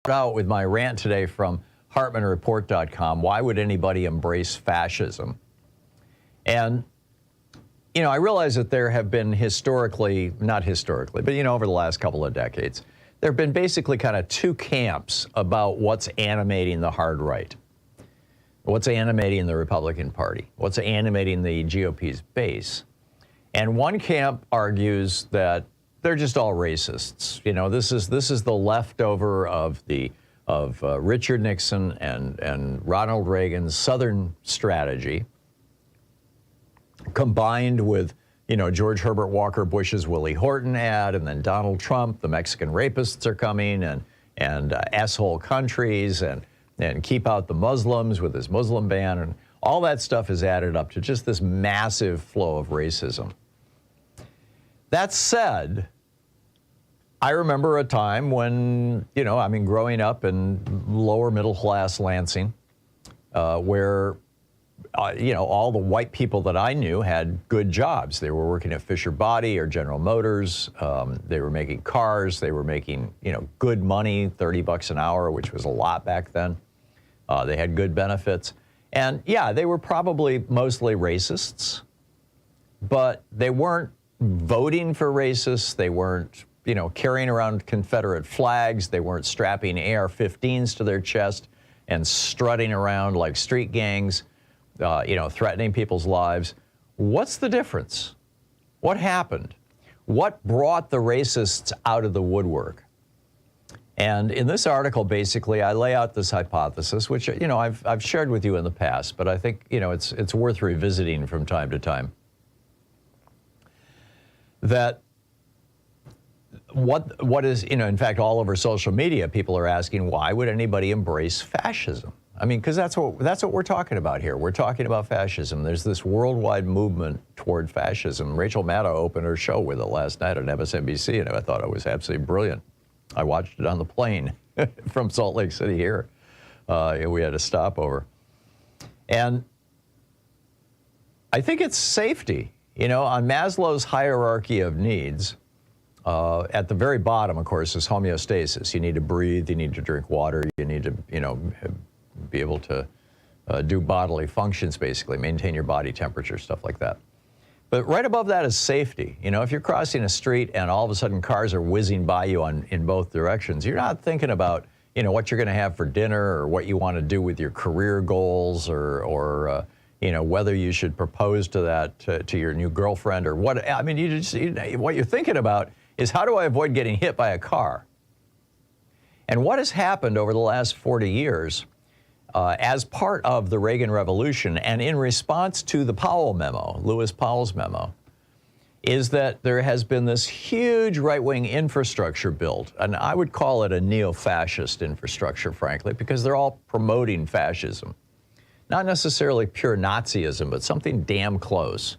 Out with my rant today from HartmannReport.com. Why would anybody embrace fascism? And, you know, I realize that there have been historically, not historically, but, you know, over the last couple of decades, there have been basically kind of two camps about what's animating the hard right. What's animating the Republican Party? What's animating the GOP's base? And one camp argues that they're just all racists. You know, this is the leftover of Richard Nixon and Ronald Reagan's Southern strategy, combined with, you know, George Herbert Walker Bush's Willie Horton ad, and then Donald Trump, the Mexican rapists are coming, and asshole countries, and keep out the Muslims with his Muslim ban, and all that stuff is added up to just this massive flow of racism. That said, I remember a time when, you know, I mean, growing up in lower middle class Lansing, where, you know, all the white people that I knew had good jobs. They were working at Fisher Body or General Motors. They were making cars. They were making, you know, good money, $30 an hour, which was a lot back then. They had good benefits. And yeah, they were probably mostly racists, but they weren't voting for racists. They weren't, you know, carrying around Confederate flags. They weren't strapping AR-15s to their chest and strutting around like street gangs, you know, threatening people's lives. What's the difference? What happened? What brought the racists out of the woodwork? And in this article, basically, I lay out this hypothesis, which, you know, I've shared with you in the past, but I think, you know, it's worth revisiting from time to time. That what is, you know, in fact, all over social media, people are asking, why would anybody embrace fascism? I mean, because that's what we're talking about here. We're talking about fascism. There's this worldwide movement toward fascism. Rachel Maddow opened her show with it last night on MSNBC, and I thought it was absolutely brilliant. I watched it on the plane from Salt Lake City here. We had a stopover. And I think it's safety. You know, on Maslow's hierarchy of needs, at the very bottom, of course, is homeostasis. You need to breathe, you need to drink water, you need to, you know, be able to do bodily functions, basically, maintain your body temperature, stuff like that. But right above that is safety. You know, if you're crossing a street and all of a sudden cars are whizzing by you in both directions, you're not thinking about, you know, what you're going to have for dinner or what you want to do with your career goals or you know, whether you should propose to that to your new girlfriend or what. I mean, what you're thinking about is, how do I avoid getting hit by a car? And what has happened over the last 40 years as part of the Reagan Revolution and in response to the Powell memo, Lewis Powell's memo, is that there has been this huge right-wing infrastructure built, and I would call it a neo-fascist infrastructure, frankly, because they're all promoting fascism. Not necessarily pure Nazism, but something damn close.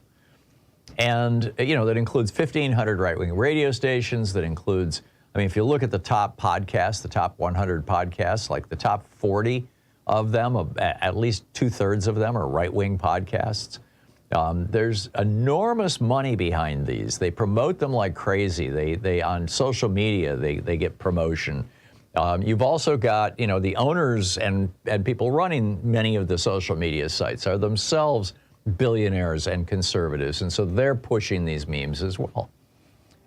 And, you know, that includes 1,500 right-wing radio stations, that includes, I mean, if you look at the top podcasts, the top 100 podcasts, like the top 40 of them, at least 2/3 of them are right-wing podcasts. There's enormous money behind these. They promote them like crazy. They on social media, they get promotion. You've also got, you know, the owners and people running many of the social media sites are themselves billionaires and conservatives, and so they're pushing these memes as well.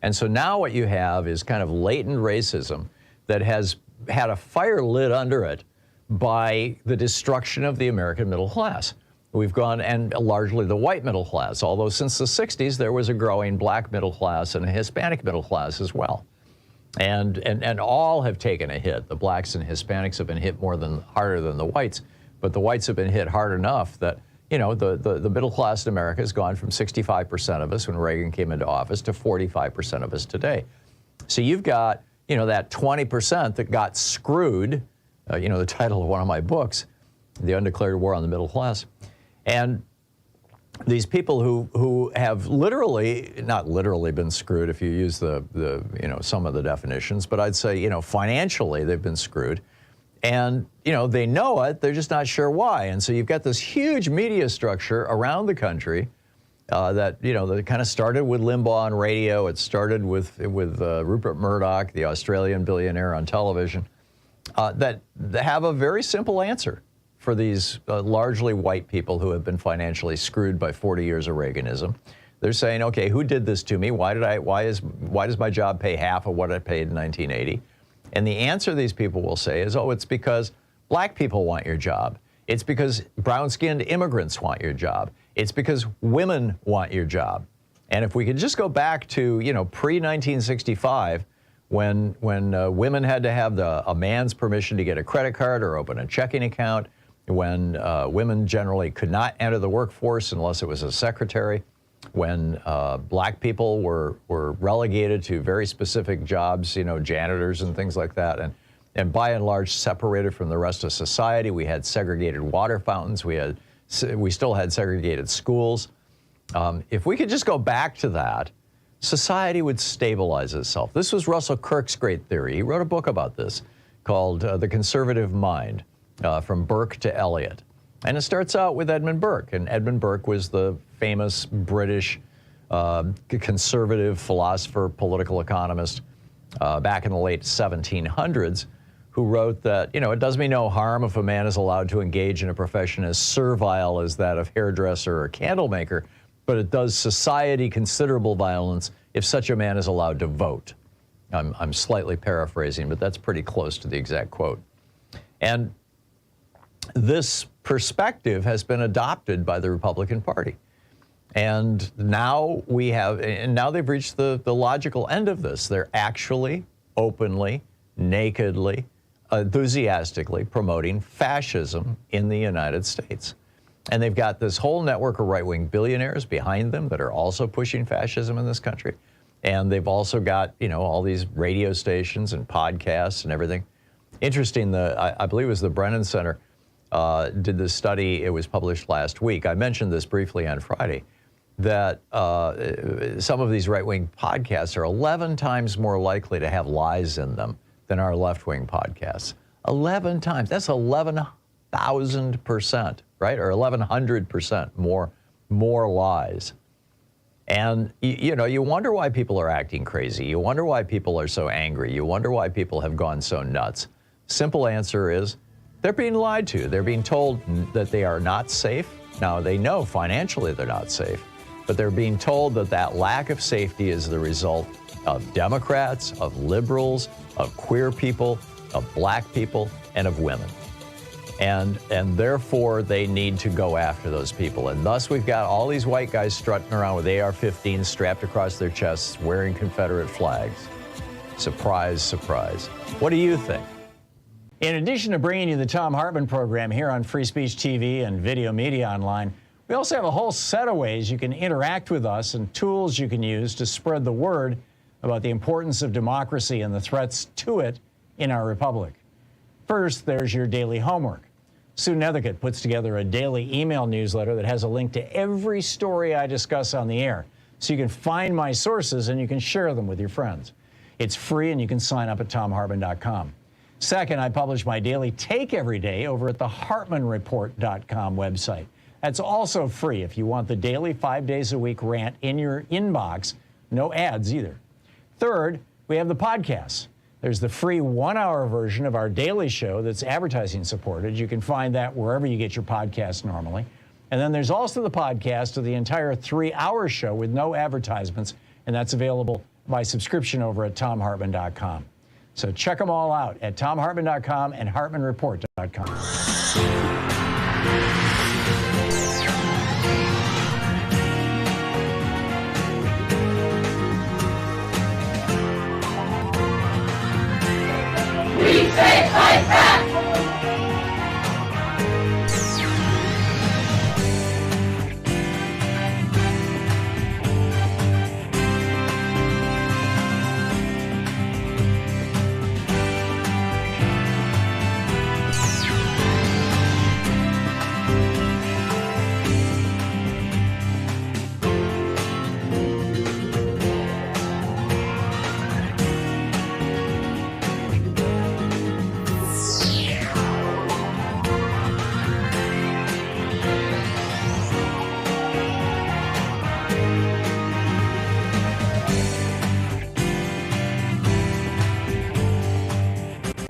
And so now what you have is kind of latent racism that has had a fire lit under it by the destruction of the American middle class. We've gone, and largely the white middle class, although since the 60s there was a growing black middle class and a Hispanic middle class as well. And all have taken a hit. The blacks and Hispanics have been hit harder than the whites, but the whites have been hit hard enough that, you know, the middle class in America has gone from 65% of us when Reagan came into office to 45% of us today. So you've got, you know, that 20% that got screwed, you know, the title of one of my books, The Undeclared War on the Middle Class. And these people who have literally, not literally been screwed if you use the you know, some of the definitions, but I'd say, you know, financially they've been screwed. And, you know, they know it, they're just not sure why. And so you've got this huge media structure around the country that, you know, that kind of started with Limbaugh on radio. It started with Rupert Murdoch, the Australian billionaire, on television. that have a very simple answer for these largely white people who have been financially screwed by 40 years of Reaganism. They're saying, okay, who did this to me? Why does my job pay half of what I paid in 1980? And the answer these people will say is, oh, it's because black people want your job. It's because brown-skinned immigrants want your job. It's because women want your job. And if we could just go back to, pre-1965, when women had to have a man's permission to get a credit card or open a checking account, when women generally could not enter the workforce unless it was a secretary, when black people were relegated to very specific jobs, janitors and things like that, and by and large separated from the rest of society. We had segregated water fountains. We still had segregated schools. If we could just go back to that, society would stabilize itself. This was Russell Kirk's great theory. He wrote a book about this called The Conservative Mind, From Burke to Eliot. And it starts out with Edmund Burke. And Edmund Burke was the famous British conservative philosopher, political economist back in the late 1700s, who wrote that, it does me no harm if a man is allowed to engage in a profession as servile as that of hairdresser or candlemaker, but it does society considerable violence if such a man is allowed to vote. I'm slightly paraphrasing, but that's pretty close to the exact quote. And this perspective has been adopted by the Republican Party. And now they've reached the logical end of this. They're actually openly, nakedly, enthusiastically promoting fascism in the United States. And they've got this whole network of right-wing billionaires behind them that are also pushing fascism in this country. And they've also got, all these radio stations and podcasts and everything. Interesting, I believe it was the Brennan Center did this study. It was published last week. I mentioned this briefly on Friday, that some of these right-wing podcasts are 11 times more likely to have lies in them than our left-wing podcasts. 11 times. That's 11,000%, right? Or 1,100% more lies. And, you wonder why people are acting crazy. You wonder why people are so angry. You wonder why people have gone so nuts. Simple answer is, they're being lied to. They're being told that they are not safe. Now, they know financially they're not safe, but they're being told that lack of safety is the result of Democrats, of liberals, of queer people, of black people, and of women. And therefore, they need to go after those people. And thus, we've got all these white guys strutting around with AR-15s strapped across their chests, wearing Confederate flags. Surprise, surprise. What do you think? In addition to bringing you the Thom Hartmann Program here on Free Speech TV and Video Media Online, we also have a whole set of ways you can interact with us and tools you can use to spread the word about the importance of democracy and the threats to it in our republic. First, there's your daily homework. Sue Nethercutt puts together a daily email newsletter that has a link to every story I discuss on the air, so you can find my sources and you can share them with your friends. It's free and you can sign up at thomhartmann.com. Second, I publish my daily take every day over at the hartmannreport.com website. That's also free if you want the daily 5 days a week rant in your inbox. No ads either. Third, we have the podcasts. There's the free 1-hour version of our daily show that's advertising supported. You can find that wherever you get your podcasts normally. And then there's also the podcast of the entire 3-hour show with no advertisements, and that's available by subscription over at thomhartmann.com. So check them all out at thomhartmann.com and hartmannreport.com. We say fight back!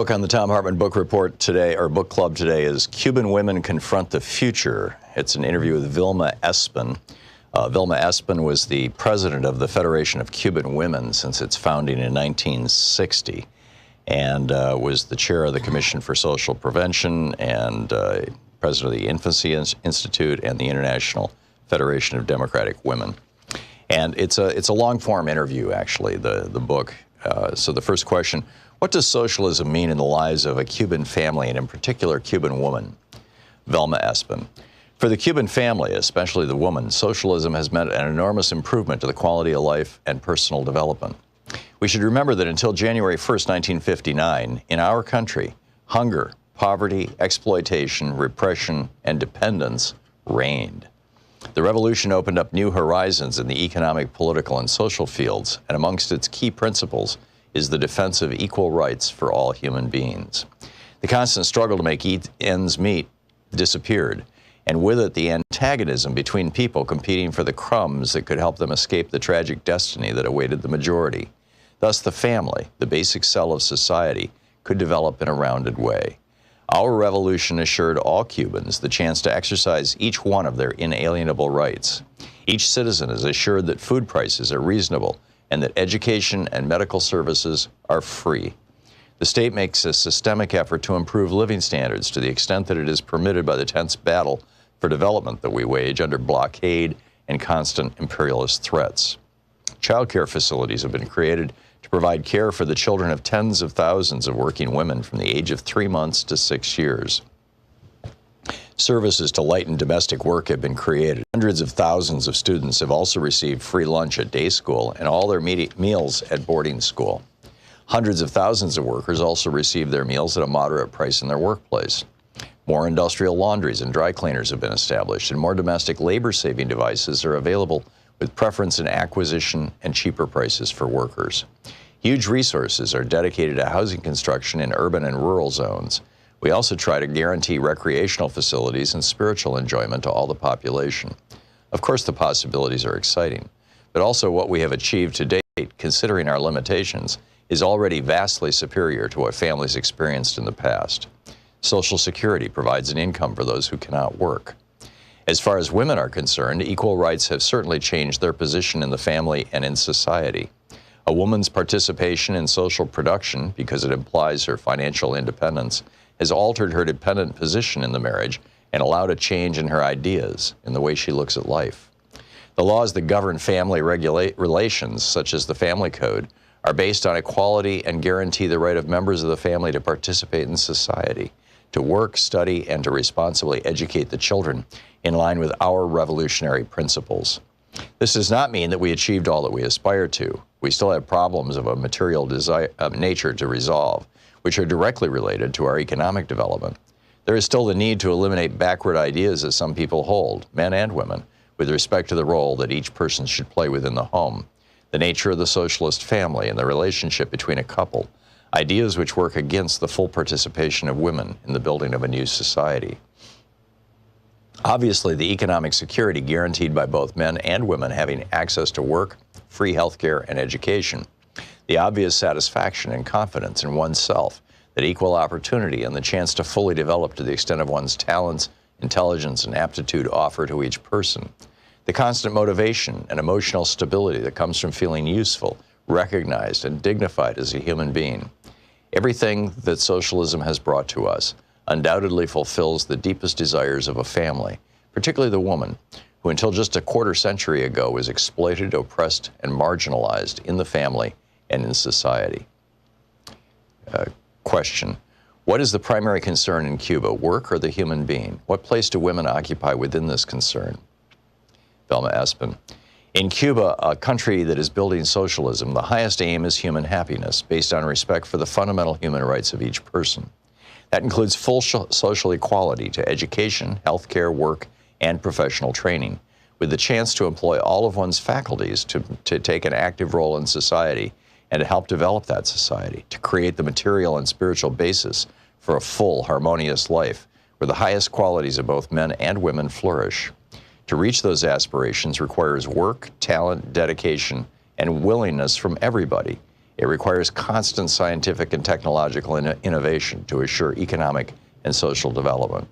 Book on the Thom Hartmann Book Report today, or Book Club today, is Cuban Women Confront the Future. It's an interview with Vilma Espin. Vilma Espin was the president of the Federation of Cuban Women since its founding in 1960, and was the chair of the Commission for Social Prevention and president of the Infancy Institute and the International Federation of Democratic Women. And it's a long-form interview, actually, the book. So the first question: what does socialism mean in the lives of a Cuban family, and in particular, Cuban woman? Vilma Espin. For the Cuban family, especially the woman, socialism has meant an enormous improvement to the quality of life and personal development. We should remember that until January 1st, 1959, in our country, hunger, poverty, exploitation, repression, and dependence reigned. The revolution opened up new horizons in the economic, political, and social fields, and amongst its key principles is the defense of equal rights for all human beings. The constant struggle to make ends meet disappeared, and with it the antagonism between people competing for the crumbs that could help them escape the tragic destiny that awaited the majority. Thus the family, the basic cell of society, could develop in a rounded way. Our revolution assured all Cubans the chance to exercise each one of their inalienable rights. Each citizen is assured that food prices are reasonable and that education and medical services are free. The state makes a systemic effort to improve living standards to the extent that it is permitted by the tense battle for development that we wage under blockade and constant imperialist threats. Child care facilities have been created to provide care for the children of tens of thousands of working women from the age of 3 months to 6 years. Services to lighten domestic work have been created. Hundreds of thousands of students have also received free lunch at day school and all their meals at boarding school. Hundreds of thousands of workers also receive their meals at a moderate price in their workplace. More industrial laundries and dry cleaners have been established, and more domestic labor-saving devices are available with preference in acquisition and cheaper prices for workers. Huge resources are dedicated to housing construction in urban and rural zones. We also try to guarantee recreational facilities and spiritual enjoyment to all the population. Of course, the possibilities are exciting, but also what we have achieved to date, considering our limitations, is already vastly superior to what families experienced in the past. Social Security provides an income for those who cannot work. As far as women are concerned, equal rights have certainly changed their position in the family and in society. A woman's participation in social production, because it implies her financial independence, has altered her dependent position in the marriage and allowed a change in her ideas, in the way she looks at life. The laws that govern family relations, such as the Family Code, are based on equality and guarantee the right of members of the family to participate in society, to work, study, and to responsibly educate the children in line with our revolutionary principles. This does not mean that we achieved all that we aspire to. We still have problems of a material nature to resolve, which are directly related to our economic development. There is still the need to eliminate backward ideas that some people hold, men and women, with respect to the role that each person should play within the home, the nature of the socialist family and the relationship between a couple, ideas which work against the full participation of women in the building of a new society. Obviously, the economic security guaranteed by both men and women having access to work, free health care, and education, the obvious satisfaction and confidence in oneself that equal opportunity and the chance to fully develop to the extent of one's talents, intelligence, and aptitude offer to each person, the constant motivation and emotional stability that comes from feeling useful, recognized, and dignified as a human being. Everything that socialism has brought to us undoubtedly fulfills the deepest desires of a family, particularly the woman, who until just a quarter century ago was exploited, oppressed, and marginalized in the family and in society. Question: what is the primary concern in Cuba, work or the human being? What place do women occupy within this concern? Vilma Espin: in Cuba, a country that is building socialism, the highest aim is human happiness, based on respect for the fundamental human rights of each person. That includes full social equality to education, healthcare, work, and professional training, with the chance to employ all of one's faculties to take an active role in society and to help develop that society, to create the material and spiritual basis for a full, harmonious life, where the highest qualities of both men and women flourish. To reach those aspirations requires work, talent, dedication, and willingness from everybody. It requires constant scientific and technological innovation to assure economic and social development.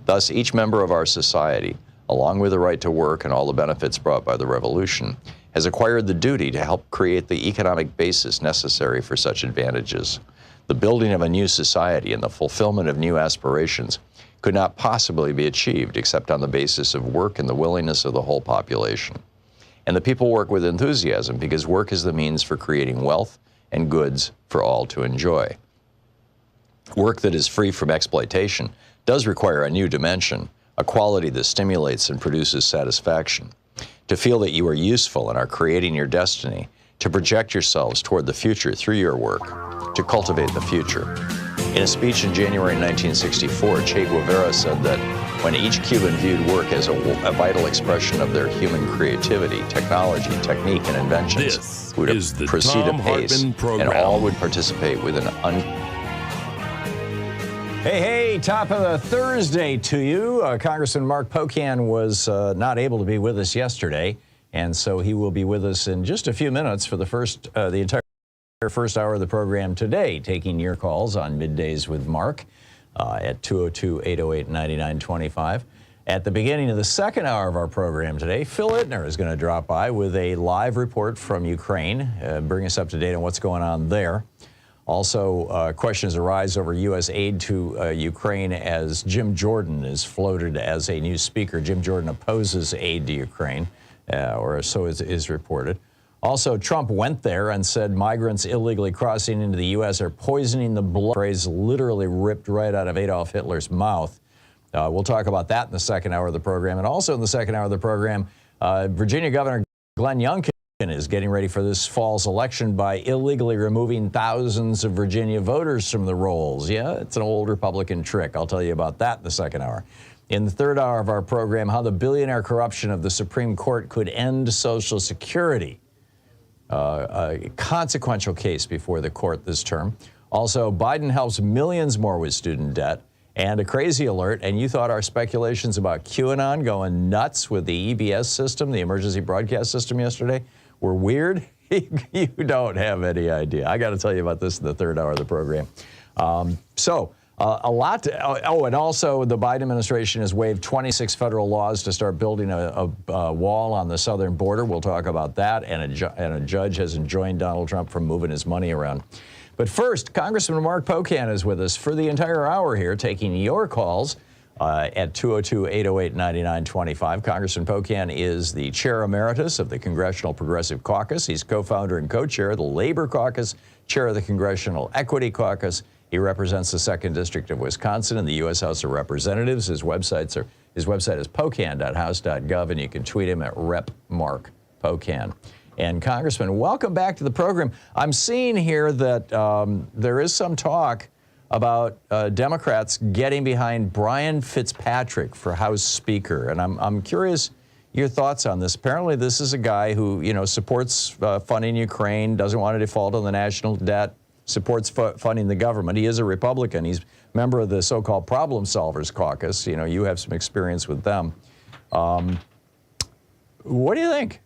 Thus, each member of our society, along with the right to work and all the benefits brought by the revolution, has acquired the duty to help create the economic basis necessary for such advantages. The building of a new society and the fulfillment of new aspirations could not possibly be achieved except on the basis of work and the willingness of the whole population. And the people work with enthusiasm because work is the means for creating wealth and goods for all to enjoy. Work that is free from exploitation does require a new dimension, a quality that stimulates and produces satisfaction. To feel that you are useful and are creating your destiny, to project yourselves toward the future through your work, to cultivate the future. In a speech in January 1964, Che Guevara said that when each Cuban viewed work as a vital expression of their human creativity, technology, technique, and inventions, would proceed apace, and all would participate with an Hey, top of the Thursday to you. Congressman Mark Pocan was not able to be with us yesterday, and so he will be with us in just a few minutes for the entire first hour of the program today, taking your calls on Middays with Mark at 202-808-9925. At the beginning of the second hour of our program today, Phil Ittner is going to drop by with a live report from Ukraine, bring us up to date on what's going on there. Also, questions arise over U.S. aid to Ukraine as Jim Jordan is floated as a new speaker. Jim Jordan opposes aid to Ukraine, or so is reported. Also, Trump went there and said migrants illegally crossing into the U.S. are poisoning the blood. Phrase literally ripped right out of Adolf Hitler's mouth. We'll talk about that in the second hour of the program. And also in the second hour of the program, Virginia Governor Glen Youngkin is getting ready for this fall's election by illegally removing thousands of Virginia voters from the rolls. Yeah, it's an old Republican trick. I'll tell you about that in the second hour. In the third hour of our program, how the billionaire corruption of the Supreme Court could end Social Security. A consequential case before the court this term. Also, Biden helps millions more with student debt. And a crazy alert, and you thought our speculations about QAnon going nuts with the EBS system, the emergency broadcast system yesterday, were weird? You don't have any idea. I got to tell you about this in the third hour of the program. A lot and also the Biden administration has waived 26 federal laws to start building a wall on the southern border. We'll talk about that. And a judge has enjoined Donald Trump from moving his money around. But first, Congressman Mark Pocan is with us for the entire hour here, taking your calls at 202-808-9925. Congressman Pocan is the chair emeritus of the Congressional Progressive Caucus. He's co-founder and co-chair of the Labor Caucus, chair of the Congressional Equity Caucus. He represents the 2nd District of Wisconsin in the U.S. House of Representatives. His website is pocan.house.gov, and you can tweet him at Rep. Mark Pocan. And Congressman, welcome back to the program. I'm seeing here that there is some talk about Democrats getting behind Brian Fitzpatrick for House Speaker, and I'm curious your thoughts on this. Apparently, this is a guy who supports funding Ukraine, doesn't want to default on the national debt, supports funding the government. He is a Republican. He's a member of the so-called Problem Solvers Caucus. You have some experience with them. What do you think?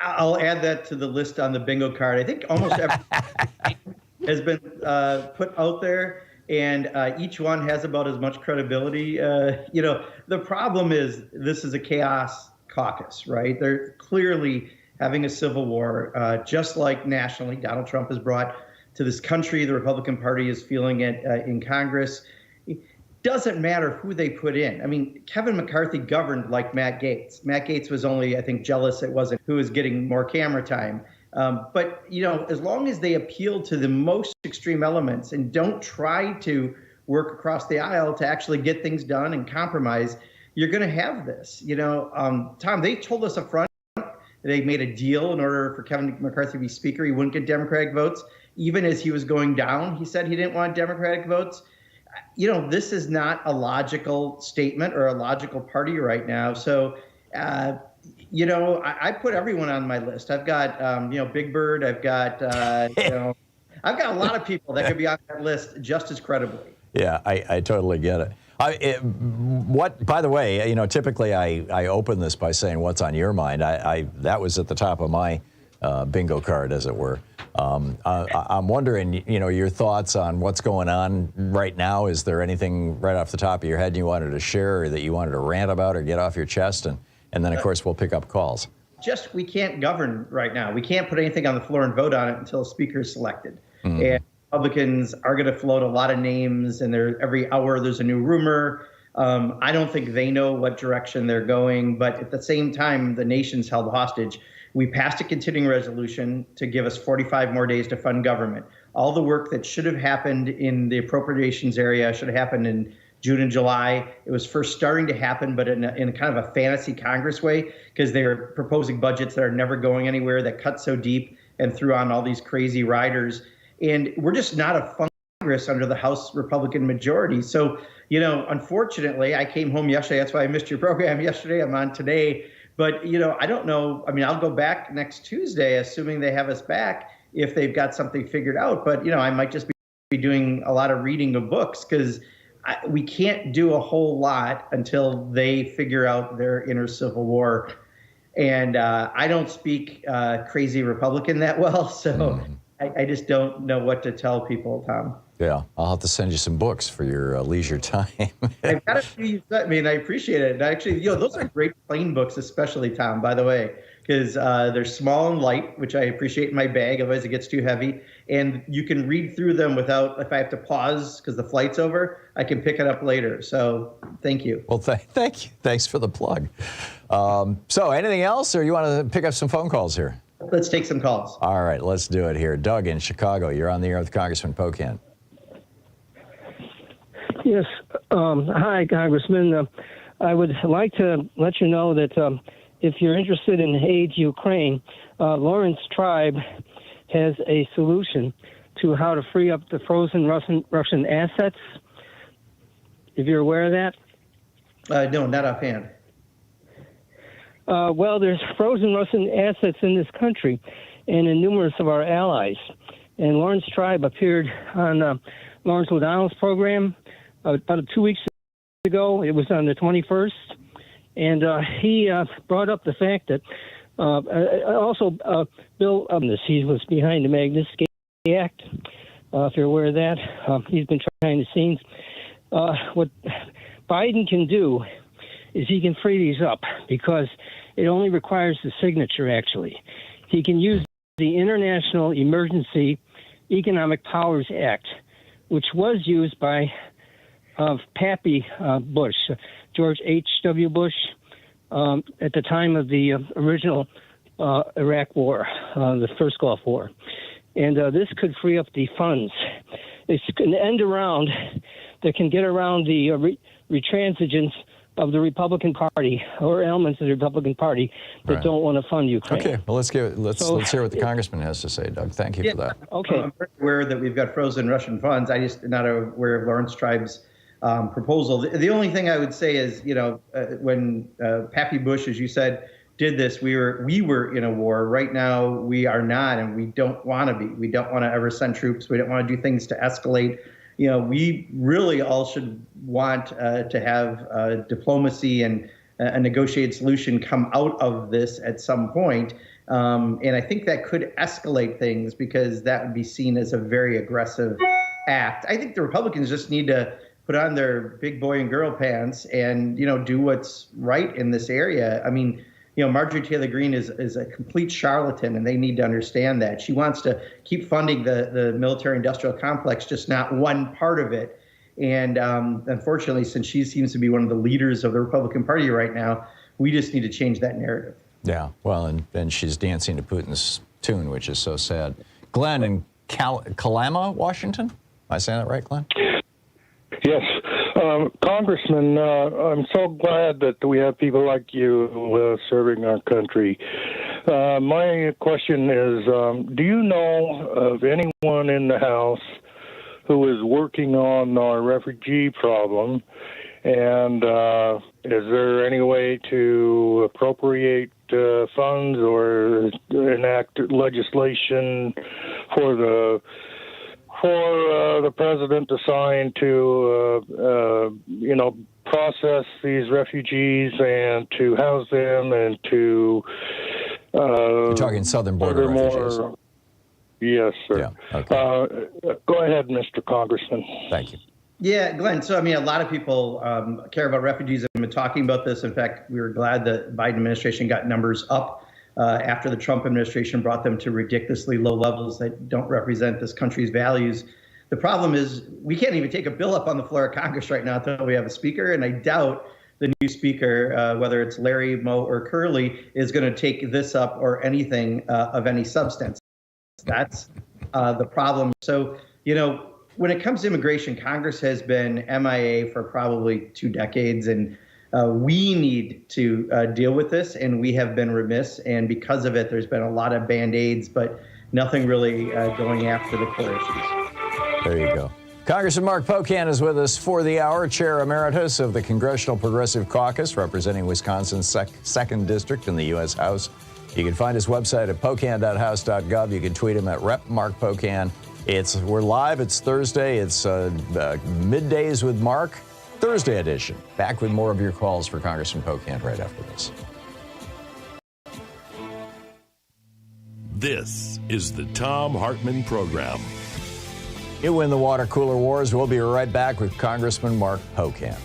I'll add that to the list on the bingo card. I think almost everything has been put out there, and each one has about as much credibility. The problem is this is a chaos caucus, right? They're clearly having a civil war, just like nationally Donald Trump has brought to this country. The Republican Party is feeling it in Congress. It doesn't matter who they put in. I mean, Kevin McCarthy governed like Matt Gaetz. Matt Gaetz was only, I think, jealous it wasn't who was getting more camera time. But as long as they appeal to the most extreme elements and don't try to work across the aisle to actually get things done and compromise, you're going to have this. Tom, they told us up front they made a deal in order for Kevin McCarthy to be speaker. He wouldn't get Democratic votes. Even as he was going down, he said he didn't want Democratic votes. This is not a logical statement or a logical party right now. So, I put everyone on my list. I've got, Big Bird. I've got, I've got a lot of people that could be on that list just as credibly. Yeah, I totally get it. By the way, typically I open this by saying what's on your mind. That was at the top of my bingo card, as it were. I'm wondering, your thoughts on what's going on right now. Is there anything right off the top of your head you wanted to share or that you wanted to rant about or get off your chest? And then, of course, we'll pick up calls. We can't govern right now. We can't put anything on the floor and vote on it until a speaker is selected. And Republicans are going to float a lot of names, and every hour there's a new rumor. I don't think they know what direction they're going, but at the same time, the nation's held hostage. We passed a continuing resolution to give us 45 more days to fund government. All the work that should have happened in the appropriations area should have happened in June and July. It was first starting to happen, but in a kind of a fantasy Congress way, because they are proposing budgets that are never going anywhere, that cut so deep and threw on all these crazy riders. And we're just not a Congress under the House Republican majority. So, unfortunately, I came home yesterday. That's why I missed your program yesterday. I'm on today. But, I don't know. I mean, I'll go back next Tuesday, assuming they have us back, if they've got something figured out. But, I might just be doing a lot of reading of books, because we can't do a whole lot until they figure out their inner civil war. And I don't speak crazy Republican that well, so I just don't know what to tell people, Tom. Yeah, I'll have to send you some books for your leisure time. I've got a few you sent me, and I appreciate it. And actually, those are great plain books, especially, Tom, by the way, because they're small and light, which I appreciate in my bag. Otherwise, it gets too heavy. And you can read through them without, if I have to pause because the flight's over, I can pick it up later. So thank you. Well, thank you. Thanks for the plug. So anything else, or you want to pick up some phone calls here? Let's take some calls. All right, let's do it here. Doug in Chicago, you're on the air with Congressman Pocan. Yes. Hi, Congressman. I would like to let you know that if you're interested in aid to Ukraine, Lawrence Tribe has a solution to how to free up the frozen Russian assets. If you're aware of that? No, not offhand. Well, there's frozen Russian assets in this country and in numerous of our allies. And Lawrence Tribe appeared on Lawrence O'Donnell's program about 2 weeks ago. It was on the 21st. And he brought up the fact that also Bill he was behind the Magnitsky Act, if you're aware of that. He's been behind the scenes. What Biden can do is he can free these up, because it only requires the signature, actually. He can use the International Emergency Economic Powers Act, which was used by Pappy Bush, George H.W. Bush, at the time of the original Iraq War, the first Gulf War. And this could free up the funds. It's an end around that can get around the retransigence of the Republican Party, or elements of the Republican Party that don't want to fund Ukraine. Okay, well, let's hear what the congressman has to say, Doug. Thank you for that. Okay. I'm very aware that we've got frozen Russian funds. I just am not aware of Lawrence Tribe's proposal. The only thing I would say is, when Pappy Bush, as you said, did this, we were in a war. Right now, we are not, and we don't want to be. We don't want to ever send troops. We don't want to do things to escalate. We really all should want to have diplomacy and a negotiated solution come out of this at some point. And I think that could escalate things, because that would be seen as a very aggressive act. I think the Republicans just need to put on their big boy and girl pants and, do what's right in this area. I mean, Marjorie Taylor Greene is a complete charlatan, and they need to understand that. She wants to keep funding the military-industrial complex, just not one part of it. And unfortunately, since she seems to be one of the leaders of the Republican Party right now, we just need to change that narrative. Yeah, well, and she's dancing to Putin's tune, which is so sad. Glenn in Kalama, Washington? Am I saying that right, Glenn? Yes. Congressman, I'm so glad that we have people like you serving our country. My question is, do you know of anyone in the House who is working on our refugee problem? And is there any way to appropriate funds or enact legislation for the president to sign to, process these refugees and to house them and to You're talking southern border refugees. Yes, sir. Yeah, okay. Go ahead, Mr. Congressman. Thank you. Yeah, Glenn. So, I mean, a lot of people care about refugees. I've been talking about this. In fact, we were glad the Biden administration got numbers up after the Trump administration brought them to ridiculously low levels that don't represent this country's values. The problem is we can't even take a bill up on the floor of Congress right now until we have a speaker, and I doubt the new speaker, whether it's Larry, Mo, or Curley, is going to take this up or anything of any substance. That's the problem. So, you know, when it comes to immigration, Congress has been MIA for probably 2 decades, and we need to deal with this, and we have been remiss. And because of it, there's been a lot of Band-Aids, but nothing really going after the core issues. There you go. Congressman Mark Pocan is with us for the hour, Chair Emeritus of the Congressional Progressive Caucus, representing Wisconsin's 2nd District in the U.S. House. You can find his website at pocan.house.gov. You can tweet him at Rep. Mark Pocan. We're live. It's Thursday. It's Middays with Mark, Thursday edition. Back with more of your calls for Congressman Pocan right after this. This is the Thom Hartmann Program. You win the water cooler wars. We'll be right back with Congressman Mark Pocan.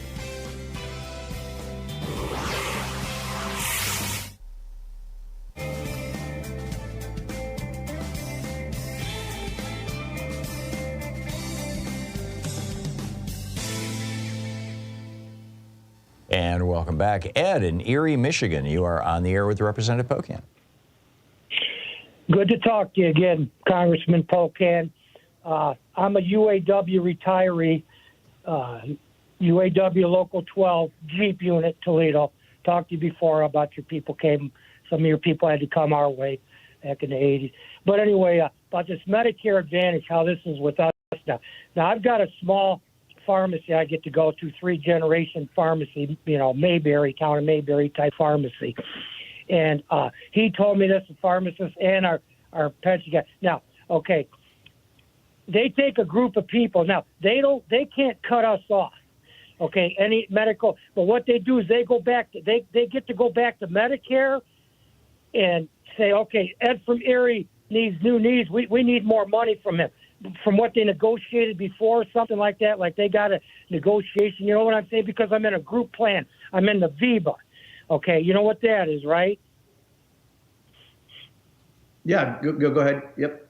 And welcome back. Ed in Erie, Michigan. You are on the air with Representative Pocan. Good to talk to you again, Congressman Pocan. I'm a UAW retiree, UAW Local 12, Jeep Unit, Toledo. Talked to you before about your people came. Some of your people had to come our way back in the 80s. But anyway, about this Medicare Advantage, how this is with us now. Now, I've got a small pharmacy I get to go to, 3-generation pharmacy, you know, Mayberry, town of Mayberry type pharmacy. And he told me this, the pharmacist and our pension guy. Now, okay, they take a group of people. Now, they can't cut us off, okay, any medical. But what they do is they go back to, they get to go back to Medicare and say, okay, Ed from Erie needs new needs. We need more money from him. From what they negotiated before, something like that, like they got a negotiation. You know what I'm saying? Because I'm in a group plan. I'm in the VIBA. Okay, you know what that is, right? Yeah, go ahead. Yep.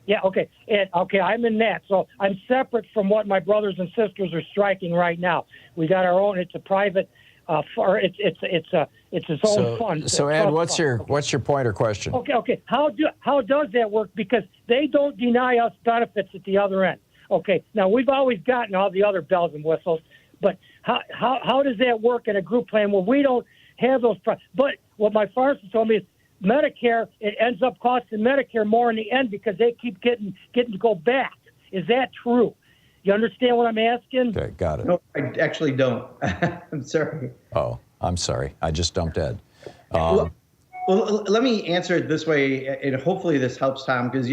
Yeah, okay. And okay, I'm in that. So I'm separate from what my brothers and sisters are striking right now. We got our own. It's a private. It's its own fund. So Ed, what's your point or question? Okay. How does that work? Because they don't deny us benefits at the other end. Okay. Now we've always gotten all the other bells and whistles, but how does that work in a group plan where we don't have those? But what my pharmacist told me is Medicare, it ends up costing Medicare more in the end because they keep getting to go back. Is that true? You understand what I'm asking? Okay, got it. No, I actually don't. I'm sorry. Oh, I'm sorry. I just dumped Ed. Well, let me answer it this way, and hopefully this helps, Tom, because,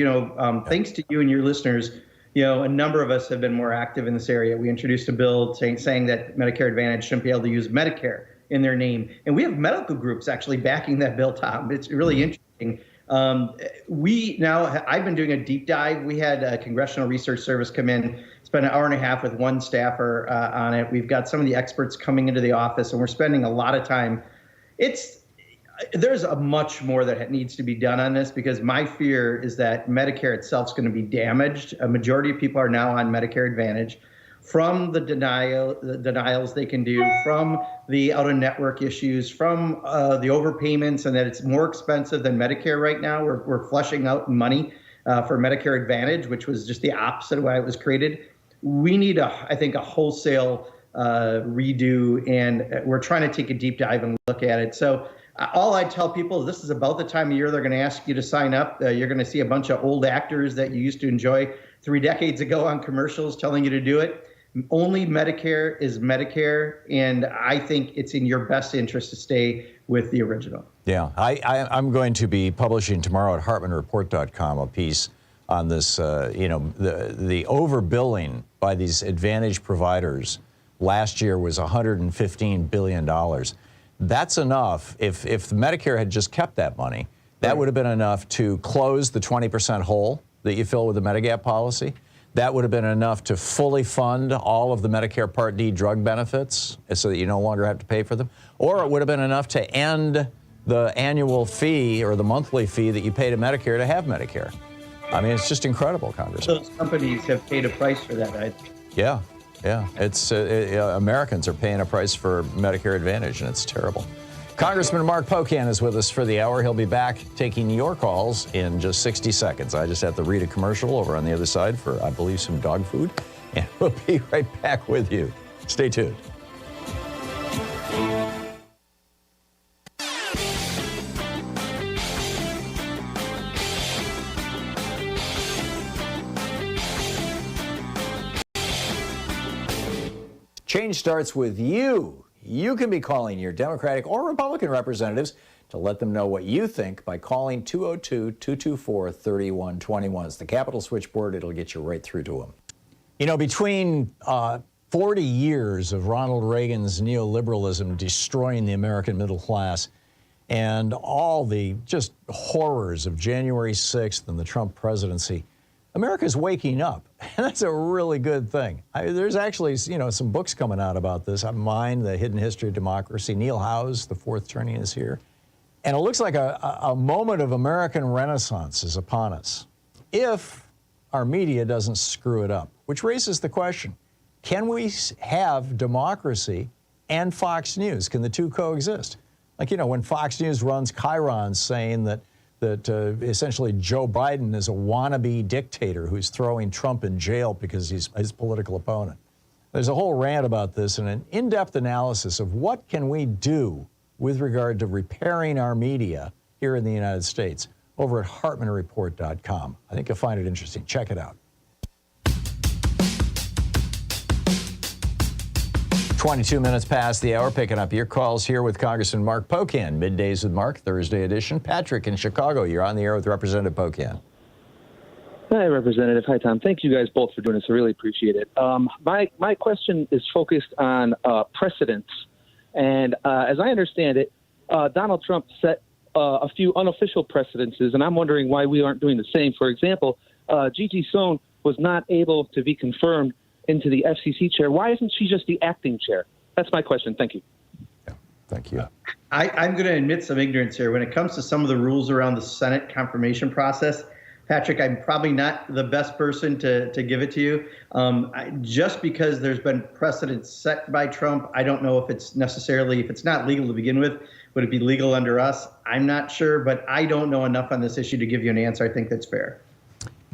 thanks to you and your listeners, a number of us have been more active in this area. We introduced a bill saying that Medicare Advantage shouldn't be able to use Medicare in their name. And we have medical groups actually backing that bill, Tom. It's really interesting. I've been doing a deep dive. We had a Congressional Research Service come in, spend an hour and a half with one staffer on it. We've got some of the experts coming into the office, and we're spending a lot of time. There's a much more that needs to be done on this, because my fear is that Medicare itself is going to be damaged. A majority of people are now on Medicare Advantage from the denials they can do, from the out-of-network issues, from the overpayments, and that it's more expensive than Medicare right now. We're flushing out money for Medicare Advantage, which was just the opposite of why it was created. We need, I think, a wholesale redo, and we're trying to take a deep dive and look at it. So all I tell people is this is about the time of year they're going to ask you to sign up. You're going to see a bunch of old actors that you used to enjoy 3 decades ago on commercials telling you to do it. Only Medicare is Medicare, and I think it's in your best interest to stay with the original. Yeah, I'm going to be publishing tomorrow at HartmannReport.com a piece on this, the overbilling by these advantage providers last year was $115 billion. That's enough. If Medicare had just kept that money, that would have been enough to close the 20% hole that you fill with the Medigap policy. That would have been enough to fully fund all of the Medicare Part D drug benefits so that you no longer have to pay for them. Or it would have been enough to end the annual fee or the monthly fee that you pay to Medicare to have Medicare. I mean, it's just incredible, Congressman. Those companies have paid a price for that, I think. Yeah. It's Americans are paying a price for Medicare Advantage, and it's terrible. Congressman Mark Pocan is with us for the hour. He'll be back taking your calls in just 60 seconds. I just have to read a commercial over on the other side for, I believe, some dog food, and we'll be right back with you. Stay tuned. Change starts with you. You can be calling your Democratic or Republican representatives to let them know what you think by calling 202-224-3121. It's the Capitol switchboard. It'll get you right through to them. You know, between 40 years of Ronald Reagan's neoliberalism destroying the American middle class and all the just horrors of January 6th and the Trump presidency, America's waking up, and that's a really good thing. There's actually, some books coming out about this. Mine, The Hidden History of Democracy. Neil Howe's The Fourth Turning is here. And it looks like a moment of American renaissance is upon us, if our media doesn't screw it up, which raises the question, can we have democracy and Fox News? Can the two coexist? Like, when Fox News runs chyrons saying that essentially Joe Biden is a wannabe dictator who's throwing Trump in jail because he's his political opponent. There's a whole rant about this and an in-depth analysis of what can we do with regard to repairing our media here in the United States over at HartmannReport.com. I think you'll find it interesting. Check it out. 22 minutes past the hour, picking up your calls here with Congressman Mark Pocan. Middays with Mark, Thursday edition. Patrick in Chicago, you're on the air with Representative Pocan. Hi, Representative. Hi, Tom. Thank you guys both for doing this. I really appreciate it. My question is focused on precedents. And as I understand it, Donald Trump set a few unofficial precedences, and I'm wondering why we aren't doing the same. For example, Gigi Sohn was not able to be confirmed into the FCC chair. Why isn't she just the acting chair? That's my question. Thank you. Yeah, thank you. I'm going to admit some ignorance here. When it comes to some of the rules around the Senate confirmation process, Patrick, I'm probably not the best person to give it to you. Just because there's been precedents set by Trump, I don't know if it's not legal to begin with, would it be legal under us? I'm not sure, but I don't know enough on this issue to give you an answer I think that's fair.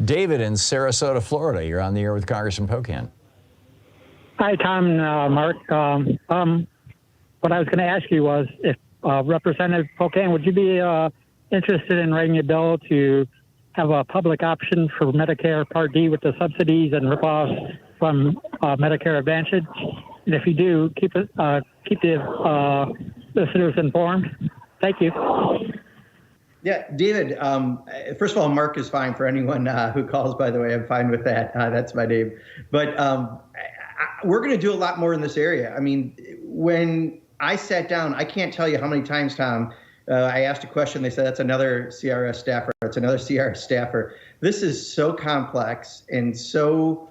David in Sarasota, Florida, you're on the air with Congressman Pocan. Hi, Tom and Mark. What I was going to ask you was, if Representative Pocan, would you be interested in writing a bill to have a public option for Medicare Part D with the subsidies and ripoffs from Medicare Advantage? And if you do, keep the listeners informed. Thank you. Yeah, David, first of all, Mark is fine for anyone who calls, by the way. I'm fine with that. That's my name. But we're going to do a lot more in this area. I mean, when I sat down, I can't tell you how many times, Tom, I asked a question. They said, that's another CRS staffer. It's another CRS staffer. This is so complex and so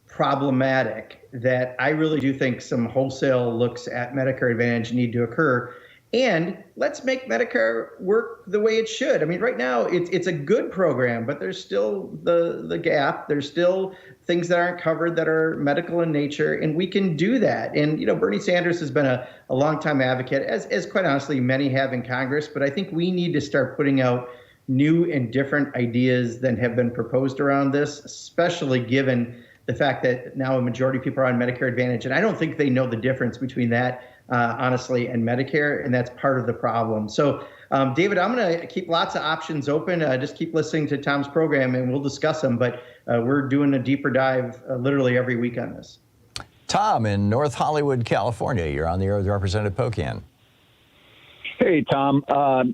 problematic that I really do think some wholesale looks at Medicare Advantage need to occur. And let's make Medicare work the way it should. I mean, right now, it's a good program, but there's still the gap. There's still things that aren't covered that are medical in nature, and we can do that. And, Bernie Sanders has been a longtime advocate, as quite honestly many have in Congress, but I think we need to start putting out new and different ideas than have been proposed around this, especially given the fact that now a majority of people are on Medicare Advantage. And I don't think they know the difference between that, honestly, and Medicare, and that's part of the problem. So, David, I'm going to keep lots of options open. Just keep listening to Tom's program, and we'll discuss them. But we're doing a deeper dive literally every week on this. Tom in North Hollywood, California. You're on the air with Representative Pocan. Hey, Tom.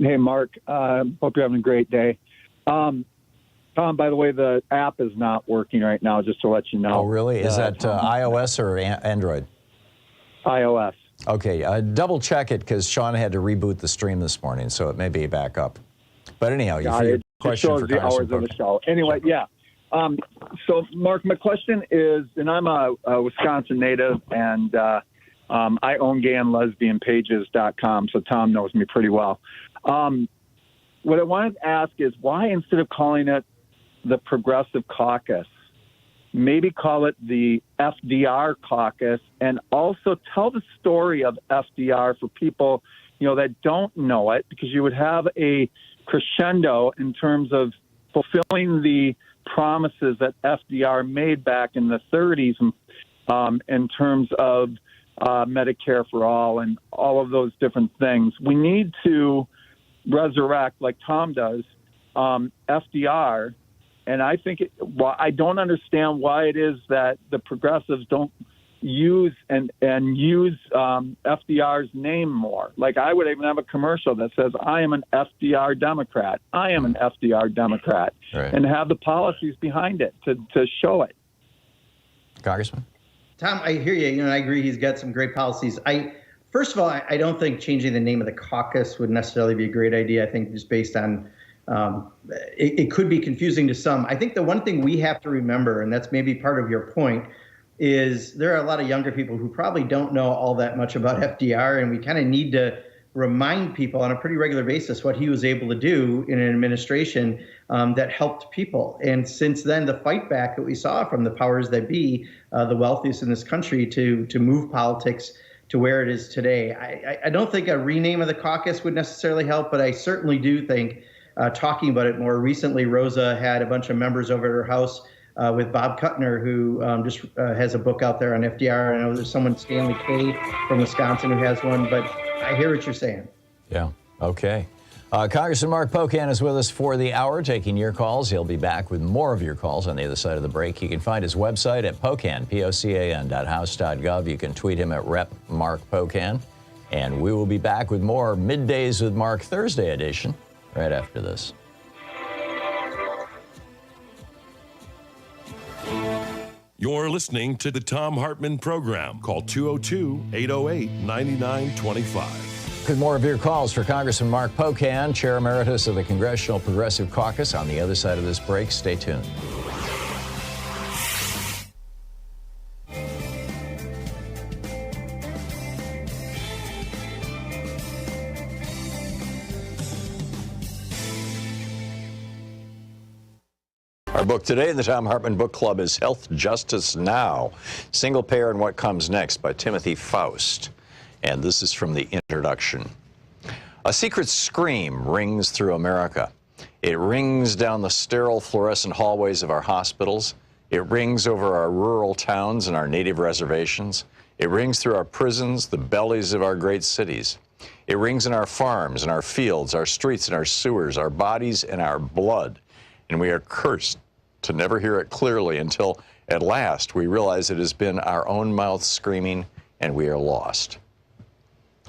Hey, Mark. Hope you're having a great day. Tom, by the way, the app is not working right now, just to let you know. Oh, really? Is that iOS or Android? iOS. Okay, double check it because Sean had to reboot the stream this morning, so it may be back up. But anyhow, you Yeah, it question shows for the hours of the show. Anyway, yeah. So, Mark, my question is, and I'm a Wisconsin native, and I own gayandlesbianpages.com, so Tom knows me pretty well. What I wanted to ask is why, instead of calling it the Progressive Caucus, maybe call it the FDR Caucus, and also tell the story of FDR for people, that don't know it, because you would have a crescendo in terms of fulfilling the promises that FDR made back in the 30s in terms of Medicare for all and all of those different things. We need to resurrect, like Tom does, FDR. And I think I don't understand why it is that the progressives don't use use FDR's name more. Like, I would even have a commercial that says, "I am an FDR Democrat. I am an FDR Democrat," right, and have the policies behind it to show it. Congressman? Tom, I hear you. I agree. He's got some great policies. First of all, I don't think changing the name of the caucus would necessarily be a great idea. I think just based on it could be confusing to some. I think the one thing we have to remember, and that's maybe part of your point, is there are a lot of younger people who probably don't know all that much about FDR, and we kind of need to remind people on a pretty regular basis what he was able to do in an administration that helped people. And since then, the fight back that we saw from the powers that be, the wealthiest in this country, to move politics to where it is today. I don't think a rename of the caucus would necessarily help, but I certainly do think talking about it more. Recently, Rosa had a bunch of members over at her house with Bob Kuttner, who just has a book out there on FDR. I know there's someone, Stanley Kay from Wisconsin, who has one, but I hear what you're saying. Yeah, okay. Congressman Mark Pocan is with us for the hour, taking your calls. He'll be back with more of your calls on the other side of the break. You can find his website at Pocan, POCAN.house.gov. You can tweet him at Rep. Mark Pocan. And we will be back with more Middays with Mark Thursday edition right after this. You're listening to the Thom Hartmann Program. Call 202-808-9925. With more of your calls for Congressman Mark Pocan, Chair Emeritus of the Congressional Progressive Caucus. On the other side of this break, stay tuned. Our book today in the Thom Hartmann Book Club is Health Justice Now, Single Payer and What Comes Next by Timothy Faust. And this is from the introduction. A secret scream rings through America. It rings down the sterile fluorescent hallways of our hospitals. It rings over our rural towns and our native reservations. It rings through our prisons, the bellies of our great cities. It rings in our farms, in our fields, our streets, and our sewers, our bodies, and our blood. And we are cursed to never hear it clearly until, at last, we realize it has been our own mouth screaming, and we are lost.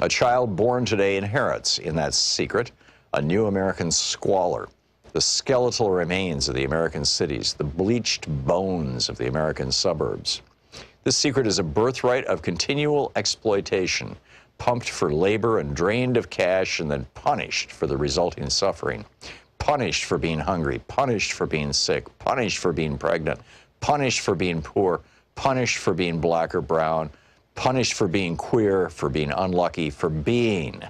A child born today inherits, in that secret, a new American squalor, the skeletal remains of the American cities, the bleached bones of the American suburbs. This secret is a birthright of continual exploitation, pumped for labor and drained of cash and then punished for the resulting suffering. Punished for being hungry, punished for being sick, punished for being pregnant, punished for being poor, punished for being black or brown, punished for being queer, for being unlucky, for being.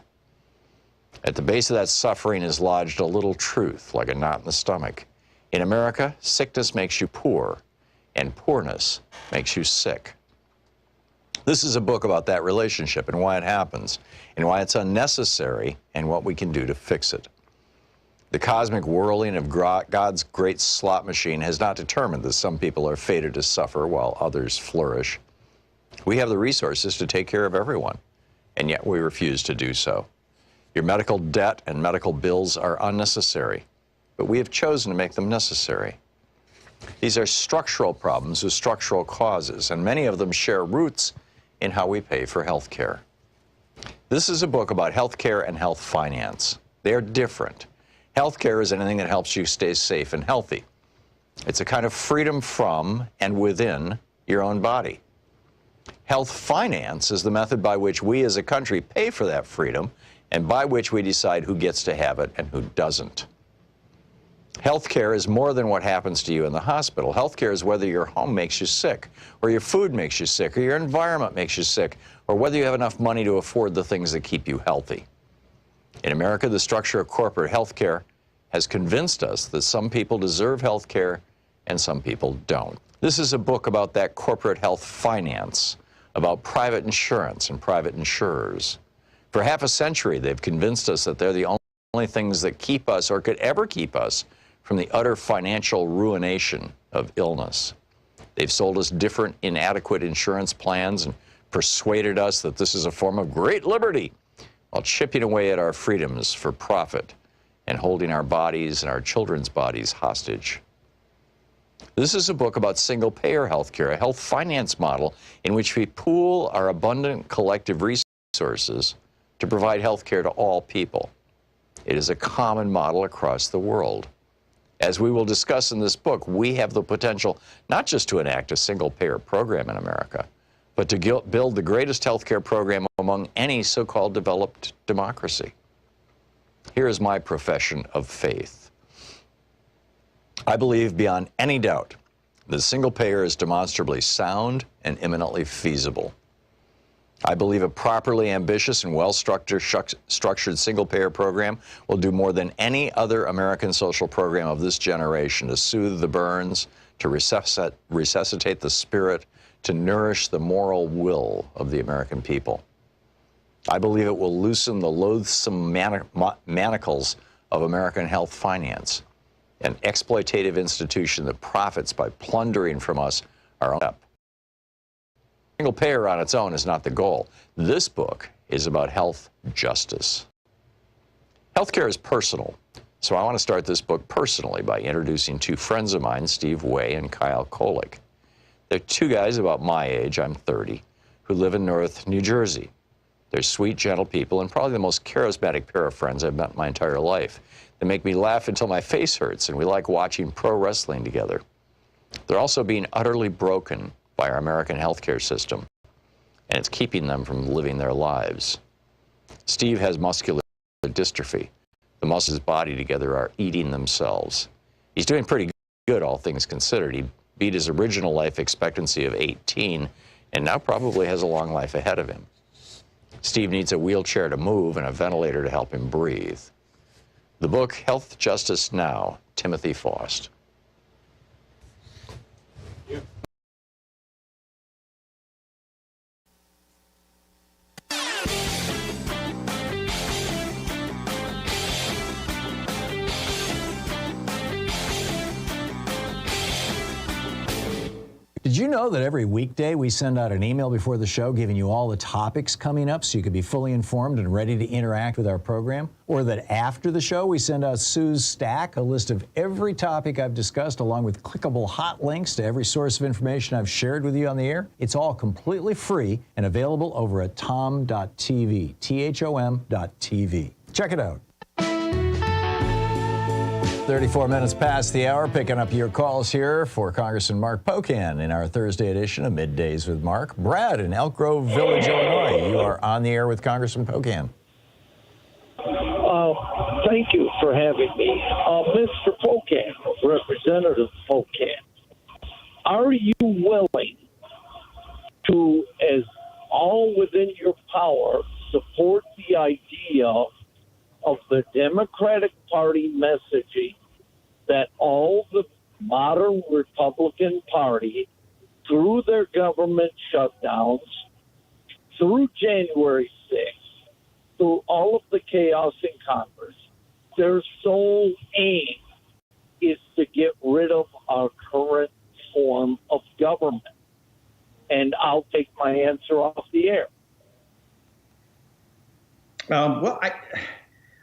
At the base of that suffering is lodged a little truth, like a knot in the stomach. In America, sickness makes you poor, and poorness makes you sick. This is a book about that relationship and why it happens, and why it's unnecessary, and what we can do to fix it. The cosmic whirling of God's great slot machine has not determined that some people are fated to suffer while others flourish. We have the resources to take care of everyone, and yet we refuse to do so. Your medical debt and medical bills are unnecessary, but we have chosen to make them necessary. These are structural problems with structural causes, and many of them share roots in how we pay for health care. This is a book about health care and health finance. They are different. Healthcare is anything that helps you stay safe and healthy. It's a kind of freedom from and within your own body. Health finance is the method by which we as a country pay for that freedom and by which we decide who gets to have it and who doesn't. Healthcare is more than what happens to you in the hospital. Healthcare is whether your home makes you sick, or your food makes you sick, or your environment makes you sick, or whether you have enough money to afford the things that keep you healthy. In America, the structure of corporate healthcare has convinced us that some people deserve healthcare and some people don't. This is a book about that corporate health finance, about private insurance and private insurers. For half a century, they've convinced us that they're the only things that keep us or could ever keep us from the utter financial ruination of illness. They've sold us different inadequate insurance plans and persuaded us that this is a form of great liberty while chipping away at our freedoms for profit and holding our bodies and our children's bodies hostage. This is a book about single-payer health care, a health finance model in which we pool our abundant collective resources to provide health care to all people. It is a common model across the world. As we will discuss in this book, we have the potential not just to enact a single-payer program in America, but to build the greatest health care program among any so-called developed democracy. Here is my profession of faith. I believe beyond any doubt that single-payer is demonstrably sound and imminently feasible. I believe a properly ambitious and well-structured single-payer program will do more than any other American social program of this generation to soothe the burns, to resuscitate the spirit, to nourish the moral will of the American people. I believe it will loosen the loathsome manacles of American health finance, an exploitative institution that profits by plundering from us our own. Single payer on its own is not the goal. This book is about health justice. Healthcare is personal, so I want to start this book personally by introducing two friends of mine, Steve Way and Kyle Kolick. They're two guys about my age, I'm 30, who live in North New Jersey. They're sweet, gentle people and probably the most charismatic pair of friends I've met in my entire life. They make me laugh until my face hurts, and we like watching pro wrestling together. They're also being utterly broken by our American healthcare system, and it's keeping them from living their lives. Steve has muscular dystrophy. The muscles of his body together are eating themselves. He's doing pretty good, all things considered. He beat his original life expectancy of 18 and now probably has a long life ahead of him. Steve needs a wheelchair to move and a ventilator to help him breathe. The book, Health Justice Now, Timothy Faust. Did you know that every weekday we send out an email before the show giving you all the topics coming up so you can be fully informed and ready to interact with our program? Or that after the show we send out Sue's Stack, a list of every topic I've discussed along with clickable hot links to every source of information I've shared with you on the air? It's all completely free and available over at thom.tv, THOM.tv. Check it out. 34 minutes past the hour, picking up your calls here for Congressman Mark Pocan in our Thursday edition of Middays with Mark. Brad in Elk Grove Village, Illinois, you are on the air with Congressman Pocan. Thank you for having me. Mr. Pocan, Representative Pocan, are you willing to, as all within your power, support the idea of the Democratic Party messaging that all the modern Republican Party, through their government shutdowns, through January 6th, through all of the chaos in Congress, their sole aim is to get rid of our current form of government? And I'll take my answer off the air. Well,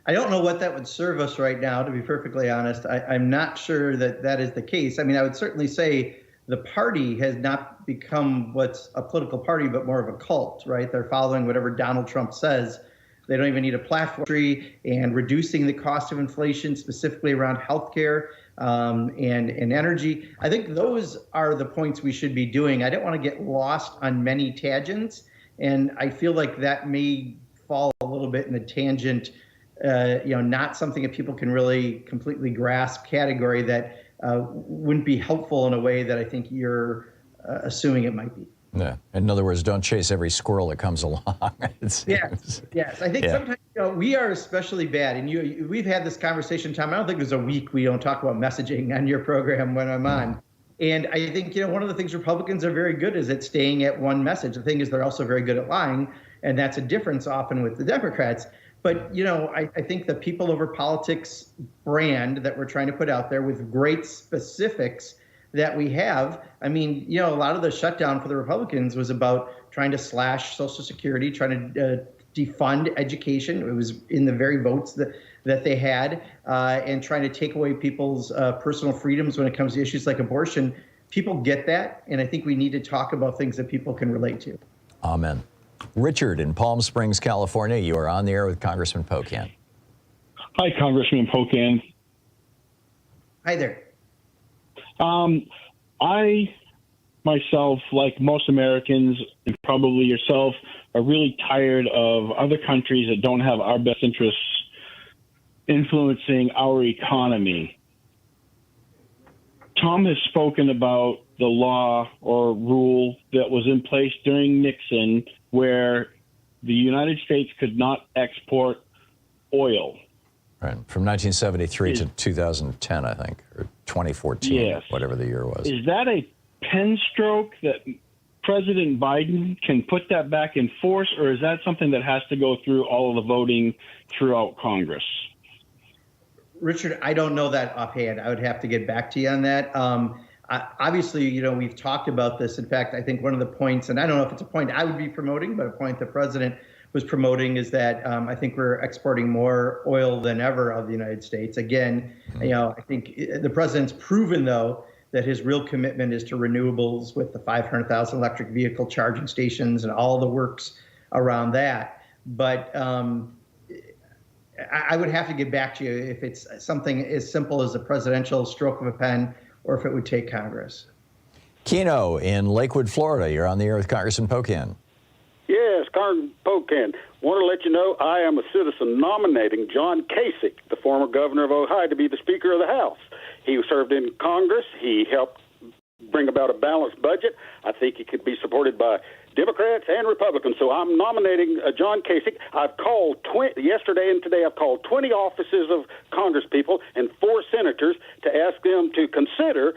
I don't know what that would serve us right now, to be perfectly honest. I'm not sure that that is the case. I mean, I would certainly say the party has not become what's a political party, but more of a cult, right? They're following whatever Donald Trump says. They don't even need a platform, and reducing the cost of inflation, specifically around healthcare. and energy. I think those are the points we should be doing. I don't want to get lost on many tangents, and I feel like that may fall a little bit in a tangent, not something that people can really completely grasp category that wouldn't be helpful in a way that I think you're assuming it might be. Yeah. In other words, don't chase every squirrel that comes along. Yes. I think sometimes we are especially bad, and we've had this conversation, Tom. I don't think there's a week we don't talk about messaging on your program when I'm on. And I think one of the things Republicans are very good is at staying at one message. The thing is, they're also very good at lying, and that's a difference often with the Democrats. But I think the people over politics brand that we're trying to put out there with great specifics that we have. I mean, a lot of the shutdown for the Republicans was about trying to slash Social Security, trying to defund education. It was in the very votes that they had, and trying to take away people's personal freedoms when it comes to issues like abortion. People get that, and I think we need to talk about things that people can relate to. Amen. Richard in Palm Springs, California, you are on the air with Congressman Pocan. Hi, Congressman Pocan. Hi there. I, myself, like most Americans, and probably yourself, are really tired of other countries that don't have our best interests influencing our economy. Tom has spoken about the law or rule that was in place during Nixon where the United States could not export oil. Right, from 1973 to 2010, I think, or 2014, yes. Whatever the year was. Is that a pen stroke that President Biden can put that back in force, or is that something that has to go through all of the voting throughout Congress? Richard, I don't know that offhand. I would have to get back to you on that. Obviously, we've talked about this. In fact, I think one of the points, and I don't know if it's a point I would be promoting, but a point the president was promoting is that I think we're exporting more oil than ever of the United States. Again, I think the president's proven, though, that his real commitment is to renewables with the 500,000 electric vehicle charging stations and all the works around that. But I would have to get back to you if it's something as simple as a presidential stroke of a pen or if it would take Congress. Keno in Lakewood, Florida, you're on the air with Congressman Pocan. Yes, Congressman Pocan. Want to let you know I am a citizen nominating John Kasich, the former governor of Ohio, to be the Speaker of the House. He served in Congress. He helped bring about a balanced budget. I think he could be supported by Democrats and Republicans. So I'm nominating John Kasich. I've called yesterday and today. I've called 20 offices of Congress people and 4 senators to ask them to consider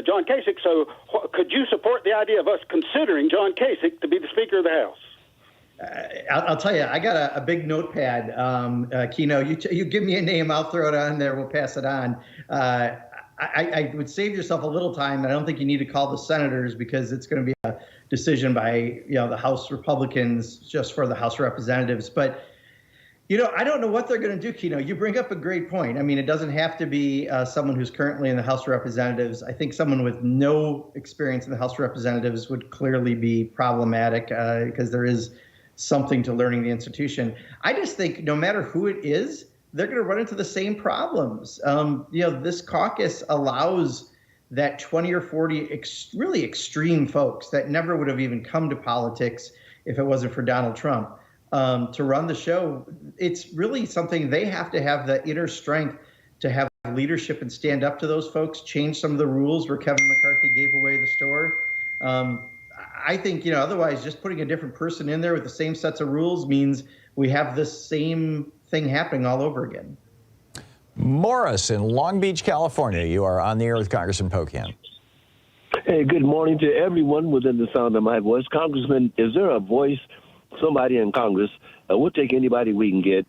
John Kasich. So could you support the idea of us considering John Kasich to be the Speaker of the House? I'll tell you, I got a big notepad. Keno, you give me a name, I'll throw it on there. We'll pass it on. I would save yourself a little time. I don't think you need to call the senators because it's going to be a decision by the House Republicans just for the House Representatives. But I don't know what they're going to do, Keno. You bring up a great point. I mean, it doesn't have to be someone who's currently in the House of Representatives. I think someone with no experience in the House of Representatives would clearly be problematic because there is something to learning the institution. I just think no matter who it is, they're going to run into the same problems. This caucus allows that 20 or 40 really extreme folks that never would have even come to politics if it wasn't for Donald Trump to run the show. It's really something they have to have the inner strength to have leadership and stand up to those folks, change some of the rules where Kevin McCarthy gave away the store. I think, otherwise just putting a different person in there with the same sets of rules means we have this same thing happening all over again. Morris in Long Beach, California, you are on the air with Congressman Pocan. Hey, good morning to everyone within the sound of my voice. Congressman, is there a voice, somebody in Congress, we'll take anybody we can get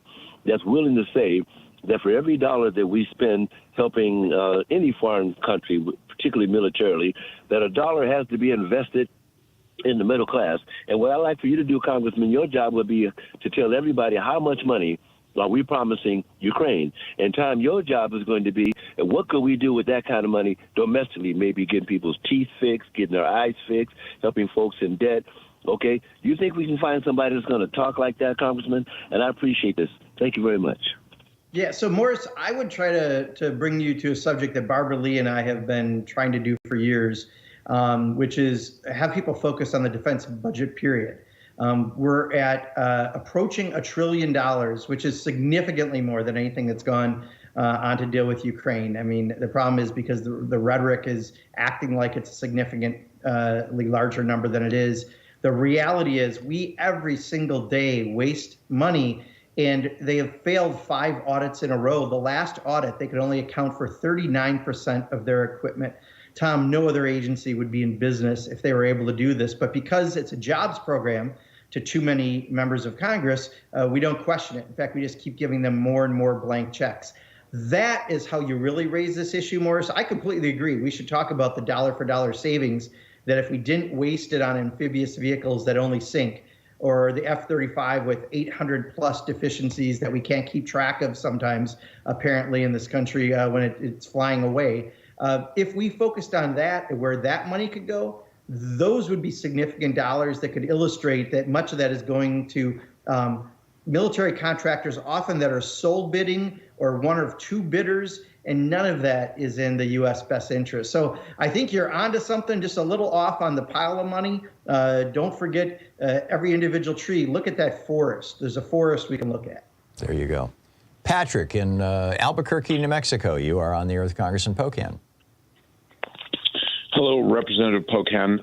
that's willing to say that for every dollar that we spend helping any foreign country, particularly militarily, that a dollar has to be invested in the middle class. And what I'd like for you to do, Congressman, your job would be to tell everybody how much money are we promising Ukraine. And Tom, your job is going to be, what could we do with that kind of money domestically? Maybe getting people's teeth fixed, getting their eyes fixed, helping folks in debt. Okay? You think we can find somebody that's going to talk like that, Congressman? And I appreciate this. Thank you very much. Yeah, so Morris, I would try to bring you to a subject that Barbara Lee and I have been trying to do for years, which is have people focus on the defense budget, period. We're at approaching $1 trillion, which is significantly more than anything that's gone on to deal with Ukraine. I mean, the problem is because the rhetoric is acting like it's a significantly larger number than it is. The reality is we every single day waste money, and they have failed 5 audits in a row. The last audit, they could only account for 39% of their equipment. Tom, no other agency would be in business if they were able to do this. But because it's a jobs program to too many members of Congress, we don't question it. In fact, we just keep giving them more and more blank checks. That is how you really raise this issue, Morris. I completely agree. We should talk about the dollar for dollar savings, that if we didn't waste it on amphibious vehicles that only sink, or the F-35 with 800 plus deficiencies that we can't keep track of sometimes, apparently, in this country when it's flying away. If we focused on that and where that money could go, those would be significant dollars that could illustrate that much of that is going to military contractors, often that are sole bidding or one of 2 bidders, and none of that is in the U.S. best interest. So I think you're onto something, just a little off on the pile of money. Don't forget every individual tree. Look at that forest. There's a forest we can look at. There you go. Patrick in Albuquerque, New Mexico. You are on the air with Congressman Pocan. Hello, Representative Pocan.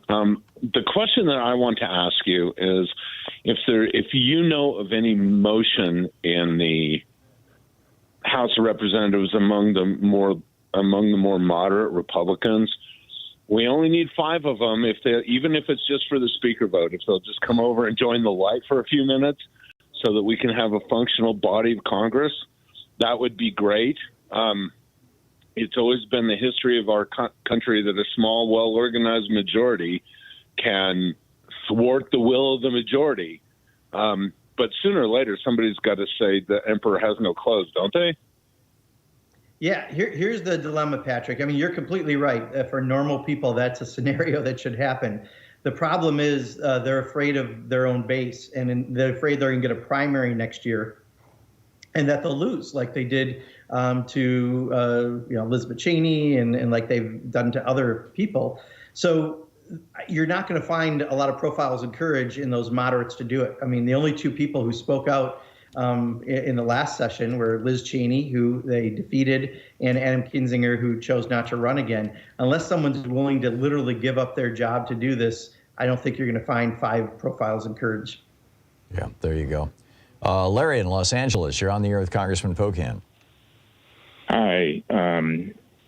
The question that I want to ask you is if you know of any motion in the House of Representatives among the more moderate Republicans. We only need 5 of them, even if it's just for the speaker vote. If they'll just come over and join the light for a few minutes, so that we can have a functional body of Congress, that would be great. It's always been the history of our country that a small, well-organized majority can thwart the will of the majority. But sooner or later, somebody's got to say the emperor has no clothes, don't they? Yeah, here's the dilemma, Patrick. I mean, you're completely right. For normal people, that's a scenario that should happen. The problem is they're afraid of their own base, and they're afraid they're going to get a primary next year, and that they'll lose, like they did to Elizabeth Cheney and like they've done to other people. So you're not going to find a lot of profiles of courage in those moderates to do it. I mean, the only 2 people who spoke out in the last session were Liz Cheney, who they defeated, and Adam Kinzinger, who chose not to run again. Unless someone's willing to literally give up their job to do this, I don't think you're going to find 5 profiles of courage. Yeah, there you go. Larry in Los Angeles, you're on the air with Congressman Pocan. Hi,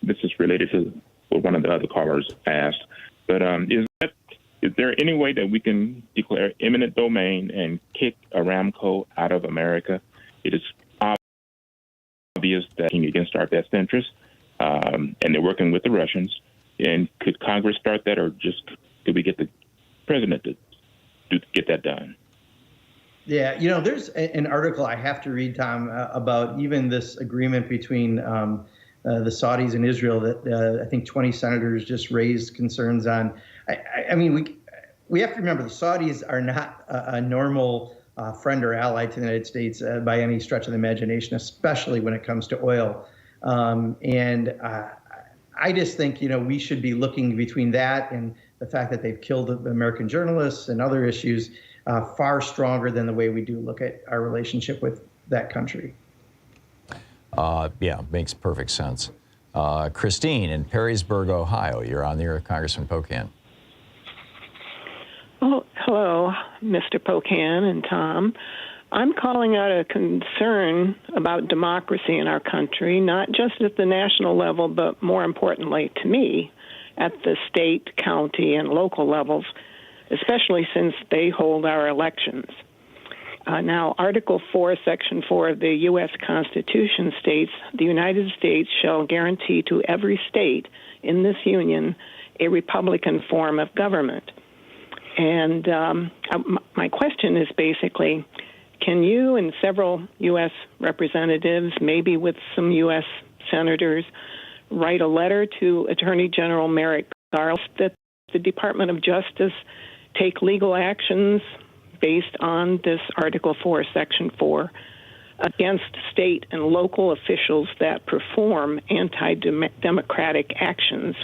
this is related to what one of the other callers asked. But is there any way that we can declare eminent domain and kick Aramco out of America? It is obvious that it's against our best interests, and they're working with the Russians. And could Congress start that, or just could we get the president to get that done? Yeah, there's an article I have to read, Tom, about even this agreement between the Saudis and Israel that I think 20 senators just raised concerns on. I mean, we have to remember the Saudis are not a normal friend or ally to the United States by any stretch of the imagination, especially when it comes to oil. And I just think, we should be looking between that and the fact that they've killed American journalists and other issues far stronger than the way we do look at our relationship with that country. Yeah, makes perfect sense. Christine in Perrysburg, Ohio, you're on the air with Congressman Pocan. Oh, hello, Mr. Pocan and Tom. I'm calling out a concern about democracy in our country, not just at the national level, but more importantly to me, at the state, county, and local levels, especially since they hold our elections. Now, Article 4, Section 4 of the U.S. Constitution states, the United States shall guarantee to every state in this union a Republican form of government. And my question is basically, can you and several U.S. representatives, maybe with some U.S. senators, write a letter to Attorney General Merrick Garland that the Department of Justice take legal actions based on this Article 4, Section 4 against state and local officials that perform anti-democratic actions.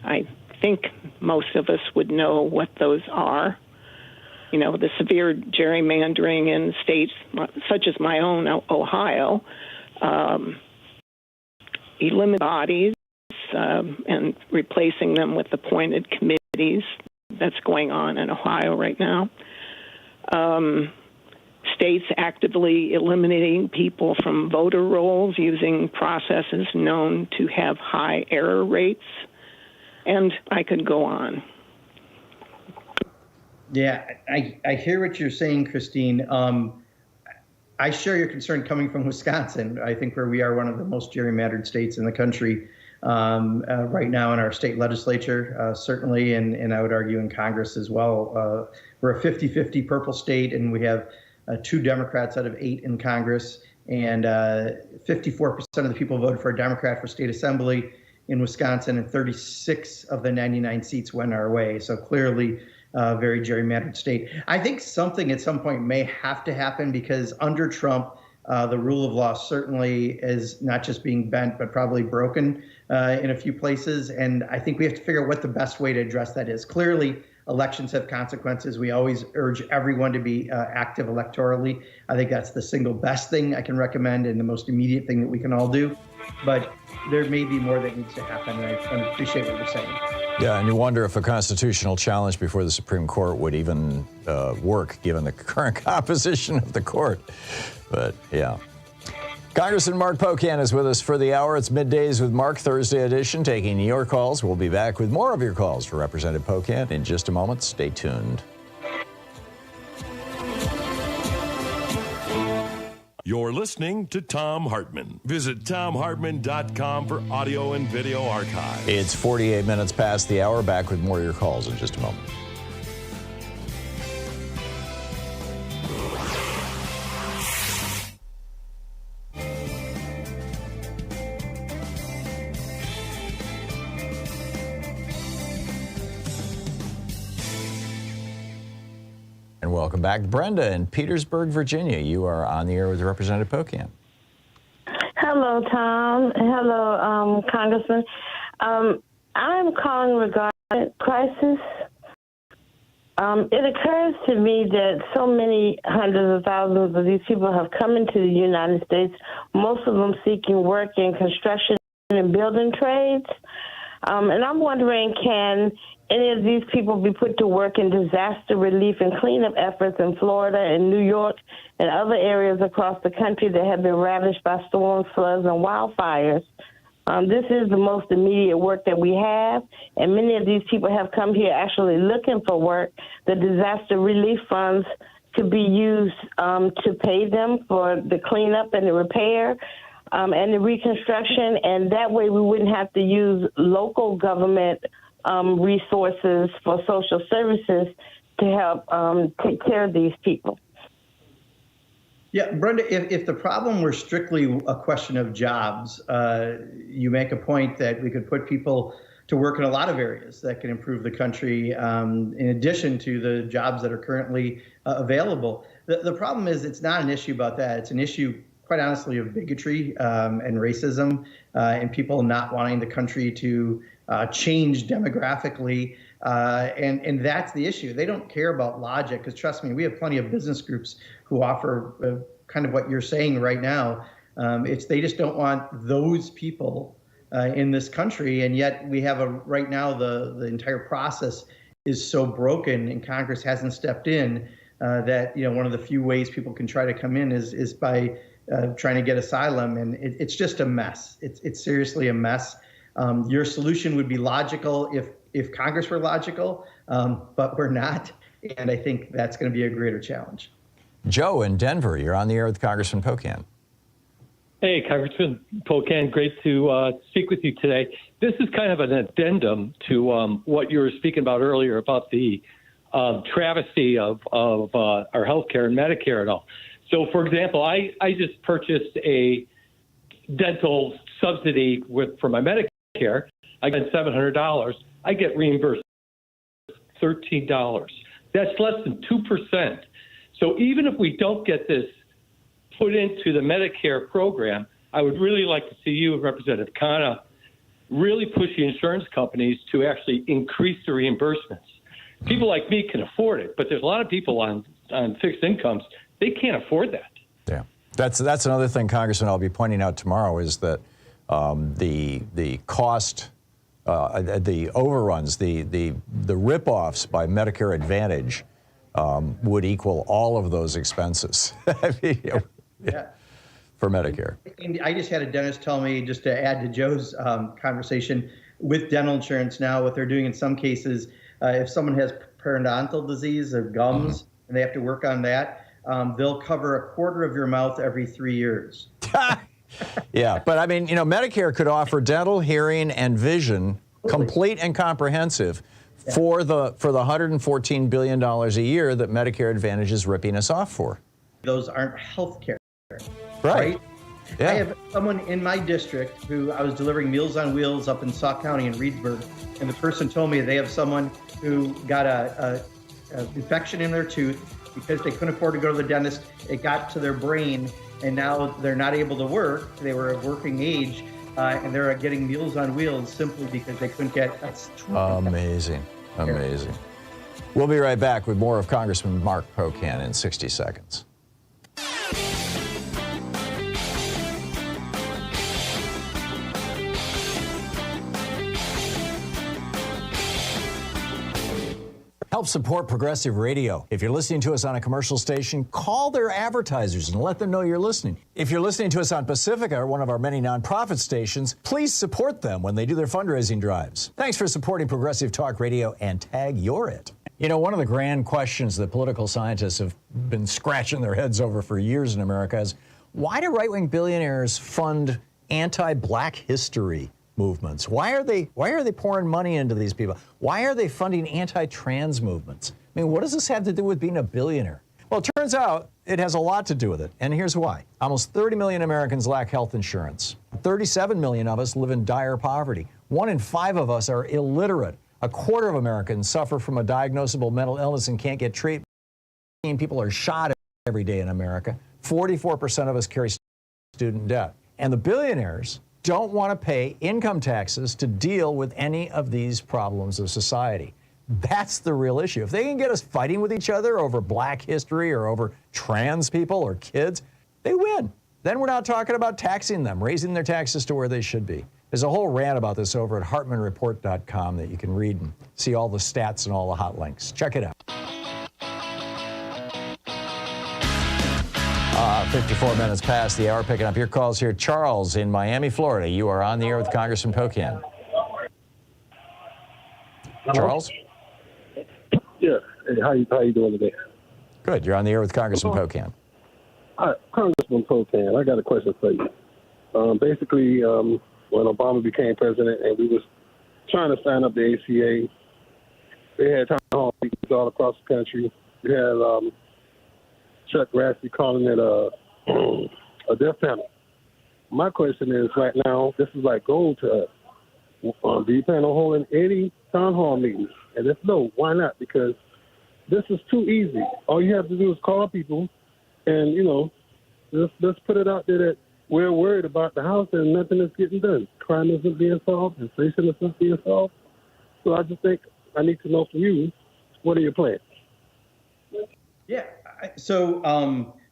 I think most of us would know what those are. You know, the severe gerrymandering in states such as my own, Ohio, eliminate bodies and replacing them with appointed committees. That's going on in Ohio right now. States actively eliminating people from voter rolls using processes known to have high error rates. And I could go on. Yeah, I hear what you're saying, Christine. I share your concern coming from Wisconsin. I think where we are one of the most gerrymandered states in the country right now in our state legislature, certainly, and I would argue in Congress as well. We're a 50-50 purple state, and we have 2 Democrats out of 8 in Congress, and 54% of the people voted for a Democrat for state assembly in Wisconsin, and 36 of the 99 seats went our way. So clearly, very gerrymandered state. I think something at some point may have to happen because under Trump, the rule of law certainly is not just being bent, but probably broken in a few places. And I think we have to figure out what the best way to address that is. Clearly, elections have consequences. We always urge everyone to be active electorally. I think that's the single best thing I can recommend and the most immediate thing that we can all do. But there may be more that needs to happen, and I appreciate what you're saying. Yeah, and you wonder if a constitutional challenge before the Supreme Court would even work, given the current composition of the court. But, yeah. Congressman Mark Pocan is with us for the hour. It's Middays with Mark, Thursday edition, taking your calls. We'll be back with more of your calls for Representative Pocan in just a moment. Stay tuned. You're listening to Thom Hartmann. Visit ThomHartmann.com for audio and video archive. It's 48 minutes past the hour. Back with more of your calls in just a moment. Welcome back. Brenda in Petersburg, Virginia. You are on the air with Representative Pocan. Hello, Tom. Hello, Congressman. I'm calling regarding crisis. It occurs to me that so many hundreds of thousands of these people have come into the United States, most of them seeking work in construction and building trades. And I'm wondering, can any of these people be put to work in disaster relief and cleanup efforts in Florida and New York and other areas across the country that have been ravaged by storms, floods, and wildfires? This is the most immediate work that we have, and many of these people have come here actually looking for work. The disaster relief funds could be used to pay them for the cleanup and the repair and the reconstruction, and that way we wouldn't have to use local government resources for social services to help take care of these people. Yeah, Brenda, if the problem were strictly a question of jobs, you make a point that we could put people to work in a lot of areas that can improve the country in addition to the jobs that are currently available. The problem is it's not an issue about that. It's an issue, quite honestly, of bigotry and racism and people not wanting the country to change demographically. And that's the issue. They don't care about logic, because trust me, we have plenty of business groups who offer kind of what you're saying right now. They just don't want those people in this country. And yet we have right now the entire process is so broken and Congress hasn't stepped in that, one of the few ways people can try to come in is by trying to get asylum. And it's just a mess. It's seriously a mess. Your solution would be logical if Congress were logical, but we're not. And I think that's going to be a greater challenge. Joe in Denver, you're on the air with Congressman Pocan. Hey, Congressman Pocan, great to speak with you today. This is kind of an addendum to what you were speaking about earlier about the travesty of our health care and Medicare and all. So, for example, I just purchased a dental subsidy for my Medicare. I got $700. I get reimbursed $13. That's less than 2%. So even if we don't get this put into the Medicare program, I would really like to see you, Representative Khanna, really push the insurance companies to actually increase the reimbursements. People like me can afford it, but there's a lot of people on fixed incomes, they can't afford that. Yeah, that's another thing, Congressman, I'll be pointing out tomorrow is that the cost, the overruns, the rip-offs by Medicare Advantage would equal all of those expenses. I mean, Yeah. For Medicare. And I just had a dentist tell me, just to add to Joe's conversation, with dental insurance now, what they're doing in some cases, if someone has periodontal disease or gums and they have to work on that, they'll cover a quarter of your mouth every 3 years. Yeah, but I mean, you know, Medicare could offer dental, hearing, and vision, complete and comprehensive, for the $114 billion a year that Medicare Advantage is ripping us off for. Those aren't health care. Right. Yeah. I have someone in my district who I was delivering Meals on Wheels up in Sauk County in Reedsburg, and the person told me they have someone who got a infection in their tooth because they couldn't afford to go to the dentist. It got to their brain, and now they're not able to work. They were of working age, and they're getting Meals on Wheels simply because they couldn't get Amazing. Amazing. We'll be right back with more of Congressman Mark Pocan in 60 seconds. Help support Progressive Radio. If you're listening to us on a commercial station, call their advertisers and let them know you're listening. If you're listening to us on Pacifica, or one of our many nonprofit stations, please support them when they do their fundraising drives. Thanks for supporting Progressive Talk Radio, and tag you're it. You know, one of the grand questions that political scientists have been scratching their heads over for years in America is, why do right-wing billionaires fund anti-black history movements? Why are they pouring money into these people? Why are they funding anti-trans movements? I mean, what does this have to do with being a billionaire? Well, it turns out it has a lot to do with it, and here's why. Almost 30 million Americans lack health insurance. 37 million of us live in dire poverty. 1 in 5 of us are illiterate. A quarter of Americans suffer from a diagnosable mental illness and can't get treatment. People are shot every day in America. 44% of us carry student debt. And the billionaires don't want to pay income taxes to deal with any of these problems of society. That's the real issue. If they can get us fighting with each other over black history or over trans people or kids, they win. Then we're not talking about taxing them, raising their taxes to where they should be. There's a whole rant about this over at hartmanreport.com that you can read and see all the stats and all the hot links. Check it out. 54 minutes past the hour, picking up your calls here. Charles in Miami, Florida. You are on the air with Congressman Pocan. Charles? Yeah. Hey, how you doing today? Good. You're on the air with Congressman Pocan. Hi, Congressman Pocan, I got a question for you. Basically, when Obama became president and we was trying to sign up the ACA, they had town hall meetings all across the country. We had Chuck Grassley calling it a death panel. My question is, right now, this is like gold to us. Do you plan on holding any town hall meetings? And if no, why not? Because this is too easy. All you have to do is call people and, you know, let's put it out there that we're worried about the house and nothing is getting done. Crime isn't being solved. Inflation is not being solved. So I just think I need to know from you, what are your plans? Yeah. So,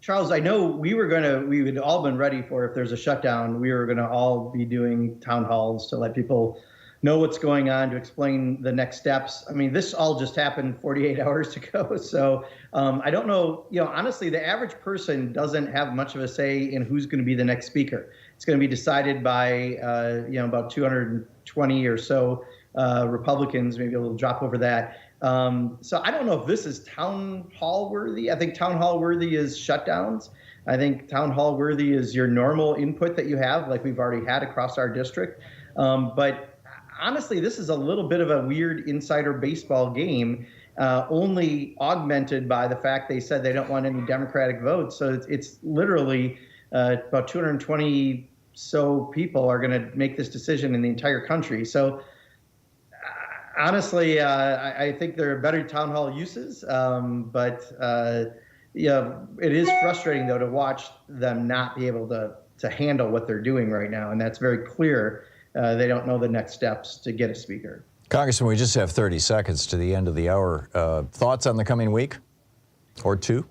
Charles, I know we had all been ready for, if there's a shutdown, we were going to all be doing town halls to let people know what's going on, to explain the next steps. I mean, this all just happened 48 hours ago. So I don't know, you know, honestly, the average person doesn't have much of a say in who's going to be the next speaker. It's going to be decided by, you know, about 220 or so Republicans, maybe a little drop over that. So I don't know if this is town hall worthy. I think town hall worthy is shutdowns. I think town hall worthy is your normal input that you have, like we've already had across our district. But honestly, this is a little bit of a weird insider baseball game, only augmented by the fact they said they don't want any Democratic votes. So it's literally about 220 so people are going to make this decision in the entire country. So honestly, I think there are better town hall uses, but it is frustrating, though, to watch them not be able to handle what they're doing right now. And that's very clear. They don't know the next steps to get a speaker. Congressman, we just have 30 seconds to the end of the hour. Thoughts on the coming week or two?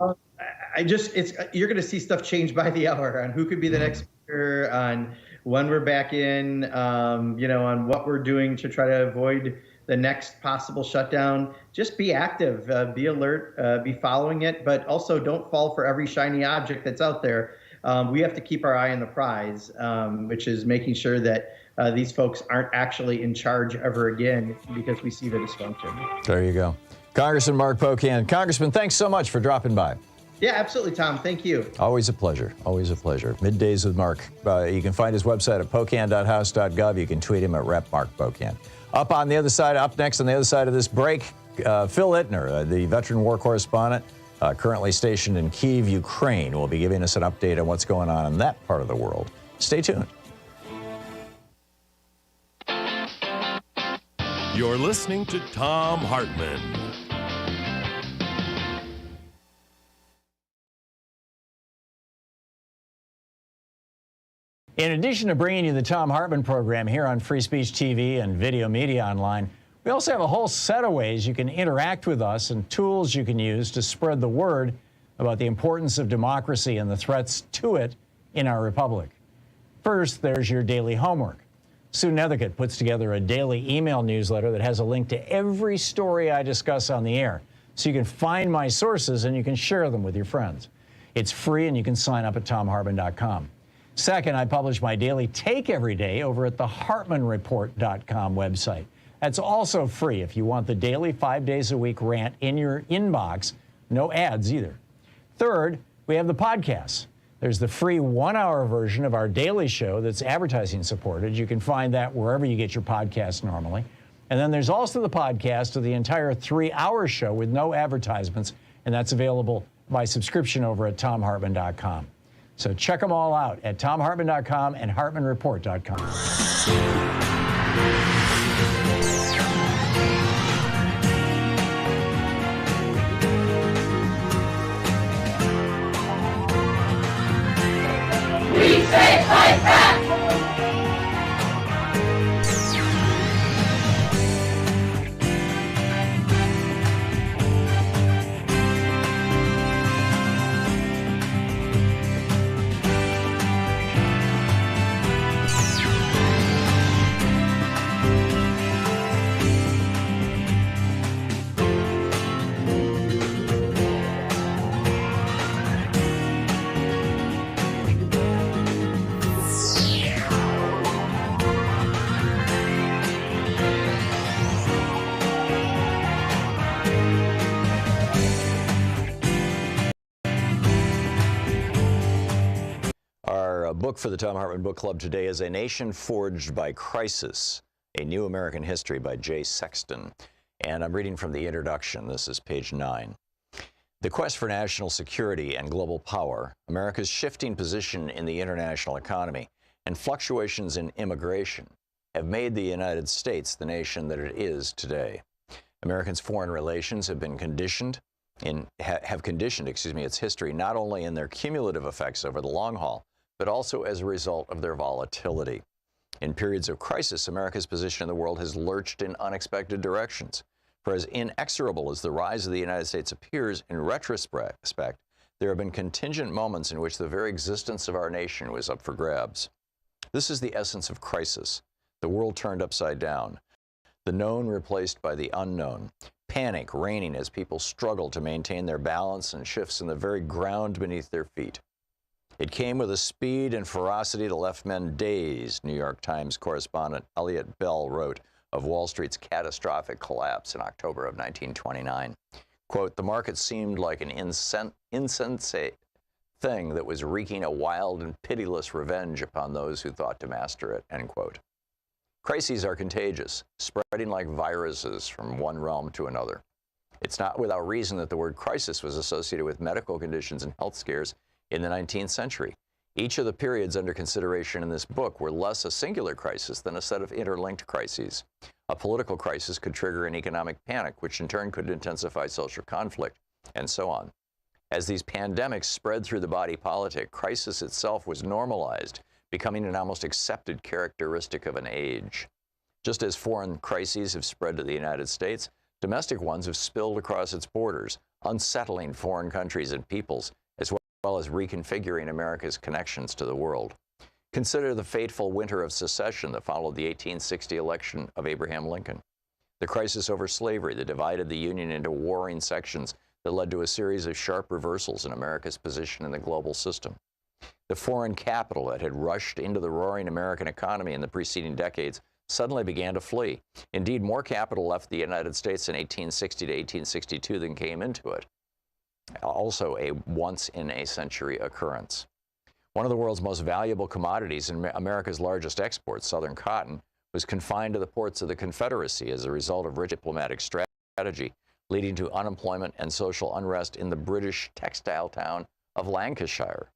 You're going to see stuff change by the hour on who could be the next speaker, on when we're back in, on what we're doing to try to avoid the next possible shutdown. Just be active, be alert, be following it, but also don't fall for every shiny object that's out there. We have to keep our eye on the prize, which is making sure that these folks aren't actually in charge ever again, because we see the dysfunction. There you go. Congressman Mark Pocan. Congressman, thanks so much for dropping by. Yeah, absolutely, Tom. Thank you. Always a pleasure. Always a pleasure. Middays with Mark. You can find his website at pocan.house.gov. You can tweet him at @RepMarkPocan. Up next on the other side of this break, Phil Ittner, the veteran war correspondent, currently stationed in Kyiv, Ukraine, will be giving us an update on what's going on in that part of the world. Stay tuned. You're listening to Thom Hartmann. In addition to bringing you the Thom Hartmann Program here on Free Speech TV and Video Media Online, we also have a whole set of ways you can interact with us and tools you can use to spread the word about the importance of democracy and the threats to it in our republic. First, there's your daily homework. Sue Nethercutt puts together a daily email newsletter that has a link to every story I discuss on the air, so you can find my sources and you can share them with your friends. It's free and you can sign up at thomhartmann.com. Second, I publish my daily take every day over at the hartmannreport.com website. That's also free if you want the daily 5 days a week rant in your inbox. No ads either. Third, we have the podcasts. There's the free 1-hour version of our daily show that's advertising supported. You can find that wherever you get your podcasts normally. And then there's also the podcast of the entire 3-hour show with no advertisements, and that's available by subscription over at thomhartmann.com. So check them all out at thomhartmann.com and hartmannreport.com. We say fight back! Book for the Thom Hartmann Book Club today is A Nation Forged by Crisis, A New American History by Jay Sexton. And I'm reading from the introduction. This is page 9. The quest for national security and global power, America's shifting position in the international economy, and fluctuations in immigration have made the United States the nation that it is today. Americans' foreign relations have been conditioned its history not only in their cumulative effects over the long haul, but also as a result of their volatility. In periods of crisis, America's position in the world has lurched in unexpected directions. For as inexorable as the rise of the United States appears in retrospect, there have been contingent moments in which the very existence of our nation was up for grabs. This is the essence of crisis. The world turned upside down. The known replaced by the unknown. Panic reigning as people struggle to maintain their balance and shifts in the very ground beneath their feet. It came with a speed and ferocity that left men dazed, New York Times correspondent Elliot Bell wrote of Wall Street's catastrophic collapse in October of 1929. Quote, the market seemed like an insensate thing that was wreaking a wild and pitiless revenge upon those who thought to master it, end quote. Crises are contagious, spreading like viruses from one realm to another. It's not without reason that the word crisis was associated with medical conditions and health scares in the 19th century. Each of the periods under consideration in this book were less a singular crisis than a set of interlinked crises. A political crisis could trigger an economic panic, which in turn could intensify social conflict, and so on. As these pandemics spread through the body politic, crisis itself was normalized, becoming an almost accepted characteristic of an age. Just as foreign crises have spread to the United States, domestic ones have spilled across its borders, unsettling foreign countries and peoples, as well as reconfiguring America's connections to the world. Consider the fateful winter of secession that followed the 1860 election of Abraham Lincoln. The crisis over slavery that divided the Union into warring sections that led to a series of sharp reversals in America's position in the global system. The foreign capital that had rushed into the roaring American economy in the preceding decades suddenly began to flee. Indeed, more capital left the United States in 1860 to 1862 than came into it. Also a once-in-a-century occurrence. One of the world's most valuable commodities and America's largest exports, Southern cotton, was confined to the ports of the Confederacy as a result of rich diplomatic strategy, leading to unemployment and social unrest in the British textile town of Lancashire.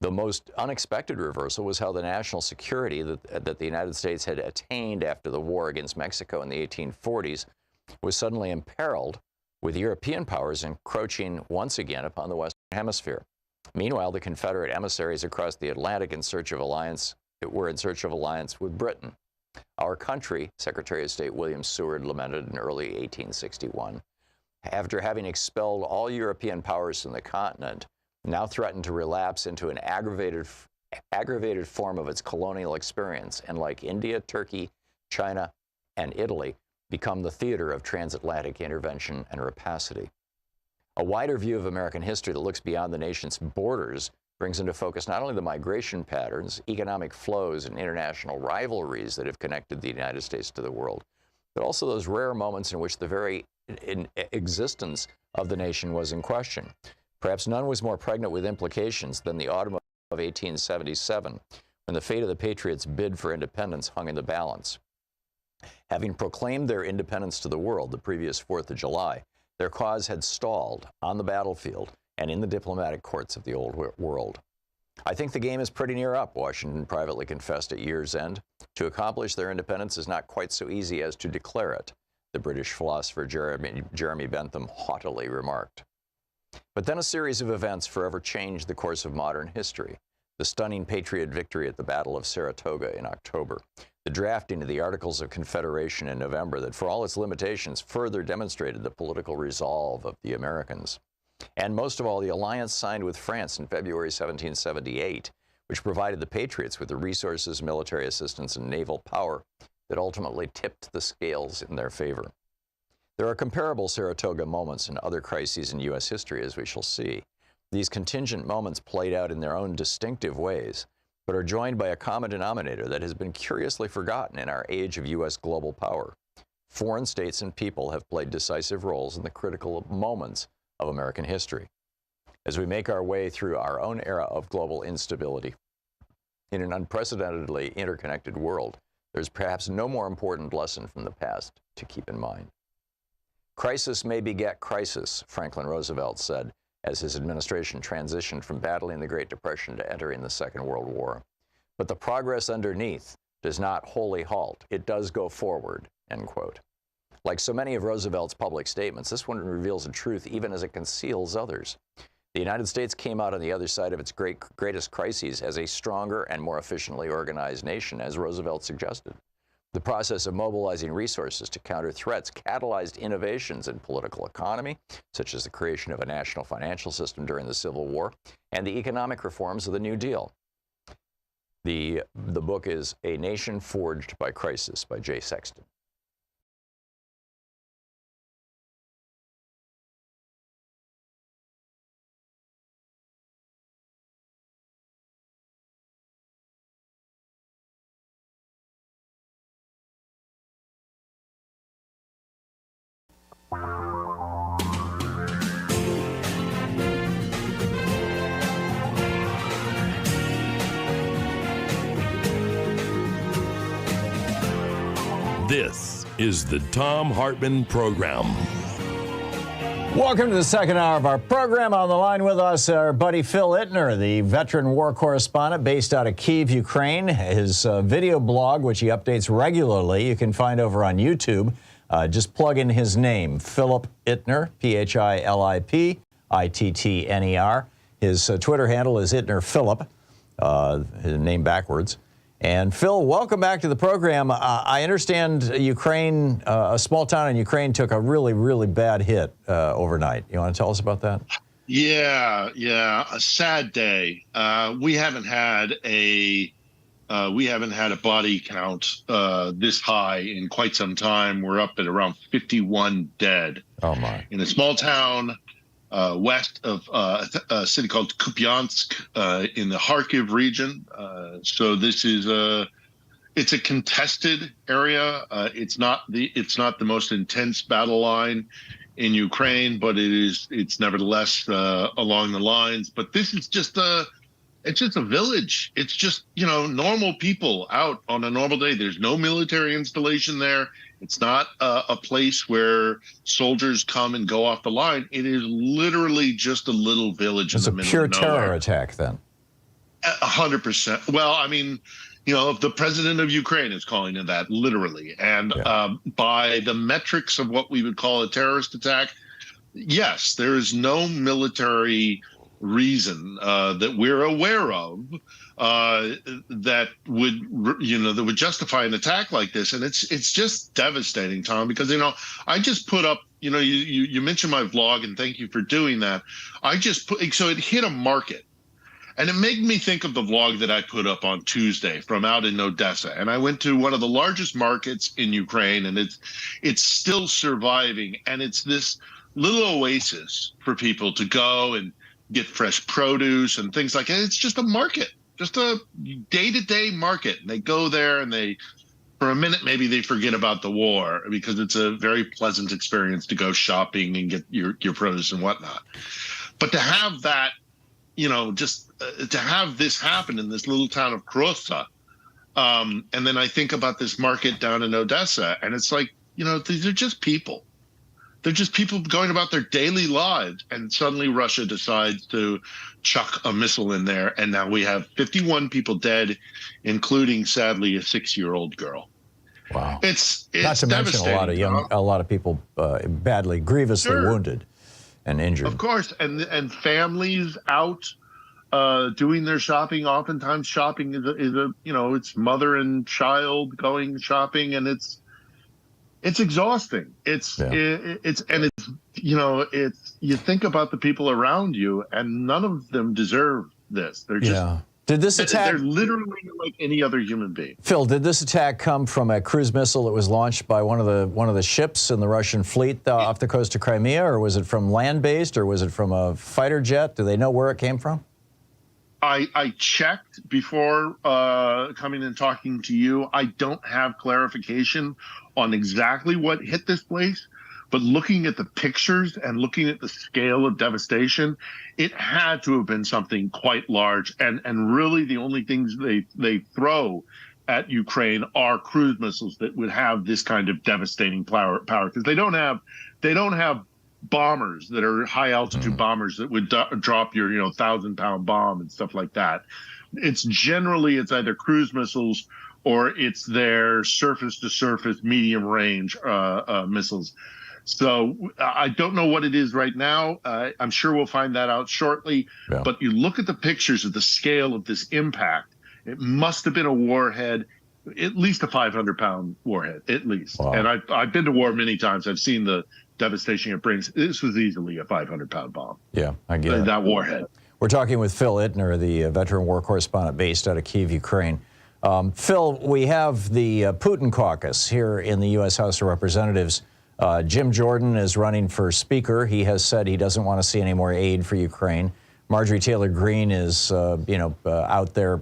The most unexpected reversal was how the national security that the United States had attained after the war against Mexico in the 1840s was suddenly imperiled, with European powers encroaching once again upon the Western Hemisphere. Meanwhile, the Confederate emissaries across the Atlantic were in search of alliance with Britain. Our country, Secretary of State William Seward lamented in early 1861, after having expelled all European powers from the continent, now threatened to relapse into an aggravated form of its colonial experience, and like India, Turkey, China, and Italy, become the theater of transatlantic intervention and rapacity. A wider view of American history that looks beyond the nation's borders brings into focus not only the migration patterns, economic flows, and international rivalries that have connected the United States to the world, but also those rare moments in which the very existence of the nation was in question. Perhaps none was more pregnant with implications than the autumn of 1877, when the fate of the Patriots' bid for independence hung in the balance. Having proclaimed their independence to the world the previous 4th of July, their cause had stalled on the battlefield and in the diplomatic courts of the old world. I think the game is pretty near up, Washington privately confessed at year's end. To accomplish their independence is not quite so easy as to declare it, the British philosopher Jeremy Bentham haughtily remarked. But then a series of events forever changed the course of modern history. The stunning Patriot victory at the Battle of Saratoga in October, the drafting of the Articles of Confederation in November that, for all its limitations, further demonstrated the political resolve of the Americans. And most of all, the alliance signed with France in February 1778, which provided the Patriots with the resources, military assistance, and naval power that ultimately tipped the scales in their favor. There are comparable Saratoga moments in other crises in U.S. history, as we shall see. These contingent moments played out in their own distinctive ways, but are joined by a common denominator that has been curiously forgotten in our age of U.S. global power. Foreign states and people have played decisive roles in the critical moments of American history. As we make our way through our own era of global instability, in an unprecedentedly interconnected world, there's perhaps no more important lesson from the past to keep in mind. Crisis may beget crisis, Franklin Roosevelt said, as his administration transitioned from battling the Great Depression to entering the Second World War. But the progress underneath does not wholly halt. It does go forward, end quote. Like so many of Roosevelt's public statements, this one reveals a truth even as it conceals others. The United States came out on the other side of its greatest crises as a stronger and more efficiently organized nation, as Roosevelt suggested. The process of mobilizing resources to counter threats catalyzed innovations in political economy, such as the creation of a national financial system during the Civil War, and the economic reforms of the New Deal. The book is A Nation Forged by Crisis by Jay Sexton. This is the Thom Hartmann Program. Welcome to the second hour of our program. On the line with us, our buddy Phil Ittner, the veteran war correspondent based out of Kyiv, Ukraine. His video blog, which he updates regularly, you can find over on YouTube. Just plug in his name, Philip Ittner, P-H-I-L-I-P, Ittner. His Twitter handle is Ittner Philip, his name backwards. And Phil, welcome back to the program. I understand Ukraine, a small town in Ukraine, took a really, really bad hit overnight. You want to tell us about that? Yeah, a sad day. We haven't had a body count this high in quite some time. We're up at around 51 dead. Oh my! In a small town west of a city called Kupiansk in the Kharkiv region. So this is it's a contested area. It's not the most intense battle line in Ukraine, but it's nevertheless along the lines. But this is just it's just a village. It's just, normal people out on a normal day. There's no military installation there. It's not a place where soldiers come and go off the line. It is literally just a little village in the middle of nowhere. It's a pure terror attack then. 100%. Well, I mean, the president of Ukraine is calling it that, literally. And by the metrics of what we would call a terrorist attack, yes, there is no military reason that we're aware of that would justify an attack like this. And it's just devastating, Tom, because, I just put up, you mentioned my vlog, and thank you for doing that. So it hit a market. And it made me think of the vlog that I put up on Tuesday from out in Odessa. And I went to one of the largest markets in Ukraine, and it's still surviving. And it's this little oasis for people to go and get fresh produce and things like that. It's just a market, just a day-to-day market. And they go there and for a minute, maybe they forget about the war, because it's a very pleasant experience to go shopping and get your produce and whatnot. But to have that, to have this happen in this little town of Krosa, and then I think about this market down in Odessa, and it's like, these are just people. They're just people going about their daily lives, and suddenly Russia decides to chuck a missile in there, and now we have 51 people dead, including, sadly, a 6-year-old girl. Wow! It's not to mention a lot of people badly, grievously wounded and injured. Of course, and families out doing their shopping. Oftentimes, shopping is a it's mother and child going shopping, and it's exhausting. You think about the people around you, and none of them deserve this. They're just Did this attack? They're literally like any other human being. Phil, did this attack come from a cruise missile that was launched by one of the ships in the Russian fleet off the coast of Crimea, or was it from land-based, or was it from a fighter jet? Do they know where it came from? I checked before coming and talking to you. I don't have clarification on exactly what hit this place, but looking at the pictures and looking at the scale of devastation, it had to have been something quite large. And really the only things they throw at Ukraine are cruise missiles that would have this kind of devastating power, because they don't have bombers that are high altitude bombers that would drop your 1,000-pound bomb and stuff like that. It's either cruise missiles or it's their surface to surface medium range missiles. So I don't know what it is right now. I'm sure we'll find that out shortly. Yeah. But you look at the pictures of the scale of this impact, it must have been a warhead, at least a 500-pound warhead, at least. Wow. And I've been to war many times. I've seen the devastation it brings. This was easily a 500-pound bomb. Yeah, I get it. That warhead. We're talking with Phil Ittner, the veteran war correspondent based out of Kyiv, Ukraine. Phil, we have the Putin caucus here in the U.S. House of Representatives. Jim Jordan is running for Speaker. He has said he doesn't want to see any more aid for Ukraine. Marjorie Taylor Greene is, out there,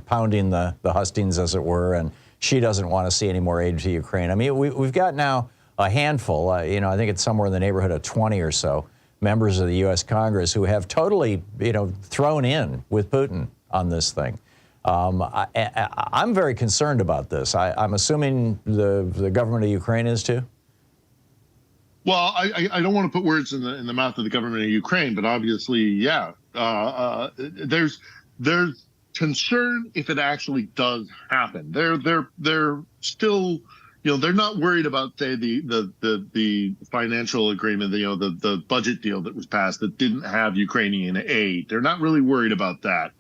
pounding the hustings, as it were, and she doesn't want to see any more aid to Ukraine. I mean, we've got now a handful, I think it's somewhere in the neighborhood of 20 or so members of the U.S. Congress who have totally, thrown in with Putin on this thing. I'm very concerned about this. I'm assuming the government of Ukraine is too? Well, I don't want to put words in the mouth of the government of Ukraine, but obviously, yeah, there's concern if it actually does happen. They're still they're not worried about, say, the financial agreement, the budget deal that was passed that didn't have Ukrainian aid. They're not really worried about that.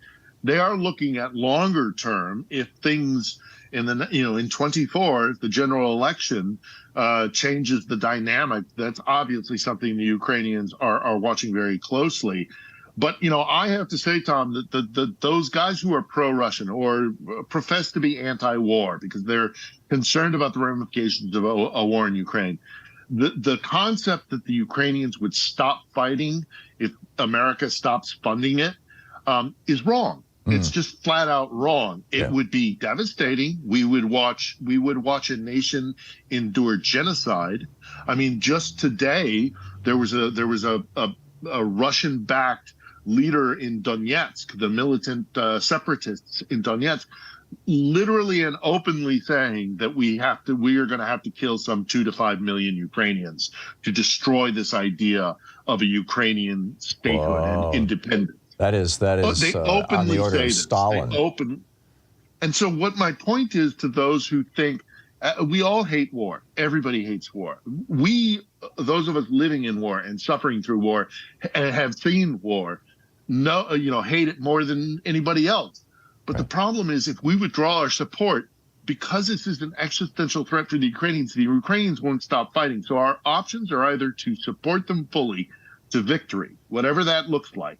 They are looking at longer term. If things in 24, the general election changes the dynamic, that's obviously something the Ukrainians are watching very closely. But, I have to say, Tom, that those guys who are pro-Russian or profess to be anti-war because they're concerned about the ramifications of a war in Ukraine, the concept that the Ukrainians would stop fighting if America stops funding it is wrong. It's just flat out wrong. It would be devastating. We would watch a nation endure genocide. I mean, just today there was a Russian-backed leader in Donetsk, the militant separatists in Donetsk, literally and openly saying that we are going to have to kill some 2 to 5 million Ukrainians to destroy this idea of a Ukrainian statehood and independence. That is they on the order of Stalin. And so what my point is to those who think we all hate war. Everybody hates war. Those of us living in war and suffering through war and have seen war, hate it more than anybody else. But the problem is if we withdraw our support, because this is an existential threat for the Ukrainians won't stop fighting. So our options are either to support them fully to victory, whatever that looks like,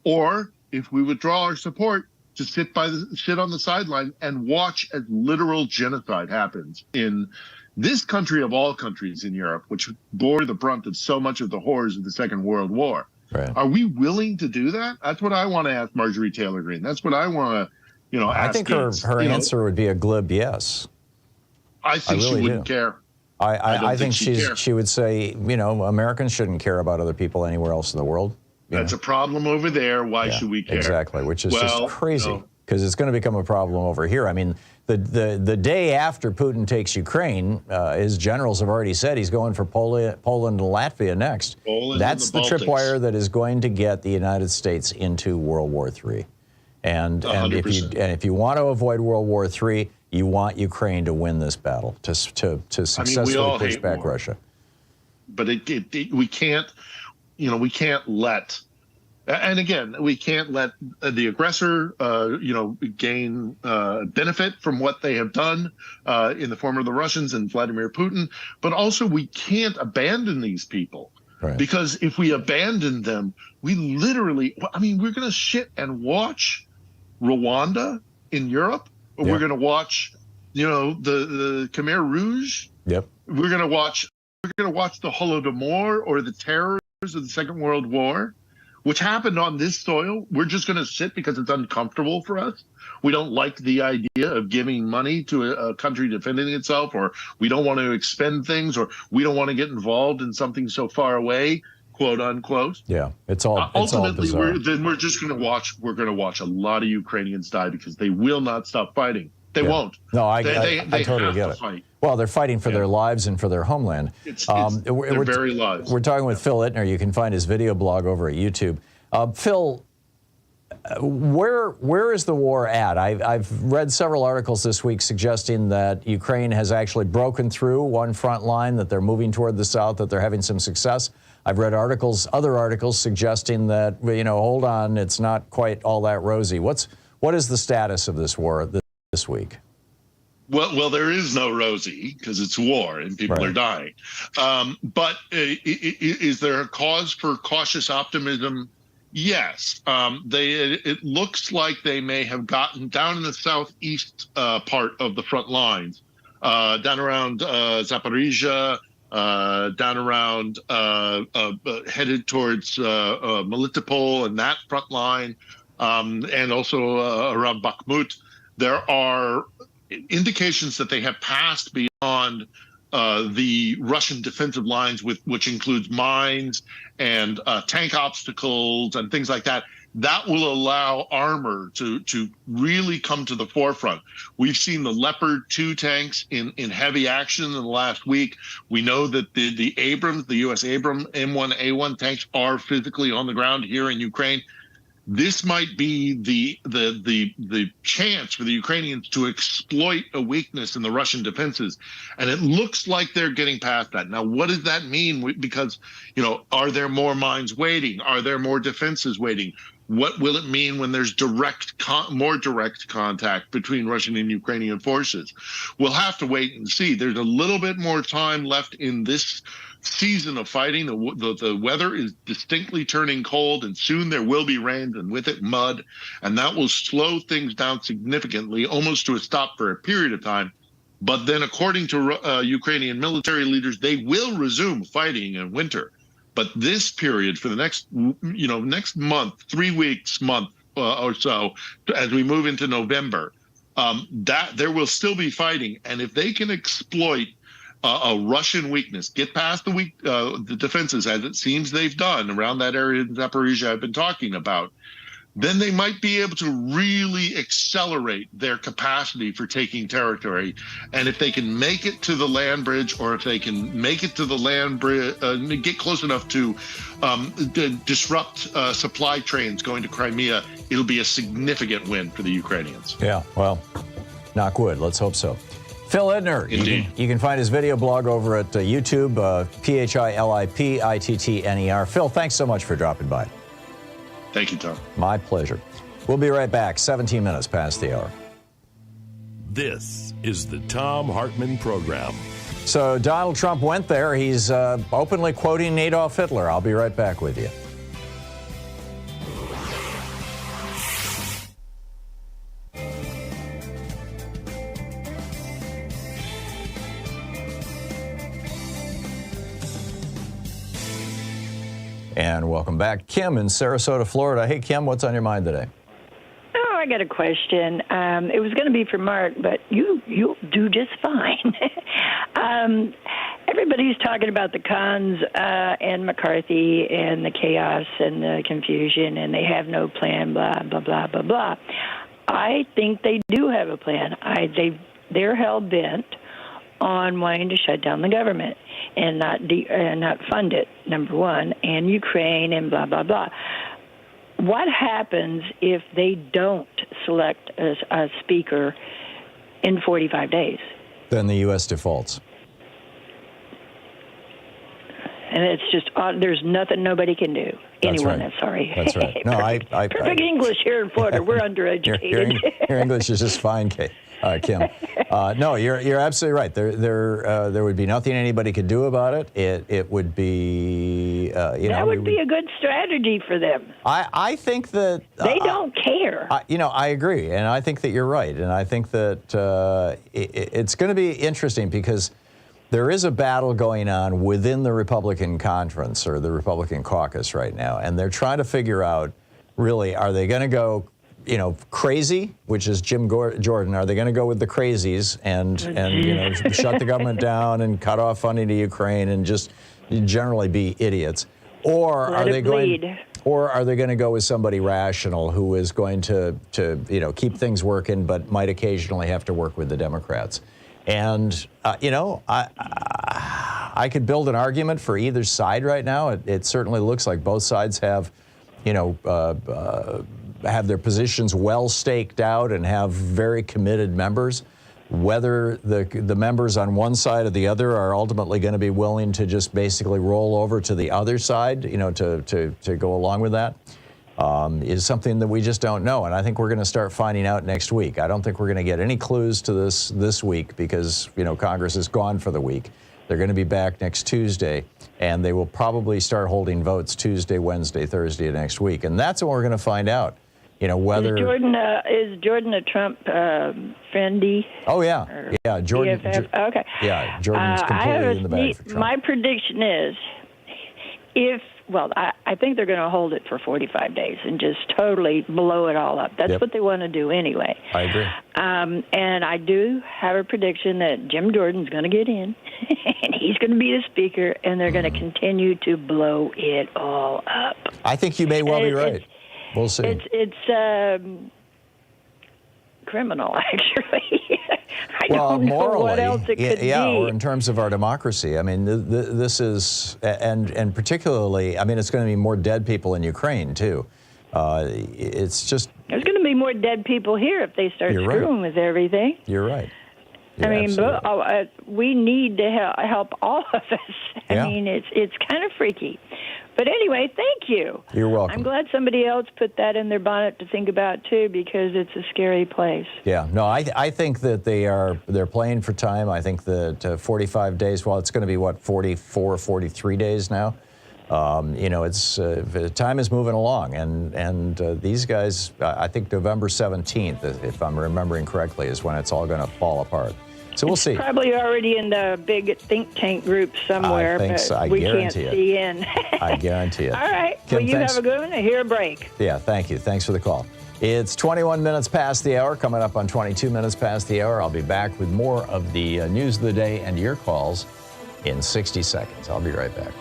or if we withdraw our support, to sit on the sideline and watch as literal genocide happens in this country of all countries in Europe, which bore the brunt of so much of the horrors of the Second World War. Right. Are we willing to do that? That's what I want to ask Marjorie Taylor Greene. That's what I want to, ask. I think her answer would be a glib yes. I think she wouldn't care. I think she would say, Americans shouldn't care about other people anywhere else in the world. That's a problem over there. Why should we care? Exactly, which is just crazy because it's going to become a problem over here. I mean, the day after Putin takes Ukraine, his generals have already said he's going for Poland and Latvia next. That's the tripwire that is going to get the United States into World War III. And if you want to avoid World War III, you want Ukraine to win this battle to successfully push back Russia. But we can't. We can't let, and again, we can't let the aggressor, gain benefit from what they have done in the form of the Russians and Vladimir Putin. But also, we can't abandon these people because if we abandon them, we literally, we're going to sit and watch Rwanda in Europe, or we're going to watch, the Khmer Rouge. Yep. We're going to watch the Holodomor or the terror of the Second World War, which happened on this soil. We're just going to sit because it's uncomfortable for us. We don't like the idea of giving money to a country defending itself, or we don't want to expend things, or we don't want to get involved in something so far away, quote unquote. Yeah, it's all ultimately all we're just going to watch. We're going to watch a lot of Ukrainians die because they will not stop fighting. They won't. No, I they totally get it. Fight. Well, they're fighting for their lives and for their homeland. Their very lives. We're talking with Phil Ittner. You can find his video blog over at YouTube. Phil, where is the war at? I've read several articles this week suggesting that Ukraine has actually broken through one front line, that they're moving toward the south, that they're having some success. I've read other articles suggesting that, hold on, it's not quite all that rosy. What is the status of this war this week? Well, there is no rosy because it's war and people are dying. But is there a cause for cautious optimism? Yes. It looks like they may have gotten down in the southeast part of the front lines, down around Zaporizhia, down around headed towards Melitopol and that front line, and also around Bakhmut. There are indications that they have passed beyond the Russian defensive lines, which includes mines and tank obstacles and things like that. That will allow armor to really come to the forefront. We've seen the Leopard 2 tanks in heavy action in the last week. We know that the Abrams, the U.S. Abrams M1A1 tanks are physically on the ground here in Ukraine. this might be the chance for the Ukrainians to exploit a weakness in the Russian defenses, and it looks like they're getting past that. Now, what does that mean? Because, are there more mines waiting? Are there more defenses waiting? What will it mean when there's more direct contact between Russian and Ukrainian forces? We'll have to wait and see. There's a little bit more time left in this season of fighting. The weather is distinctly turning cold, and soon there will be rain, and with it mud, and that will slow things down significantly, almost to a stop for a period of time. But then, according to Ukrainian military leaders, they will resume fighting in winter. But this period for the next month, 3 weeks, month or so, as we move into November, that there will still be fighting. And if they can exploit a Russian weakness, get past the defenses, as it seems they've done around that area in Zaporizhia I've been talking about, then they might be able to really accelerate their capacity for taking territory. And if they can make it to the land bridge, or if they can make it to the land bridge, get close enough to disrupt supply trains going to Crimea, it'll be a significant win for the Ukrainians. Yeah, well, knock wood. Let's hope so. Phil Ittner, you can find his video blog over at YouTube, PHILIPITTNER. Phil, thanks so much for dropping by. Thank you, Tom. My pleasure. We'll be right back, 17 minutes past the hour. This is the Thom Hartmann Program. So Donald Trump went there. He's openly quoting Adolf Hitler. I'll be right back with you. And welcome back. Kim in Sarasota, Florida. Hey, Kim, what's on your mind today? Oh, I got a question. It was going to be for Mark, but you'll do just fine. Everybody's talking about the cons and McCarthy and the chaos and the confusion, and they have no plan, blah, blah, blah, blah, blah. I think they do have a plan. They're hell-bent on wanting to shut down the government and not fund it, number one, and Ukraine and blah, blah, blah. What happens if they don't select a speaker in 45 days? Then the U.S. defaults. And it's just, there's nothing nobody can do. Anyone, right. Sorry. That's right. No, perfect English here in Florida. We're undereducated. Your English is just fine, Kim. No, you're absolutely right. There would be nothing anybody could do about it. It would be, that would be a good strategy for them. I think that they don't care. I agree, and I think that you're right, and I think that it's going to be interesting because there is a battle going on within the Republican conference or the Republican caucus right now, and they're trying to figure out, really, are they going to go, crazy, which is Jim Jordan? Are they going to go with the crazies and shut the government down and cut off funding to Ukraine and just generally be idiots? Or are they going to go with somebody rational who is going to keep things working but might occasionally have to work with the Democrats? And, I could build an argument for either side right now. It certainly looks like both sides have, have their positions well staked out and have very committed members. Whether the members on one side or the other are ultimately going to be willing to just basically roll over to the other side, to go along with that, is something that we just don't know. And I think we're going to start finding out next week. I don't think we're going to get any clues to this week because, Congress is gone for the week. They're going to be back next Tuesday, and they will probably start holding votes Tuesday, Wednesday, Thursday of next week. And that's when we're going to find out, whether... Is Jordan a Trump friendie? Oh, yeah. Yeah, Jordan. Okay. Yeah, Jordan's completely in the bag for Trump. My prediction is I think they're going to hold it for 45 days and just totally blow it all up. That's what they want to do anyway. I agree. And I do have a prediction that Jim Jordan's going to get in, and he's going to be the speaker, and they're going to continue to blow it all up. I think you may well be right. We'll see. It's criminal, actually. I well, don't know morally, what else it could be. Or in terms of our democracy. I mean, this is, and particularly, I mean, it's going to be more dead people in Ukraine, too. It's just... There's going to be more dead people here if they start screwing with everything. You're right. I mean, we need to help all of us. I mean, it's kind of freaky. But anyway, thank you. You're welcome. I'm glad somebody else put that in their bonnet to think about, too, because it's a scary place. Yeah, no, I think that they're playing for time. I think that 45 days, well, it's going to be, what, 44, 43 days now? You know, it's time is moving along, and these guys, I think November 17th, if I'm remembering correctly, is when it's all going to fall apart. So we'll see. Probably already in the big think tank group somewhere, I think but so. we can't see in. I guarantee it. All right. Kim, well, you have a good one. I hear a break. Yeah, thank you. Thanks for the call. It's 21 minutes past the hour, coming up on 22 minutes past the hour. I'll be back with more of the news of the day and your calls in 60 seconds. I'll be right back.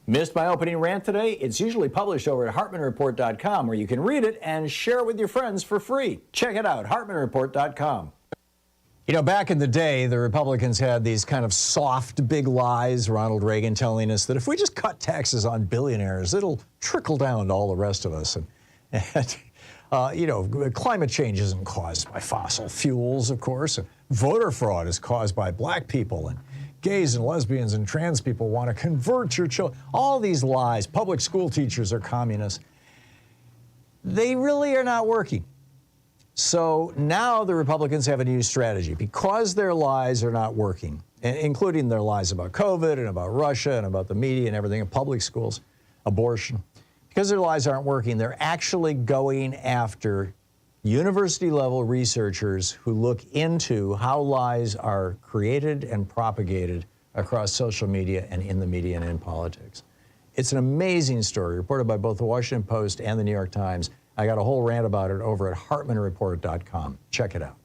Missed my opening rant today? It's usually published over at HartmannReport.com, where you can read it and share it with your friends for free. Check it out, HartmannReport.com. You know, back in the day, the Republicans had these kind of soft, big lies. Ronald Reagan telling us that if we just cut taxes on billionaires, it'll trickle down to all the rest of us. And you know, climate change isn't caused by fossil fuels, of course. And voter fraud is caused by black people. And gays and lesbians and trans people want to convert your children. All these lies. Public school teachers are communists. They really are not working. So now the Republicans have a new strategy. Because their lies are not working, including their lies about COVID and about Russia and about the media and everything in public schools, abortion. Because their lies aren't working, they're actually going after university-level researchers who look into how lies are created and propagated across social media and in the media and in politics. It's an amazing story, reported by both the Washington Post and the New York Times. I got a whole rant about it over at HartmannReport.com. Check it out.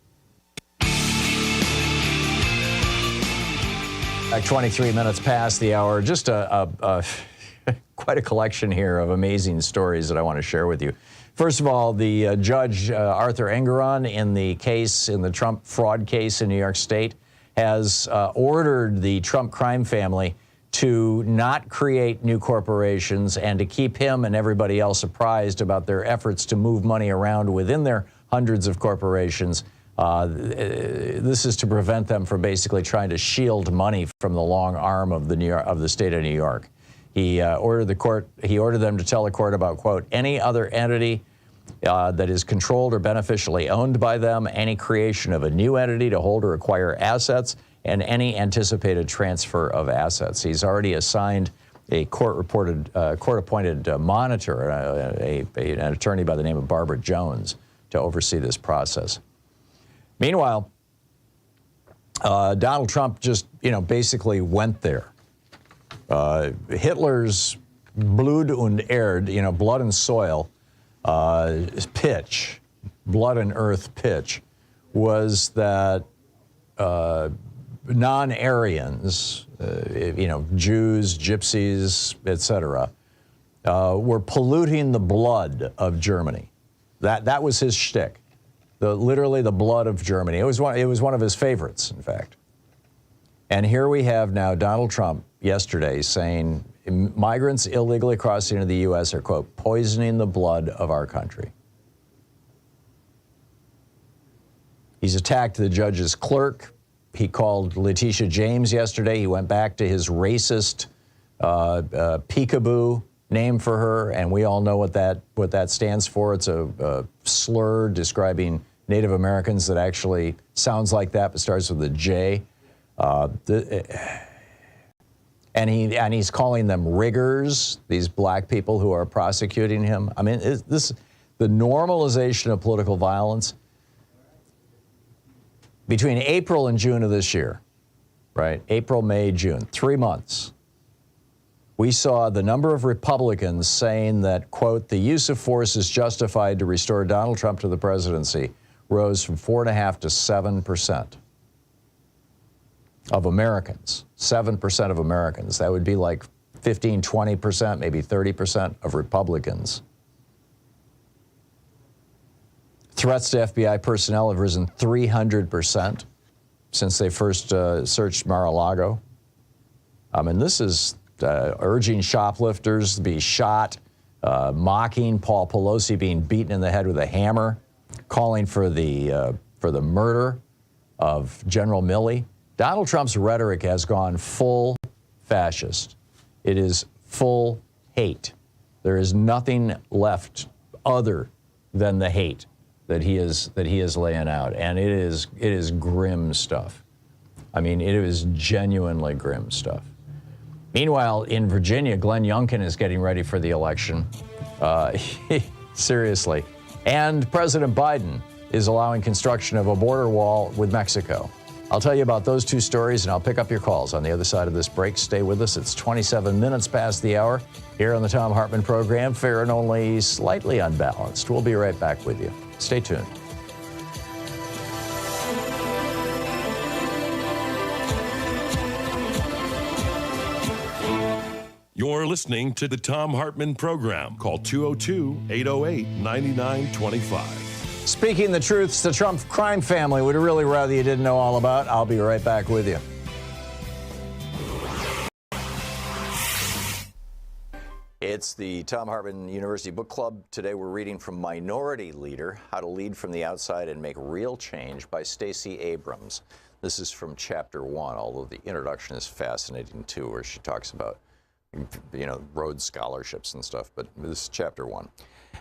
Back 23 minutes past the hour. Just quite a collection here of amazing stories that I want to share with you. First of all, the judge, Arthur Engeron, in the Trump fraud case in New York State, has ordered the Trump crime family to not create new corporations and to keep him and everybody else apprised about their efforts to move money around within their hundreds of corporations. This is to prevent them from basically trying to shield money from the long arm of the state of New York. He ordered them to tell the court about, quote, any other entity that is controlled or beneficially owned by them, any creation of a new entity to hold or acquire assets, and any anticipated transfer of assets. He's already assigned a court-appointed monitor, an attorney by the name of Barbara Jones, to oversee this process. Meanwhile, Donald Trump just, basically went there. Hitler's Blut und Erde, blood and soil, pitch, blood and earth pitch, was that non-Aryans, Jews, gypsies, etc., were polluting the blood of Germany. That was his shtick. Literally the blood of Germany. It was one of his favorites, in fact. And here we have now Donald Trump yesterday saying migrants illegally crossing into the U.S. are, quote, poisoning the blood of our country. He's attacked the judge's clerk. He called Letitia James yesterday. He went back to his racist peekaboo name for her, and we all know what that stands for. It's a slur describing Native Americans that actually sounds like that, but starts with a J. And he's calling them riggers, these black people who are prosecuting him. I mean, the normalization of political violence between April and June of this year, right? April, May, June, 3 months. We saw the number of Republicans saying that, quote, the use of force is justified to restore Donald Trump to the presidency rose from 4.5% to 7%. Of Americans, 7% of Americans. That would be like 15, 20%, maybe 30% of Republicans Threats to FBI personnel have risen 300% since they first searched Mar-a-Lago. And this is urging shoplifters to be shot, mocking Paul Pelosi being beaten in the head with a hammer, calling for the murder of General Milley. Donald Trump's rhetoric has gone full fascist. It is full hate. There is nothing left other than the hate that he is laying out, and it is grim stuff. I mean, it is genuinely grim stuff. Meanwhile, in Virginia, Glen Youngkin is getting ready for the election. Seriously. And President Biden is allowing construction of a border wall with Mexico. I'll tell you about those two stories, and I'll pick up your calls on the other side of this break. Stay with us. It's 27 minutes past the hour here on the Thom Hartmann Program, fair and only slightly unbalanced. We'll be right back with you. Stay tuned. You're listening to the Thom Hartmann Program. Call 202-808-9925. Speaking the truths the Trump crime family would really rather you didn't know all about. I'll be right back with you. It's the Thom Hartmann University Book Club. Today we're reading from Minority Leader, How to Lead from the Outside and Make Real Change by Stacey Abrams. This is from chapter 1, although the introduction is fascinating too, where she talks about, Rhodes scholarships and stuff, but this is chapter 1.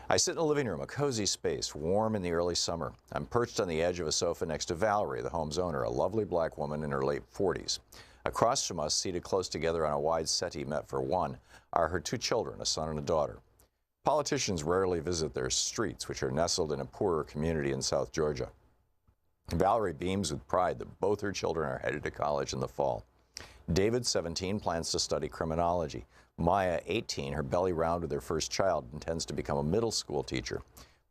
I sit in the living room, a cozy space, warm in the early summer. I'm perched on the edge of a sofa next to Valerie, the home's owner, a lovely black woman in her late 40s. Across from us, seated close together on a wide settee meant for one, are her 2 children, a son and a daughter. Politicians rarely visit their streets, which are nestled in a poorer community in South Georgia. Valerie beams with pride that both her children are headed to college in the fall. David, 17, plans to study criminology. Maya, 18, her belly round with her first child, intends to become a middle school teacher.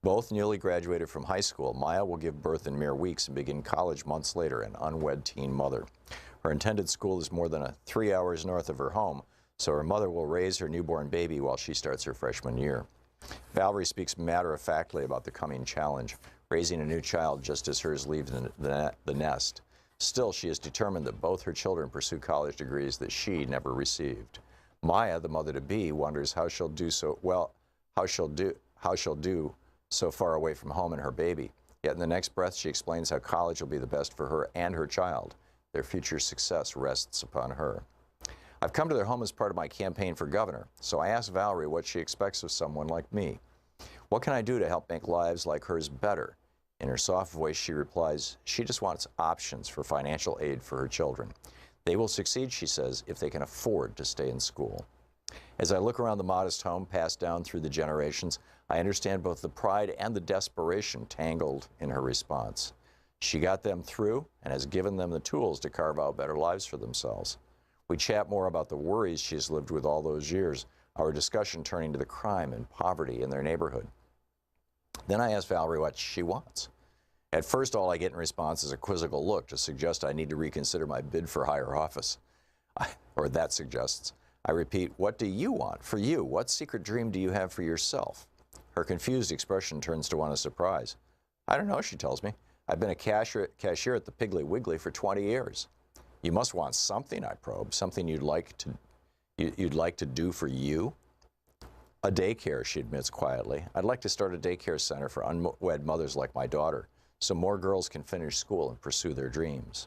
Both newly graduated from high school, Maya will give birth in mere weeks and begin college months later, an unwed teen mother. Her intended school is more than 3 hours north of her home, so her mother will raise her newborn baby while she starts her freshman year. Valerie speaks matter-of-factly about the coming challenge, raising a new child just as hers leaves the nest. Still, she is determined that both her children pursue college degrees that she never received. Maya, the mother-to-be, wonders how she'll do so far away from home and her baby. Yet in the next breath, she explains how college will be the best for her and her child. Their future success rests upon her. I've come to their home as part of my campaign for governor, so I asked Valerie what she expects of someone like me. What can I do to help make lives like hers better? In her soft voice, she replies, she just wants options for financial aid for her children. They will succeed, she says, if they can afford to stay in school. As I look around the modest home passed down through the generations, I understand both the pride and the desperation tangled in her response. She got them through and has given them the tools to carve out better lives for themselves. We chat more about the worries she has lived with all those years, our discussion turning to the crime and poverty in their neighborhood. Then I ask Valerie what she wants. At first, all I get in response is a quizzical look to suggest I need to reconsider my bid for higher office. Or that suggests. I repeat, what do you want for you? What secret dream do you have for yourself? Her confused expression turns to one of surprise. I don't know, she tells me. I've been a cashier at the Piggly Wiggly for 20 years. You must want something, I probe, something you'd like to do for you? A daycare, she admits quietly. I'd like to start a daycare center for unwed mothers like my daughter, so more girls can finish school and pursue their dreams.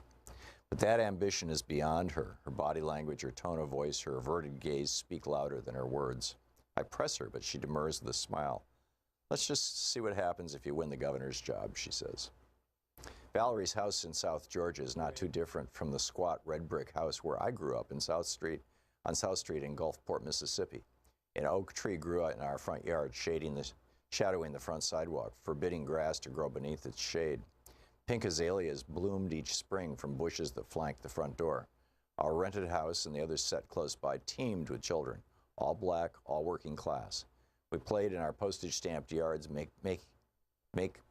But that ambition is beyond her. Her body language, her tone of voice, her averted gaze speak louder than her words. I press her, but she demurs with a smile. Let's just see what happens if you win the governor's job, she says. Valerie's house in South Georgia is not too different from the squat red brick house where I grew up on South Street in Gulfport, Mississippi. An oak tree grew out in our front yard, shadowing the front sidewalk, forbidding grass to grow beneath its shade. Pink azaleas bloomed each spring from bushes that flanked the front door. Our rented house and the others set close by teemed with children, all black, all working class. We played in our postage-stamped yards, make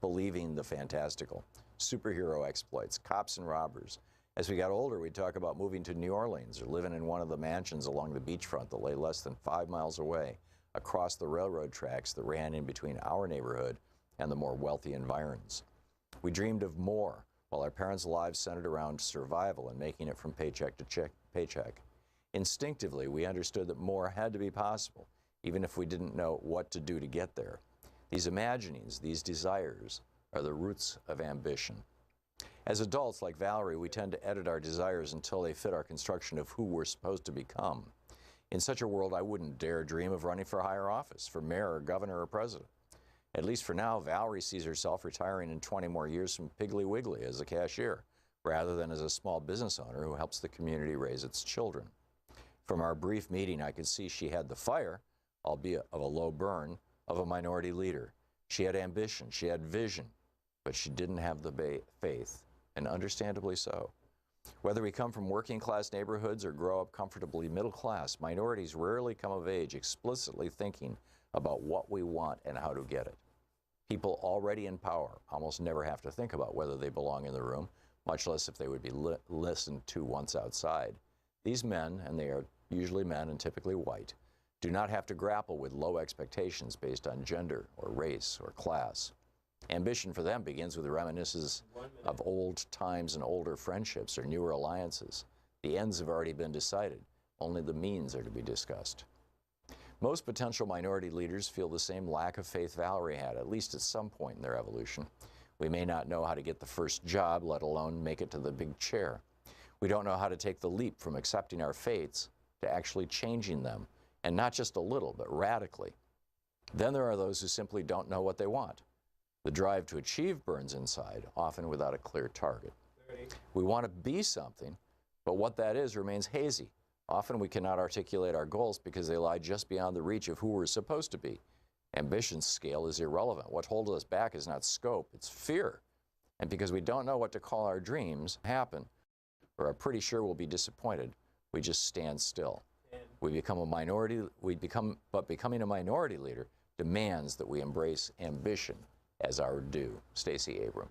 believing the fantastical, superhero exploits, cops and robbers. As we got older, we'd talk about moving to New Orleans or living in one of the mansions along the beachfront that lay less than 5 miles away, across the railroad tracks that ran in between our neighborhood and the more wealthy environs. We dreamed of more, while our parents' lives centered around survival and making it from paycheck to paycheck. Instinctively, we understood that more had to be possible, even if we didn't know what to do to get there. These imaginings, these desires, are the roots of ambition. As adults, like Valerie, we tend to edit our desires until they fit our construction of who we're supposed to become. In such a world, I wouldn't dare dream of running for higher office, for mayor or governor or president. At least for now, Valerie sees herself retiring in 20 more years from Piggly Wiggly as a cashier, rather than as a small business owner who helps the community raise its children. From our brief meeting, I could see she had the fire, albeit of a low burn, of a minority leader. She had ambition, she had vision, but she didn't have the faith, and understandably so. Whether we come from working class neighborhoods or grow up comfortably middle class, minorities rarely come of age explicitly thinking about what we want and how to get it. People already in power almost never have to think about whether they belong in the room, much less if they would be listened to once outside. These men, and they are usually men and typically white, do not have to grapple with low expectations based on gender or race or class. Ambition for them begins with reminiscences of old times and older friendships or newer alliances. The ends have already been decided. Only the means are to be discussed. Most potential minority leaders feel the same lack of faith Valerie had, at least at some point in their evolution. We may not know how to get the first job, let alone make it to the big chair. We don't know how to take the leap from accepting our fates to actually changing them, and not just a little, but radically. Then there are those who simply don't know what they want. The drive to achieve burns inside, often without a clear target. We want to be something, but what that is remains hazy. Often we cannot articulate our goals because they lie just beyond the reach of who we're supposed to be. Ambition's scale is irrelevant. What holds us back is not scope, it's fear. And because we don't know what to call our dreams happen, or are pretty sure we'll be disappointed, we just stand still. We become a minority, but becoming a minority leader demands that we embrace ambition as our due. Stacey Abrams.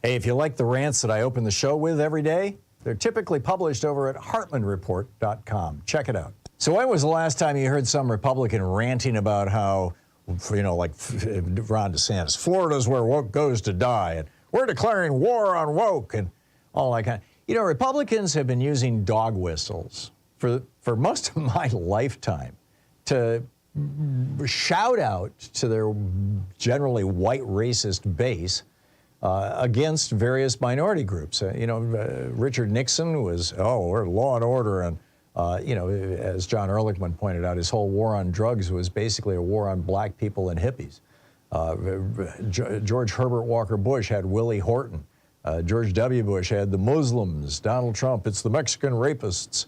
Hey, if you like the rants that I open the show with every day, they're typically published over at HartmannReport.com. Check it out. So when was the last time you heard some Republican ranting about how, like Ron DeSantis, Florida's where woke goes to die, and we're declaring war on woke, and all that kind of. Republicans have been using dog whistles for most of my lifetime to shout out to their generally white racist base against various minority groups. Richard Nixon was, we're law and order. And, as John Ehrlichman pointed out, his whole war on drugs was basically a war on black people and hippies. George Herbert Walker Bush had Willie Horton. George W. Bush had the Muslims. Donald Trump, it's the Mexican rapists.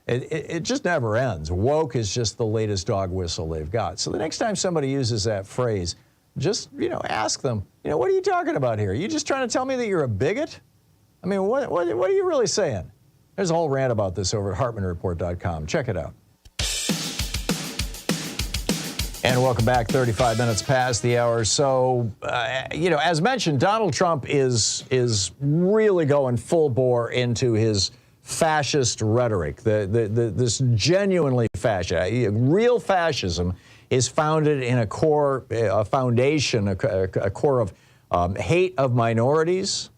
It just never ends. Woke is just the latest dog whistle they've got. So the next time somebody uses that phrase, just, ask them, what are you talking about here? Are you just trying to tell me that you're a bigot? I mean, what are you really saying? There's a whole rant about this over at HartmannReport.com. Check it out. And welcome back, 35 minutes past the hour. So, as mentioned, Donald Trump is really going full bore into his fascist rhetoric, this genuinely fascist, real fascism is founded in a core, a foundation, a core of hate of minorities,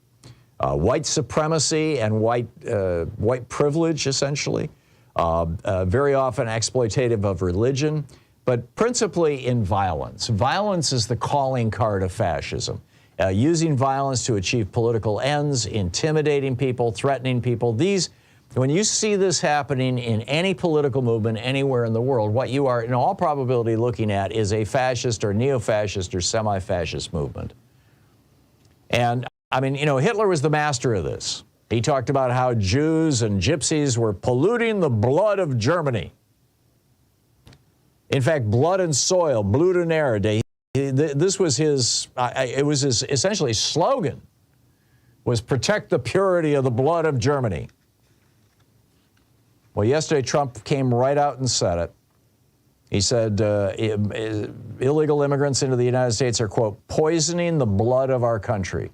white supremacy and white privilege, essentially, very often exploitative of religion, but principally in violence. Violence is the calling card of fascism. Using violence to achieve political ends, intimidating people, threatening people. When you see this happening in any political movement anywhere in the world, what you are in all probability looking at is a fascist or neo-fascist or semi-fascist movement. And I mean, Hitler was the master of this. He talked about how Jews and gypsies were polluting the blood of Germany. In fact, blood and soil, Billionaire, This was his, it was his essentially slogan, was protect the purity of the blood of Germany. Well, yesterday Trump came right out and said it. He said illegal immigrants into the United States are, quote, poisoning the blood of our country.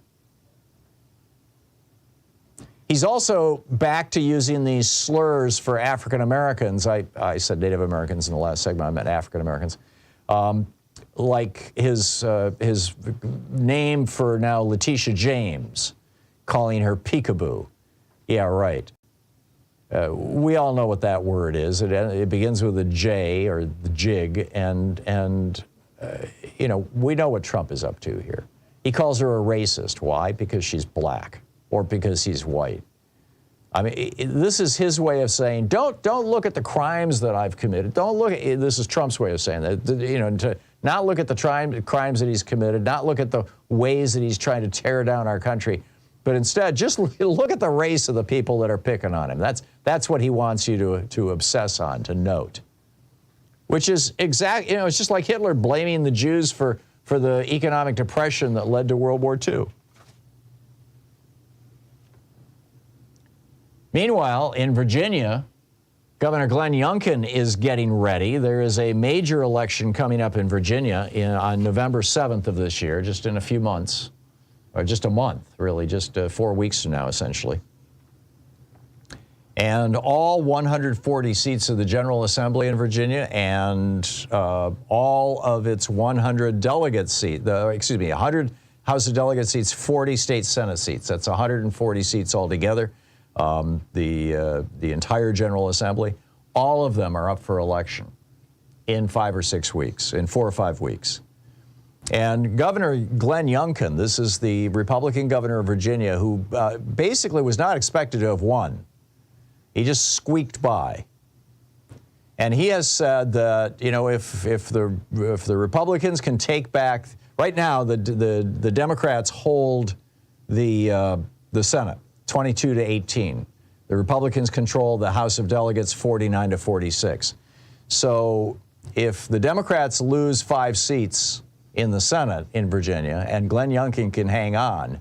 He's also back to using these slurs for African Americans. I said Native Americans in the last segment. I meant African Americans. Like his name for now, Letitia James, calling her peekaboo. Yeah, right. We all know what that word is. It begins with a J, or the jig, and you know, we know what Trump is up to here. He calls her a racist. Why? Because she's black, or because he's white. I mean, this is his way of saying, don't look at the crimes that I've committed. Don't look at, this is Trump's way of saying that, you know, to not look at the crimes that he's committed, not look at the ways that he's trying to tear down our country, but instead just look at the race of the people that are picking on him. That's what he wants you to obsess on, to note. Which is exact, you know, it's just like Hitler blaming the Jews for the economic depression that led to World War II. Meanwhile, in Virginia, Governor Glen Youngkin is getting ready. There is a major election coming up in Virginia on November 7th of this year, just in a few months, or just a month, really, just 4 weeks from now, essentially. And all 140 seats of the General Assembly in Virginia and all of its 100 delegate seats, 100 House of Delegate seats, 40 state Senate seats. That's 140 seats altogether. The entire General Assembly, all of them are up for election in 5 or 6 weeks, in 4 or 5 weeks. And Governor Glen Youngkin, this is the Republican governor of Virginia, who basically was not expected to have won. He just squeaked by. And he has said that, you know, if the Republicans can take back, right now the Democrats hold the Senate 22-18. The Republicans control the House of Delegates 49-46. So if the Democrats lose 5 seats in the Senate in Virginia and Glen Youngkin can hang on,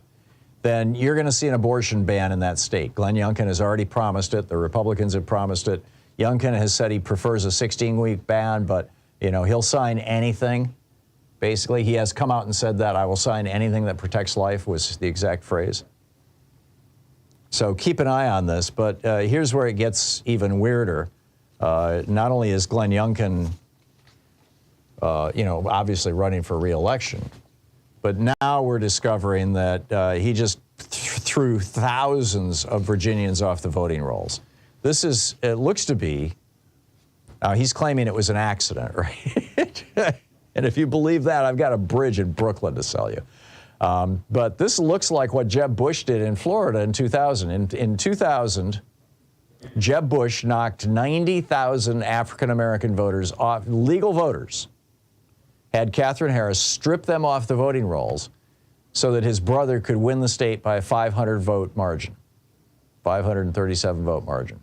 then you're going to see an abortion ban in that state. Glen Youngkin has already promised it. The Republicans have promised it. Youngkin has said he prefers a 16-week ban, but, you know, he'll sign anything. Basically, he has come out and said that I will sign anything that protects life, was the exact phrase. So keep an eye on this, but here's where it gets even weirder. Not only is Glen Youngkin, you know, obviously running for re-election, but now we're discovering that he just threw thousands of Virginians off the voting rolls. This is, it looks to be, he's claiming it was an accident, right? And if you believe that, I've got a bridge in Brooklyn to sell you. But this looks like what Jeb Bush did in Florida in 2000. In 2000, Jeb Bush knocked 90,000 African-American voters off, legal voters, had Katherine Harris strip them off the voting rolls so that his brother could win the state by a 500-vote margin, 537-vote margin.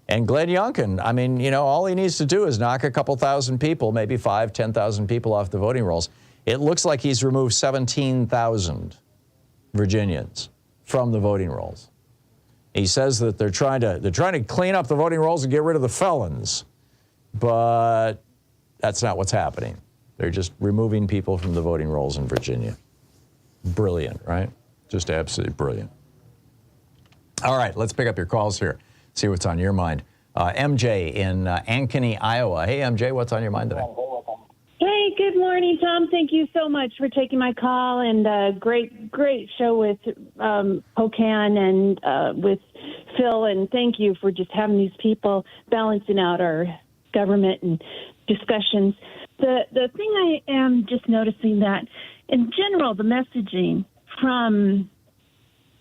And Glen Youngkin, I mean, you know, all he needs to do is knock a couple thousand people, maybe 5,000, 10,000 people off the voting rolls. It looks like he's removed 17,000 Virginians from the voting rolls. He says that they're trying to clean up the voting rolls and get rid of the felons, but that's not what's happening. They're just removing people from the voting rolls in Virginia. Brilliant, right? Just absolutely brilliant. All right, let's pick up your calls here. See what's on your mind. MJ in Ankeny, Iowa. Hey, MJ, what's on your mind today? Hey, good morning, Tom. Thank you so much for taking my call, and great show with Pocan and with Phil, and thank you for just having these people balancing out our government and discussions. The thing I am just noticing that, in general, the messaging from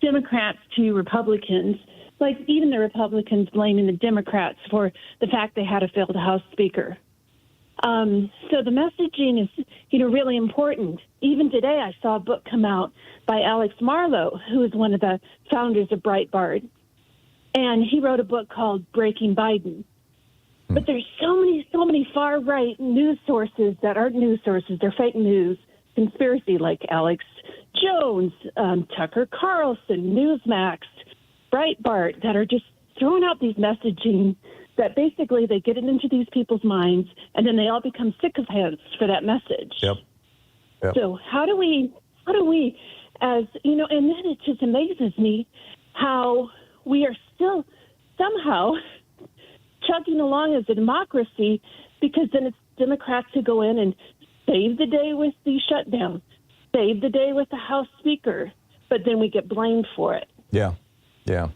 Democrats to Republicans, like even the Republicans blaming the Democrats for the fact they had a failed House Speaker. So the messaging is, really important. Even today, I saw a book come out by Alex Marlowe, who is one of the founders of Breitbart. And he wrote a book called Breaking Biden. But there's so many far right news sources that aren't news sources. They're fake news, conspiracy, like Alex Jones, Tucker Carlson, Newsmax, Breitbart, that are just throwing out these messaging that basically they get it into these people's minds, and then they all become sycophants for that message. Yep. So how do we, as you know, and then it just amazes me how we are still somehow chugging along as a democracy, because then it's Democrats who go in and save the day with the shutdown, save the day with the House Speaker, but then we get blamed for it. Yeah.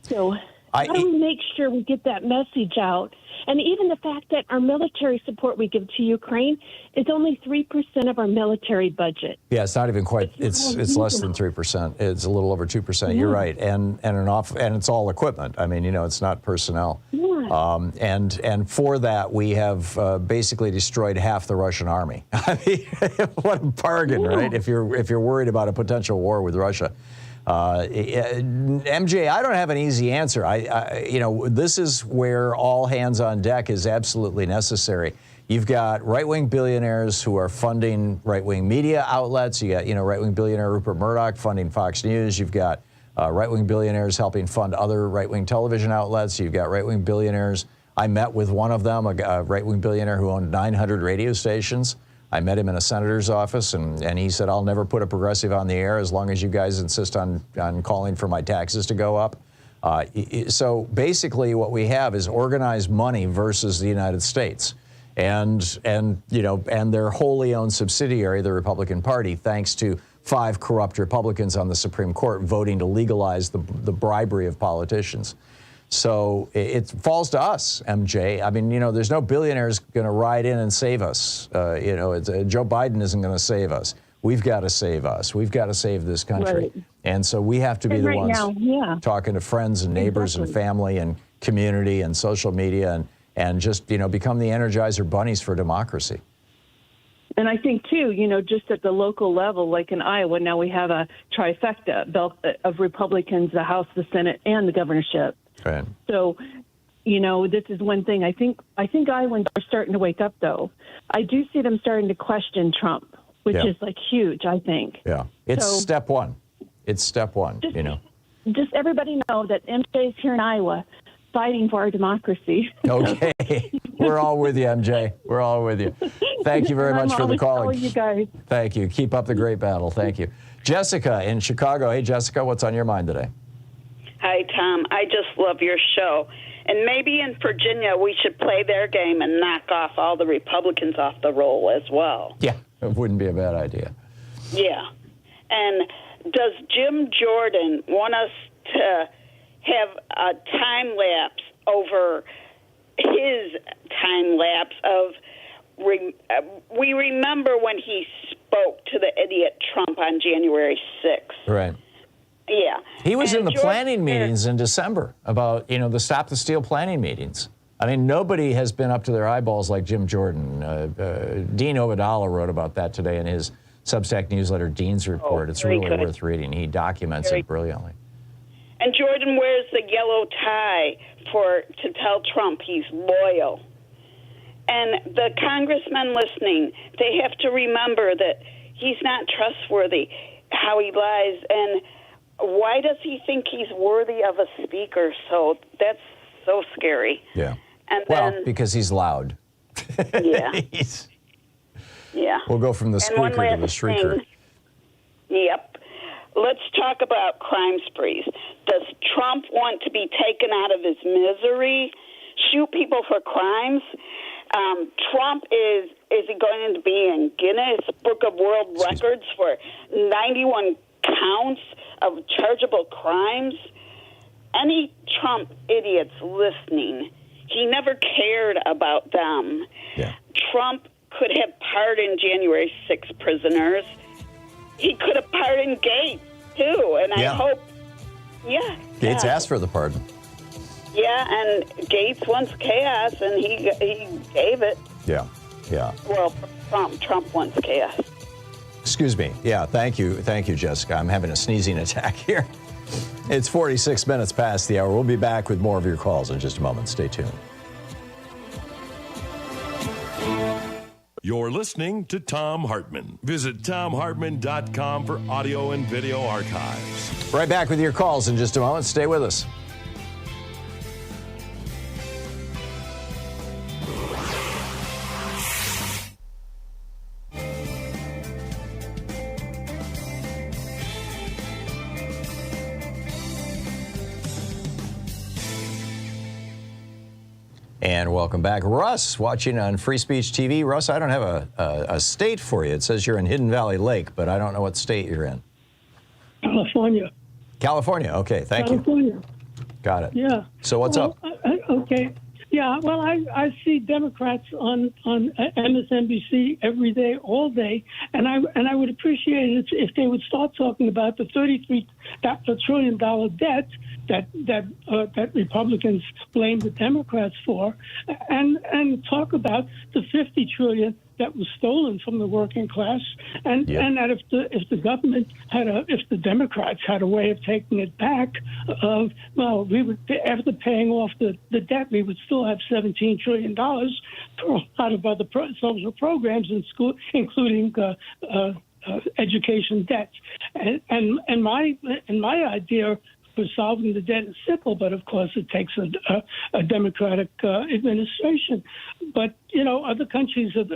So how do we make sure we get that message out? And even the fact that our military support we give to Ukraine is only 3% of our military budget. Yeah, it's not even quite. It's less than 3%. It's a little over 2%. Yeah. You're right, and it's all equipment. I mean, it's not personnel. Yeah. And for that, we have basically destroyed half the Russian army. I mean, what a bargain, right? If you're worried about a potential war with Russia. MJ, I don't have an easy answer. This is where all hands on deck is absolutely necessary. You've got right-wing billionaires who are funding right-wing media outlets. You got, right-wing billionaire Rupert Murdoch funding Fox News. You've got right-wing billionaires helping fund other right-wing television outlets. You've got right-wing billionaires. I met with one of them, a right-wing billionaire who owned 900 radio stations. I met him in a senator's office, and he said, I'll never put a progressive on the air as long as you guys insist on calling for my taxes to go up. So basically what we have is organized money versus the United States. And their wholly owned subsidiary, the Republican Party, thanks to 5 corrupt Republicans on the Supreme Court voting to legalize the bribery of politicians. So it falls to us, MJ. I mean, there's no billionaires going to ride in and save us. Joe Biden isn't going to save us. We've got to save us. We've got to save this country. Right. And so we have to be the right ones now, talking to friends and neighbors and family and community and social media and just, become the Energizer bunnies for democracy. And I think, too, just at the local level, like in Iowa, now we have a trifecta of Republicans, the House, the Senate, and the governorship. Right. So, this is one thing. I think Iowans are starting to wake up, though. I do see them starting to question Trump, which is huge, I think. Yeah. It's step one. It's step one, Just everybody know that MJ is here in Iowa fighting for our democracy. Okay. We're all with you, MJ. We're all with you. Thank you very much for the call. You guys. Thank you. Keep up the great battle. Thank you. Jessica in Chicago. Hey, Jessica, what's on your mind today? Hi, Tom. I just love your show. And maybe in Virginia, we should play their game and knock off all the Republicans off the roll as well. Yeah, it wouldn't be a bad idea. Yeah. And does Jim Jordan want us to have a time lapse over his time lapse of we remember when he spoke to the idiot Trump on January 6th. Right. Yeah. He was in the planning meetings in December about, the Stop the Steal planning meetings. I mean, nobody has been up to their eyeballs like Jim Jordan. Dean Ovidala wrote about that today in his Substack newsletter, Dean's Report. It's really worth reading. He documents it brilliantly. And Jordan wears the yellow tie to tell Trump he's loyal. And the congressmen listening, they have to remember that he's not trustworthy, how he lies, and why does he think he's worthy of a speaker? So that's so scary. Yeah. And because he's loud. Yeah. Yeah. We'll go from the squeaker to the shrieker. Yep. Let's talk about crime sprees. Does Trump want to be taken out of his misery, shoot people for crimes? Trump is he going to be in Guinness Book of World Records for 91 counts of chargeable crimes? Any Trump idiots listening, he never cared about them. Yeah. Trump could have pardoned January 6 prisoners. He could have pardoned Gates, too, and I hope, Gates asked for the pardon. Yeah, and Gates wants chaos, and he gave it. Yeah. Well, Trump wants chaos. Excuse me. Yeah, thank you, Jessica. I'm having a sneezing attack here. It's 46 minutes past the hour. We'll be back with more of your calls in just a moment. Stay tuned. You're listening to Thom Hartmann. Visit thomhartmann.com for audio and video archives. Right back with your calls in just a moment. Stay with us. And welcome back. Russ, watching on Free Speech TV. Russ, I don't have a state for you. It says you're in Hidden Valley Lake, but I don't know what state you're in. California. California. Okay, thank California. you. Got it. Yeah. So what's up? Okay. Yeah. Well, I see Democrats on MSNBC every day, all day, and I would appreciate it if they would start talking about the $33 trillion debt that Republicans blame the Democrats for, and talk about the $50 trillion that was stolen from the working class, and that if the government if the Democrats had a way of taking it back, well, we would, after paying off the debt, we would still have $17 trillion for a lot of other social programs in school, including education debt, and my idea for solving the debt is simple, but of course it takes a democratic administration. But other countries have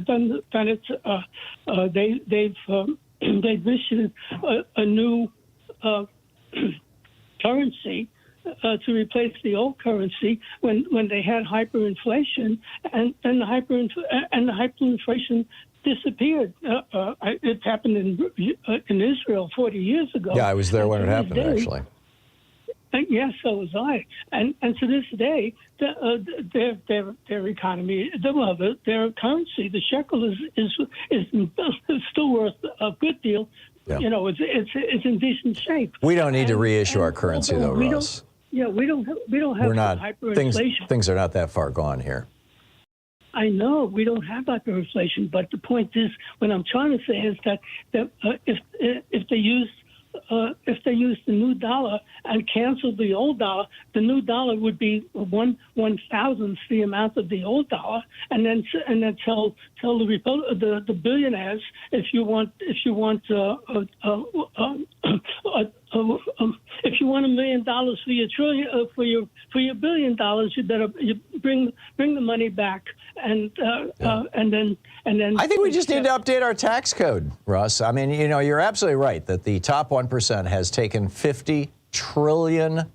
done it. They've issued a new currency to replace the old currency when they had hyperinflation, and the hyperinflation disappeared. It happened in Israel 40 years ago. Yeah, I was there when it happened, actually. Yes, so was I. And to this day, their economy, their currency, the shekel, is still worth a good deal. Yeah. It's in decent shape. We don't need to reissue our currency, though, Russ. Yeah, we don't have hyperinflation. Things are not that far gone here. I know we don't have hyperinflation, but the point is, what I'm trying to say is that if they use the new dollar and cancel the old dollar, the new dollar would be 1/1000th the amount of the old dollar, and then tell the billionaires if you want $1 million for your trillion for your $1 billion, you better bring the money back, and then. I think we just need to update our tax code, Russ. I mean, you're absolutely right that the top 1% has taken $50 trillion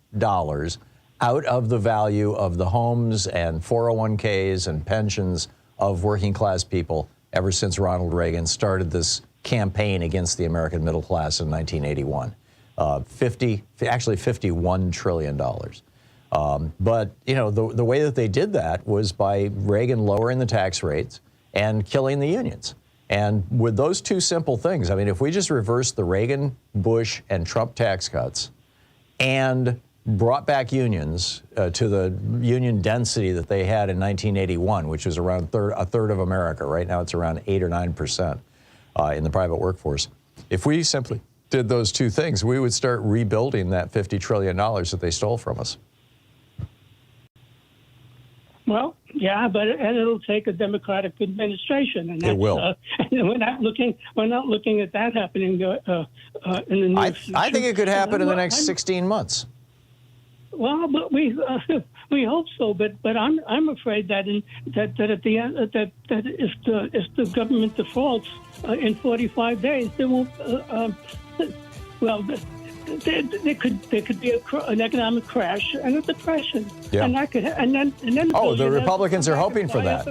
out of the value of the homes and 401ks and pensions of working class people ever since Ronald Reagan started this campaign against the American middle class in 1981. $51 trillion. But, the way that they did that was by Reagan lowering the tax rates and killing the unions. And with those two simple things, I mean, if we just reversed the Reagan, Bush, and Trump tax cuts and brought back unions to the union density that they had in 1981, which was around a third of America. Right now it's around 8 or 9% in the private workforce. If we simply did those two things, we would start rebuilding that $50 trillion that they stole from us. Well, yeah, but it'll take a Democratic administration, and it will. And we're not looking at that happening in the near future. I think it could happen in the next 16 months. Well, but we hope so. But I'm afraid that at the end that if the government defaults in 45 days, there won't. There could be an economic crash and a depression, and that could, and then. The Republicans are hoping for that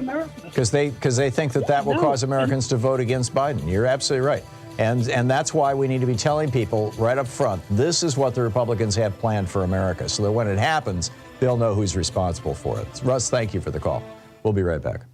because they think that will cause Americans to vote against Biden. You're absolutely right, and that's why we need to be telling people right up front, this is what the Republicans have planned for America, so that when it happens, they'll know who's responsible for it. Russ, thank you for the call. We'll be right back.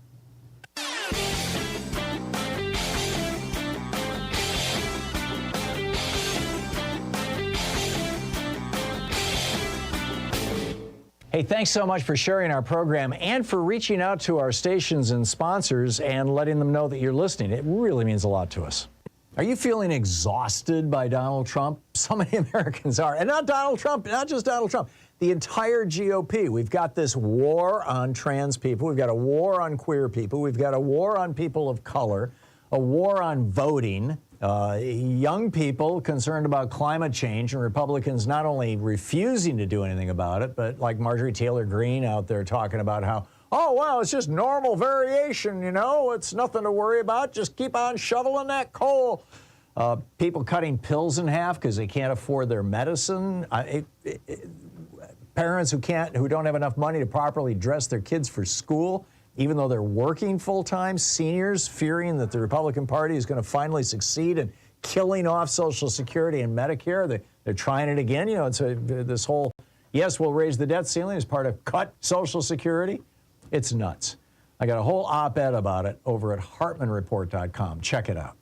Hey, thanks so much for sharing our program and for reaching out to our stations and sponsors and letting them know that you're listening. It really means a lot to us. Are you feeling exhausted by Donald Trump? So many Americans are. And not Donald Trump, not just Donald Trump. the entire GOP. We've got this war on trans people. We've got a war on queer people. We've got a war on people of color, a war on voting, young people concerned about climate change, and Republicans not only refusing to do anything about it, but like Marjorie Taylor Greene out there talking about how, oh, well, it's just normal variation, you know, it's nothing to worry about. Just keep on shoveling that coal. People cutting pills in half because they can't afford their medicine. Parents who don't have enough money to properly dress their kids for school, even though they're working full-time. Seniors fearing that the Republican Party is going to finally succeed in killing off Social Security and Medicare. They're trying it again. You know, it's this whole, yes, we'll raise the debt ceiling as part of cut Social Security. It's nuts. I got a whole op-ed about it over at HartmannReport.com. Check it out.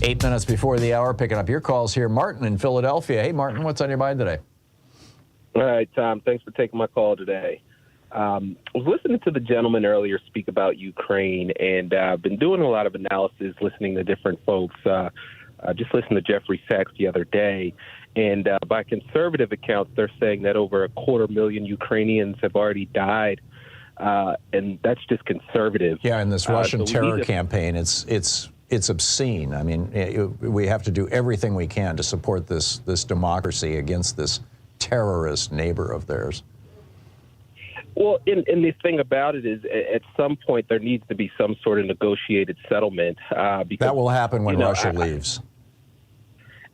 Eight minutes before the hour, picking up your calls here. Martin in Philadelphia. Hey, Martin, what's on your mind today? All right, Tom, thanks for taking my call today. I was listening to the gentleman earlier speak about Ukraine, and I've been doing a lot of analysis, listening to different folks. Just listened to Jeffrey Sachs the other day, and by conservative accounts, they're saying that over 250,000 Ukrainians have already died, and that's just conservative. Yeah, in this Russian terror campaign, it's obscene. I mean, we have to do everything we can to support this democracy against this terrorist neighbor of theirs. Well, and the thing about it is, at some point, there needs to be some sort of negotiated settlement. Because, that will happen when Russia leaves.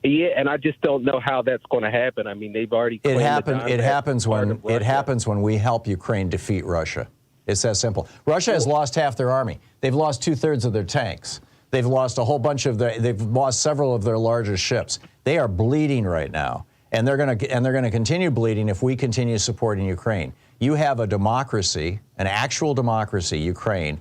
Yeah, and I just don't know how that's going to happen. I mean, they've already. It happens when we help Ukraine defeat Russia. It's that simple. Russia has lost half their army. They've lost 2/3 of their tanks. They've lost a whole bunch of they've lost several of their largest ships. They are bleeding right now, and they're going to continue bleeding if we continue supporting Ukraine. You have a democracy, an actual democracy, Ukraine,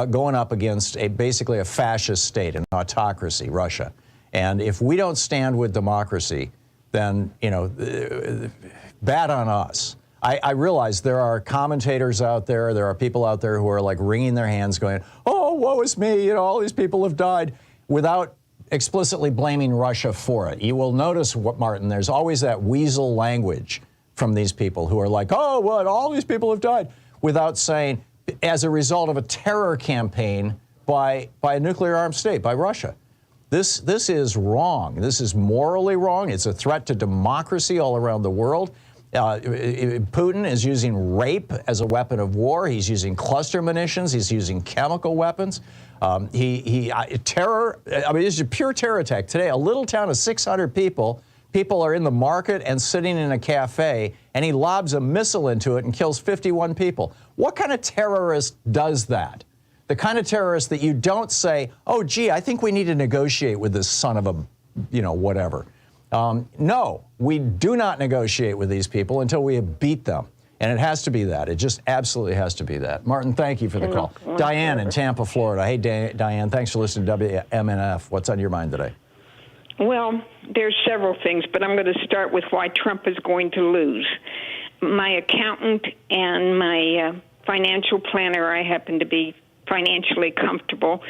going up against basically a fascist state, an autocracy, Russia. And if we don't stand with democracy, then, you know, bad on us. I realize there are commentators out there, there are people out there who are like wringing their hands going, oh, woe is me, you know, all these people have died, without explicitly blaming Russia for it. You will notice, Martin, there's always that weasel language from these people who are like, oh, what, all these people have died, without saying, as a result of a terror campaign by a nuclear armed state, by Russia. This is wrong. This is morally wrong. It's a threat to democracy all around the world. Putin is using rape as a weapon of war. He's using cluster munitions. He's using chemical weapons. Terror. I mean, it's a pure terror attack. Today, a little town of 600 people. People are in the market and sitting in a cafe, and he lobs a missile into it and kills 51 people. What kind of terrorist does that? The kind of terrorist that you don't say, oh, gee, I think we need to negotiate with this son of a, you know, whatever. No, we do not negotiate with these people until we have beat them. And it has to be that. It just absolutely has to be that. Martin, thank you for the call. Diane in Tampa, Florida. Hey, Diane, thanks for listening to WMNF. What's on your mind today? Well, there's several things, but I'm going to start with why Trump is going to lose. My accountant and my financial planner, I happen to be financially comfortable.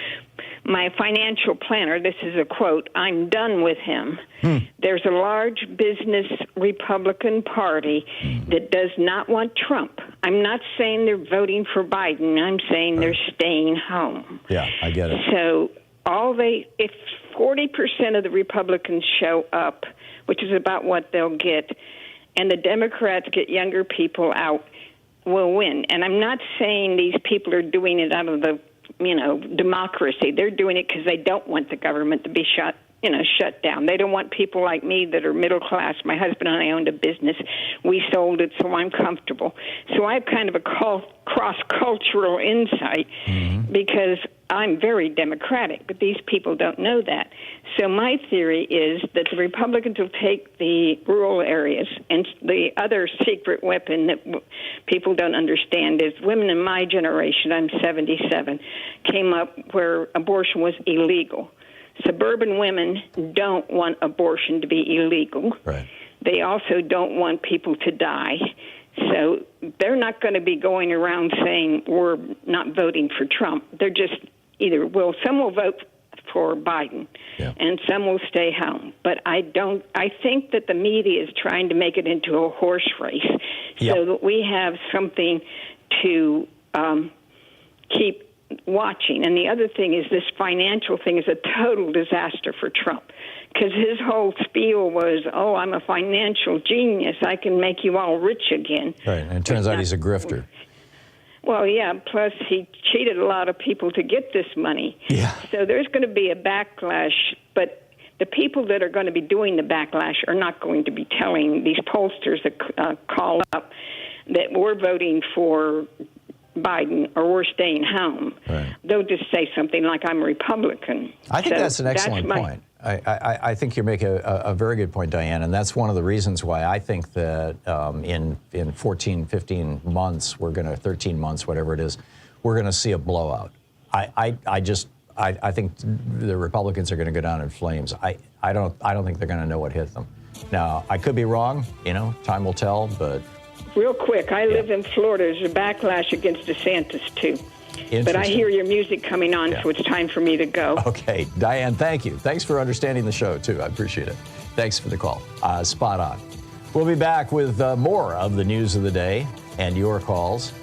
My financial planner, this is a quote, I'm done with him. There's a large business Republican Party that does not want Trump. I'm not saying they're voting for Biden. I'm saying they're staying home. Yeah, I get it. So if 40% of the Republicans show up, which is about what they'll get, and the Democrats get younger people out, will win. And I'm not saying these people are doing it out of the, democracy. They're doing it because they don't want the government to be shut down. They don't want people like me that are middle class. My husband and I owned a business. We sold it, so I'm comfortable. So I have kind of a cross-cultural insight because I'm very democratic, but these people don't know that. So my theory is that the Republicans will take the rural areas, and the other secret weapon that people don't understand is women in my generation, I'm 77, came up where abortion was illegal. Suburban women don't want abortion to be illegal. Right. They also don't want people to die. So they're not going to be going around saying we're not voting for Trump. They're just some will vote for Biden, and some will stay home. But I think that the media is trying to make it into a horse race so that we have something to keep watching. And the other thing is this financial thing is a total disaster for Trump, because his whole spiel was, oh, I'm a financial genius. I can make you all rich again. Right, and it turns out he's a grifter. Well, yeah, plus he cheated a lot of people to get this money. Yeah. So there's going to be a backlash, but the people that are going to be doing the backlash are not going to be telling these pollsters that call up that we're voting for Biden or we're staying home. Right. They'll just say something like, I'm a Republican. I think that's an excellent point. I think you make a very good point, Diane, and that's one of the reasons why I think that in 14, 15 months, 13 months, whatever it is, we're going to see a blowout. I think the Republicans are going to go down in flames. I don't think they're going to know what hit them. Now, I could be wrong, time will tell, but... Real quick, I live in Florida. There's a backlash against DeSantis, too. But I hear your music coming on, so it's time for me to go. Okay. Diane, thank you. Thanks for understanding the show, too. I appreciate it. Thanks for the call. Spot on. We'll be back with more of the news of the day and your calls,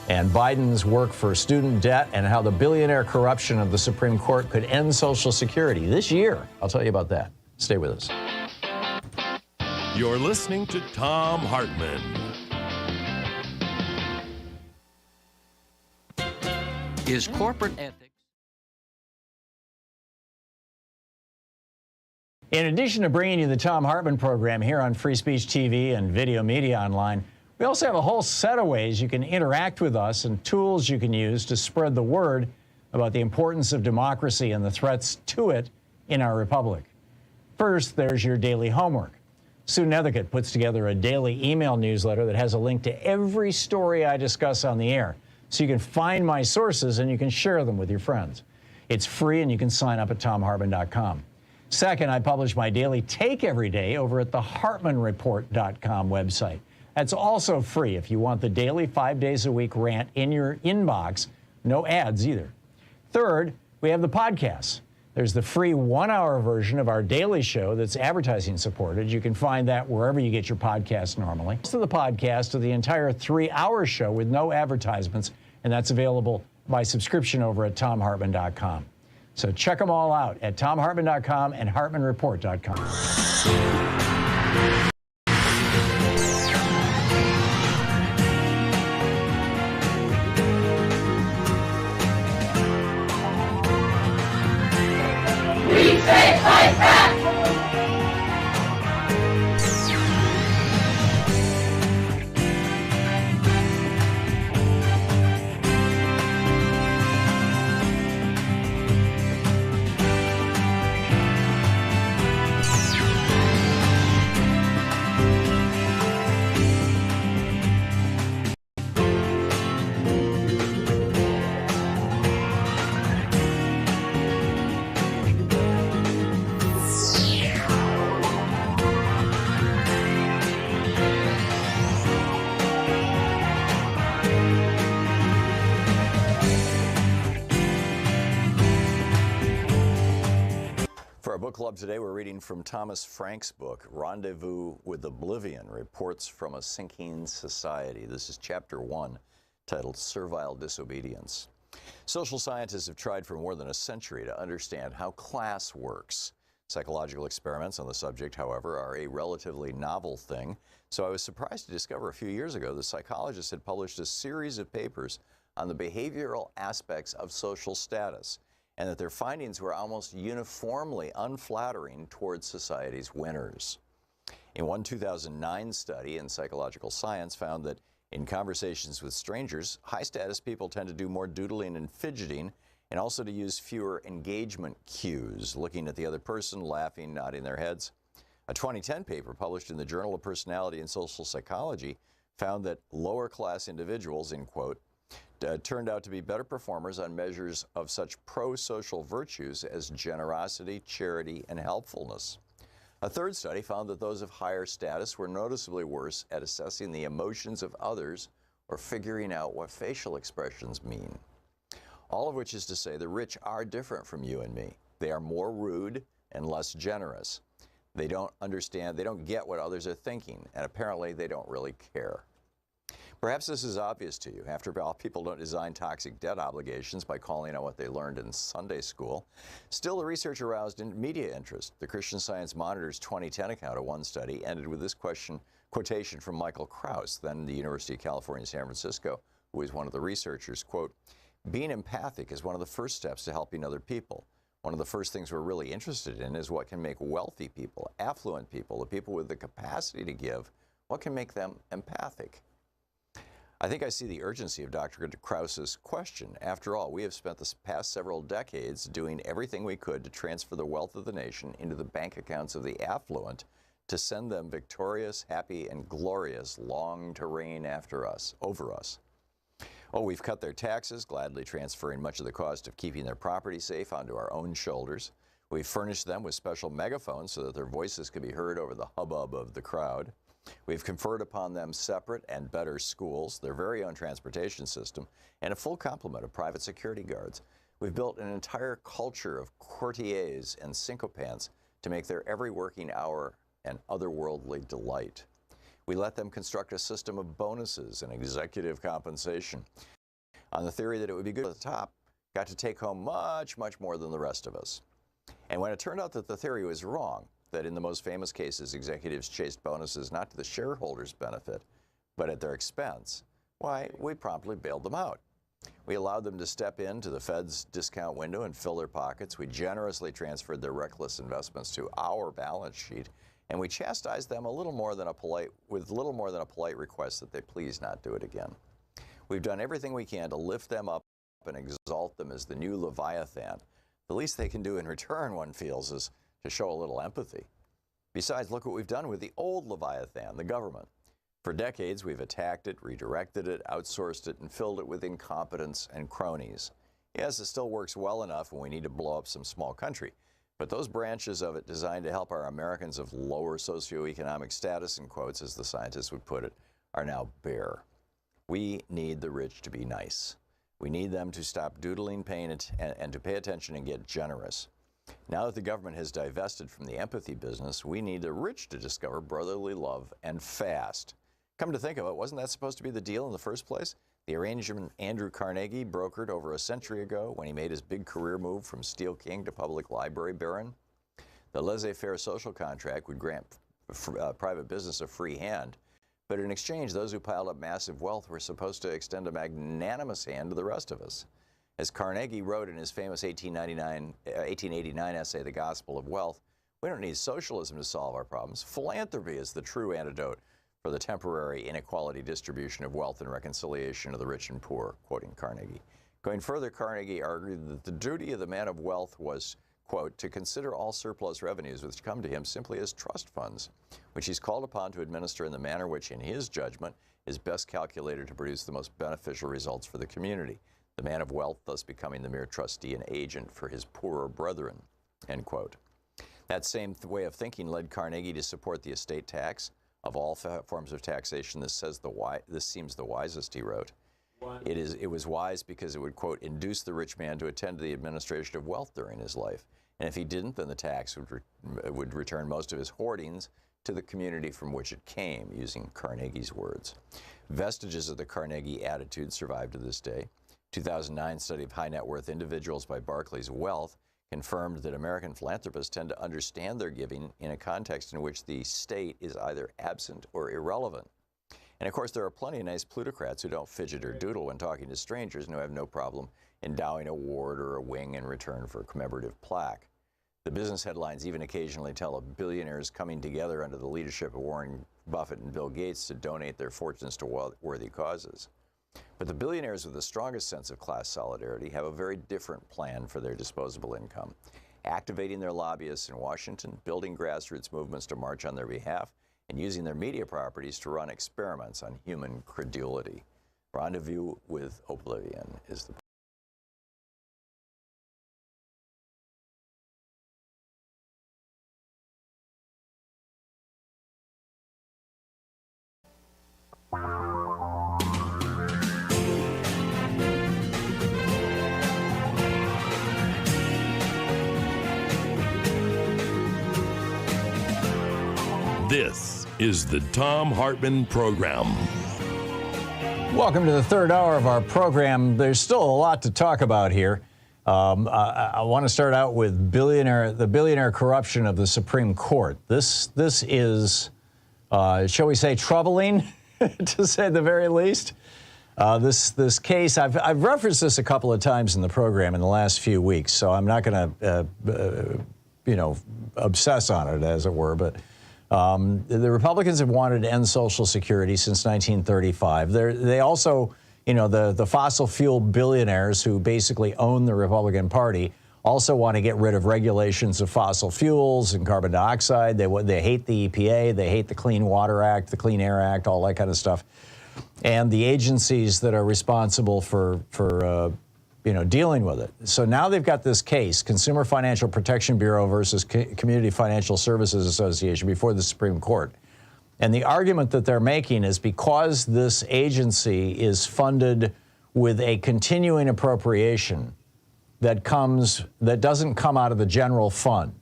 and Biden's work for student debt and how the billionaire corruption of the Supreme Court could end Social Security this year. I'll tell you about that. Stay with us. You're listening to Thom Hartmann. Is corporate ethics... In addition to bringing you the Thom Hartmann Program here on Free Speech TV and Video Media Online, we also have a whole set of ways you can interact with us and tools you can use to spread the word about the importance of democracy and the threats to it in our republic. First, there's your daily homework. Sue Nethercutt puts together a daily email newsletter that has a link to every story I discuss on the air, so you can find my sources and you can share them with your friends. It's free and you can sign up at thomhartmann.com. Second, I publish my daily take every day over at the hartmannreport.com website. That's also free if you want the daily 5 days a week rant in your inbox. No ads either. Third, we have the podcasts. There's the free 1-hour version of our daily show that's advertising supported. You can find that wherever you get your podcasts normally. Most of the podcast of the entire 3-hour show with no advertisements, and that's available by subscription over at thomhartmann.com. So check them all out at thomhartmann.com and hartmannreport.com. Fight back! Book Club today, we're reading from Thomas Frank's book, Rendezvous with Oblivion, Reports from a Sinking Society. This is chapter 1, titled Servile Disobedience. Social scientists have tried for more than a century to understand how class works. Psychological experiments on the subject, however, are a relatively novel thing, so I was surprised to discover a few years ago that psychologists had published a series of papers on the behavioral aspects of social status, and that their findings were almost uniformly unflattering towards society's winners. In one 2009 study in Psychological Science found that in conversations with strangers, high-status people tend to do more doodling and fidgeting, and also to use fewer engagement cues, looking at the other person, laughing, nodding their heads. A 2010 paper published in the Journal of Personality and Social Psychology found that lower-class individuals, in quote, turned out to be better performers on measures of such pro-social virtues as generosity, charity, and helpfulness. A third study found that those of higher status were noticeably worse at assessing the emotions of others or figuring out what facial expressions mean. All of which is to say the rich are different from you and me. They are more rude and less generous. They don't understand, they don't get what others are thinking, and apparently they don't really care. Perhaps this is obvious to you. After all, people don't design toxic debt obligations by calling out what they learned in Sunday school. Still, the research aroused media interest. The Christian Science Monitor's 2010 account of one study ended with this quotation from Michael Krauss, then the University of California, San Francisco, who was one of the researchers, quote, "Being empathic is one of the first steps to helping other people. One of the first things we're really interested in is what can make wealthy people, affluent people, the people with the capacity to give, what can make them empathic?" I think I see the urgency of Dr. Krauss's question. After all, we have spent the past several decades doing everything we could to transfer the wealth of the nation into the bank accounts of the affluent to send them victorious, happy, and glorious long to reign over us. Oh, we've cut their taxes, gladly transferring much of the cost of keeping their property safe onto our own shoulders. We've furnished them with special megaphones so that their voices can be heard over the hubbub of the crowd. We've conferred upon them separate and better schools, their very own transportation system, and a full complement of private security guards. We've built an entire culture of courtiers and sycophants to make their every working hour an otherworldly delight. We let them construct a system of bonuses and executive compensation on the theory that it would be good at the top, got to take home much, much more than the rest of us. And when it turned out that the theory was wrong, that in the most famous cases, executives chased bonuses not to the shareholders' benefit, but at their expense, why, we promptly bailed them out. We allowed them to step into the Fed's discount window and fill their pockets. We generously transferred their reckless investments to our balance sheet, and we chastised them with little more than a polite request that they please not do it again. We've done everything we can to lift them up and exalt them as the new Leviathan. The least they can do in return, one feels, is to show a little empathy. Besides, look what we've done with the old Leviathan, the government. For decades, we've attacked it, redirected it, outsourced it, and filled it with incompetence and cronies. Yes, it still works well enough when we need to blow up some small country, but those branches of it designed to help our Americans of lower socioeconomic status, in quotes, as the scientists would put it, are now bare. We need the rich to be nice. We need them to stop doodling, paying and to pay attention and get generous. Now that the government has divested from the empathy business, we need the rich to discover brotherly love and fast. Come to think of it, wasn't that supposed to be the deal in the first place? The arrangement Andrew Carnegie brokered over a century ago when he made his big career move from Steel King to public library baron? The laissez-faire social contract would grant private business a free hand, but in exchange, those who piled up massive wealth were supposed to extend a magnanimous hand to the rest of us. As Carnegie wrote in his famous 1889 essay, The Gospel of Wealth, we don't need socialism to solve our problems. Philanthropy is the true antidote for the temporary inequality distribution of wealth and reconciliation of the rich and poor, quoting Carnegie. Going further, Carnegie argued that the duty of the man of wealth was, quote, to consider all surplus revenues which come to him simply as trust funds, which he's called upon to administer in the manner which, in his judgment, is best calculated to produce the most beneficial results for the community. The man of wealth thus becoming the mere trustee and agent for his poorer brethren, end quote. That same way of thinking led Carnegie to support the estate tax. Of all forms of taxation, this seems the wisest, he wrote. It was wise because it would, quote, induce the rich man to attend to the administration of wealth during his life. And if he didn't, then the tax would return most of his hoardings to the community from which it came, using Carnegie's words. Vestiges of the Carnegie attitude survive to this day. 2009 study of high net worth individuals by Barclays Wealth confirmed that American philanthropists tend to understand their giving in a context in which the state is either absent or irrelevant. And of course, there are plenty of nice plutocrats who don't fidget or doodle when talking to strangers and who have no problem endowing a ward or a wing in return for a commemorative plaque. The business headlines even occasionally tell of billionaires coming together under the leadership of Warren Buffett and Bill Gates to donate their fortunes to worthy causes. But the billionaires with the strongest sense of class solidarity have a very different plan for their disposable income, activating their lobbyists in Washington, building grassroots movements to march on their behalf, and using their media properties to run experiments on human credulity. Rendezvous with Oblivion is the This is the Thom Hartmann Program. Welcome to the third hour of our program. There's still a lot to talk about here. I want to start out with the billionaire corruption of the Supreme Court. This is, shall we say, troubling, to say the very least. This case, I've referenced this a couple of times in the program in the last few weeks, so I'm not going to, obsess on it, as it were. But the Republicans have wanted to end Social Security since 1935. They also, the fossil fuel billionaires who basically own the Republican Party also want to get rid of regulations of fossil fuels and carbon dioxide. They hate the EPA. They hate the Clean Water Act, the Clean Air Act, all that kind of stuff. And the agencies that are responsible for dealing with it. So now they've got this case, Consumer Financial Protection Bureau versus Community Financial Services Association, before the Supreme Court. And the argument that they're making is because this agency is funded with a continuing appropriation that doesn't come out of the general fund.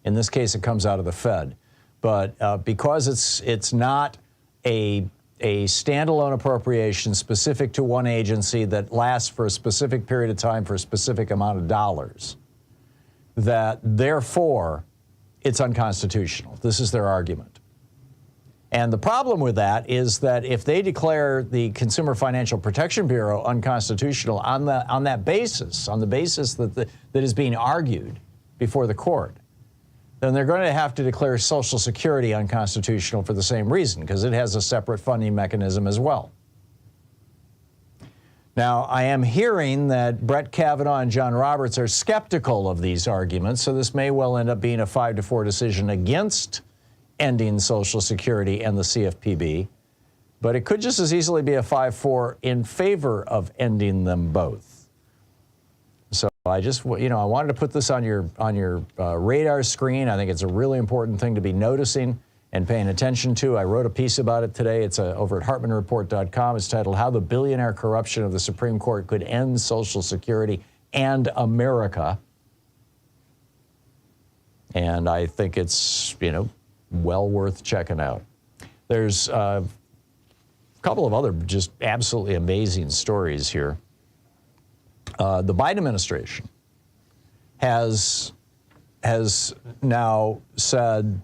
In this case, it comes out of the Fed. But because it's not a standalone appropriation specific to one agency that lasts for a specific period of time for a specific amount of dollars, that therefore it's unconstitutional. This is their argument. And the problem with that is that if they declare the Consumer Financial Protection Bureau unconstitutional on the basis that is being argued before the court, then they're going to have to declare Social Security unconstitutional for the same reason, because it has a separate funding mechanism as well. Now, I am hearing that Brett Kavanaugh and John Roberts are skeptical of these arguments, so this may well end up being a 5-4 decision against ending Social Security and the CFPB, but it could just as easily be a 5-4 in favor of ending them both. So I just, I wanted to put this on your radar screen. I think it's a really important thing to be noticing and paying attention to. I wrote a piece about it today. It's over at HartmannReport.com. It's titled "How the Billionaire Corruption of the Supreme Court Could End Social Security and America." And I think it's, well worth checking out. There's a couple of other just absolutely amazing stories here. The Biden administration has now said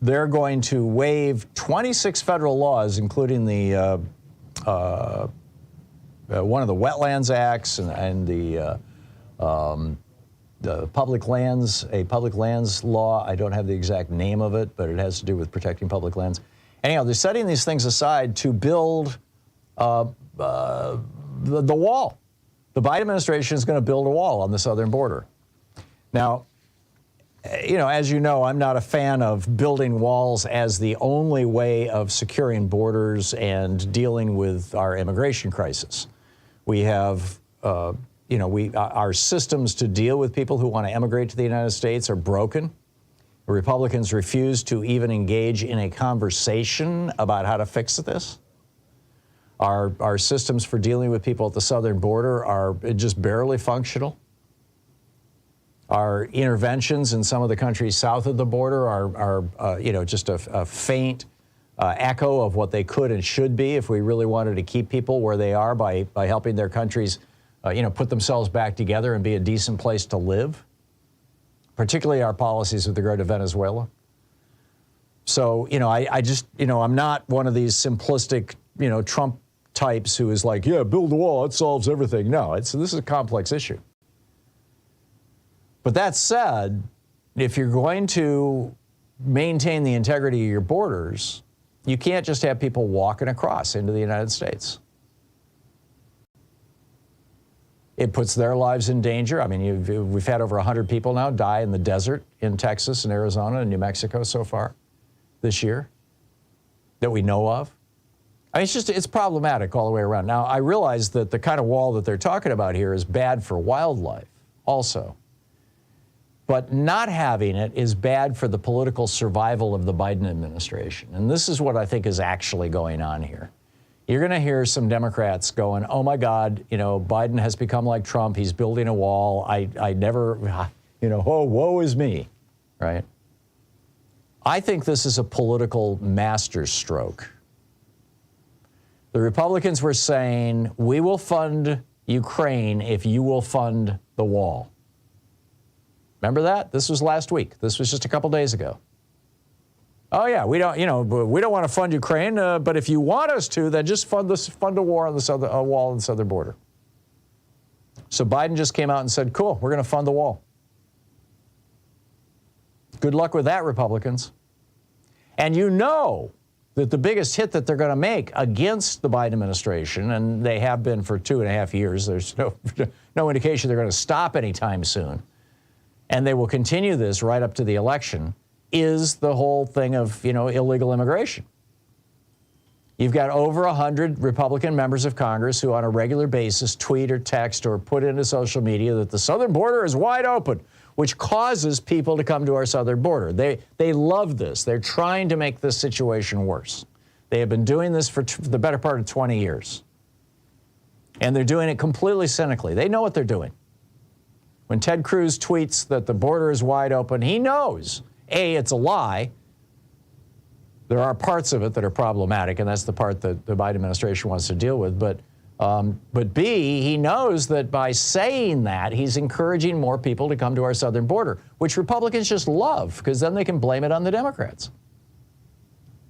they're going to waive 26 federal laws, including the one of the Wetlands Acts and the public lands law. I don't have the exact name of it, but it has to do with protecting public lands. Anyhow, they're setting these things aside to build the wall. The Biden administration is going to build a wall on the southern border. Now, as you know, I'm not a fan of building walls as the only way of securing borders and dealing with our immigration crisis. We have, our systems to deal with people who want to emigrate to the United States are broken. The Republicans refuse to even engage in a conversation about how to fix this. Our systems for dealing with people at the southern border are just barely functional. Our interventions in some of the countries south of the border are just a faint echo of what they could and should be if we really wanted to keep people where they are by helping their countries, put themselves back together and be a decent place to live, particularly our policies with regard to Venezuela. So, I just, I'm not one of these simplistic, Trump types who is like, yeah, build a wall, it solves everything. No, this is a complex issue. But that said, if you're going to maintain the integrity of your borders, you can't just have people walking across into the United States. It puts their lives in danger. I mean, we've had over 100 people now die in the desert in Texas and Arizona and New Mexico so far this year that we know of. I mean, it's problematic all the way around. Now, I realize that the kind of wall that they're talking about here is bad for wildlife also. But not having it is bad for the political survival of the Biden administration. And this is what I think is actually going on here. You're going to hear some Democrats going, oh, my God, Biden has become like Trump. He's building a wall. I never, oh, woe is me, right? I think this is a political masterstroke. The Republicans were saying, we will fund Ukraine if you will fund the wall. Remember that? This was last week. This was just a couple days ago. Oh yeah, we don't want to fund Ukraine, but if you want us to, then just fund a war on the wall on the southern border. So Biden just came out and said, cool, we're going to fund the wall. Good luck with that, Republicans. And you know that the biggest hit that they're going to make against the Biden administration, and they have been for 2.5 years, there's no indication they're going to stop anytime soon, and they will continue this right up to the election, is the whole thing of, illegal immigration. You've got over 100 Republican members of Congress who on a regular basis tweet or text or put into social media that the southern border is wide open, which causes people to come to our southern border. They love this. They're trying to make this situation worse. They have been doing this for the better part of 20 years. And they're doing it completely cynically. They know what they're doing. When Ted Cruz tweets that the border is wide open, he knows, A, it's a lie. There are parts of it that are problematic, and that's the part that the Biden administration wants to deal with. But B, he knows that by saying that, he's encouraging more people to come to our southern border, which Republicans just love, because then they can blame it on the Democrats.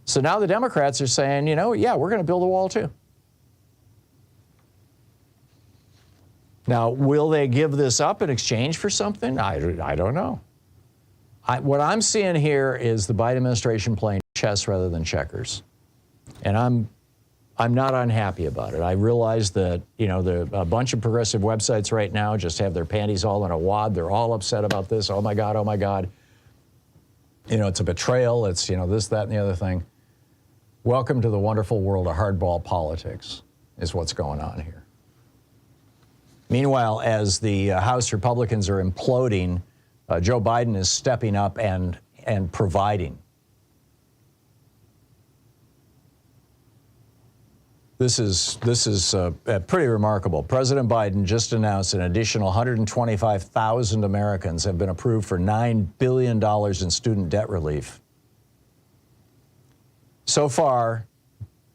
So now the Democrats are saying, yeah, we're going to build a wall too. Now, will they give this up in exchange for something? I don't know. What I'm seeing here is the Biden administration playing chess rather than checkers. And I'm not unhappy about it. I realize that, a bunch of progressive websites right now just have their panties all in a wad. They're all upset about this. Oh, my God, oh, my God. It's a betrayal. It's, this, that, and the other thing. Welcome to the wonderful world of hardball politics is what's going on here. Meanwhile, as the House Republicans are imploding, Joe Biden is stepping up and providing. This is pretty remarkable. President Biden just announced an additional 125,000 Americans have been approved for $9 billion in student debt relief. So far,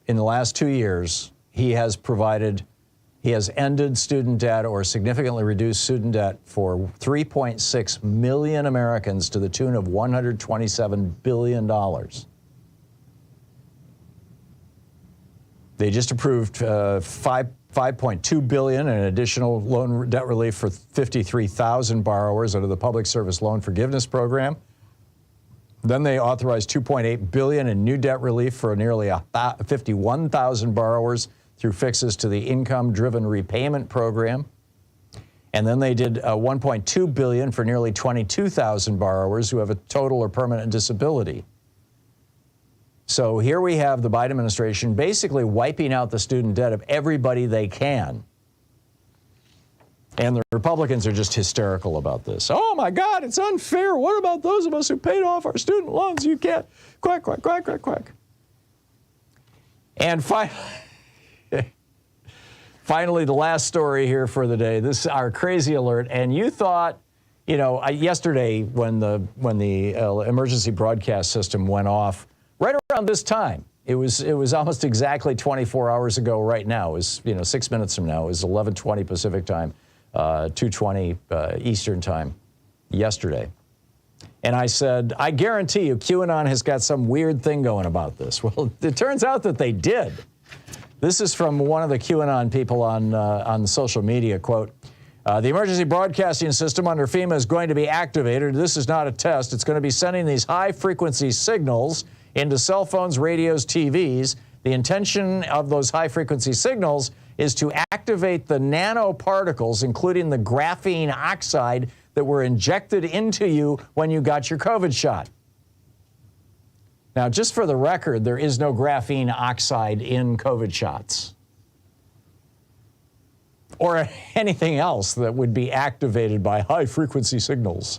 in the last 2 years, he has ended student debt or significantly reduced student debt for 3.6 million Americans to the tune of $127 billion. They just approved $5.2 billion in additional loan debt relief for 53,000 borrowers under the Public Service Loan Forgiveness Program. Then they authorized $2.8 billion in new debt relief for nearly 51,000 borrowers through fixes to the income-driven repayment program. And then they did $1.2 billion for nearly 22,000 borrowers who have a total or permanent disability. So here we have the Biden administration basically wiping out the student debt of everybody they can. And the Republicans are just hysterical about this. Oh, my God, it's unfair. What about those of us who paid off our student loans? You can't. Quack, quack, quack, quack, quack. And finally, the last story here for the day. This is our crazy alert. And you thought, yesterday when the emergency broadcast system went off, right around this time, it was almost exactly 24 hours ago right now. It was, 6 minutes from now. It was 11:20 Pacific time, 2:20 Eastern time yesterday. And I said, I guarantee you QAnon has got some weird thing going about this. Well, it turns out that they did. This is from one of the QAnon people on social media, quote, the emergency broadcasting system under FEMA is going to be activated. This is not a test. It's going to be sending these high-frequency signals into cell phones, radios, TVs. The intention of those high-frequency signals is to activate the nanoparticles, including the graphene oxide that were injected into you when you got your COVID shot. Now, just for the record, there is no graphene oxide in COVID shots or anything else that would be activated by high-frequency signals.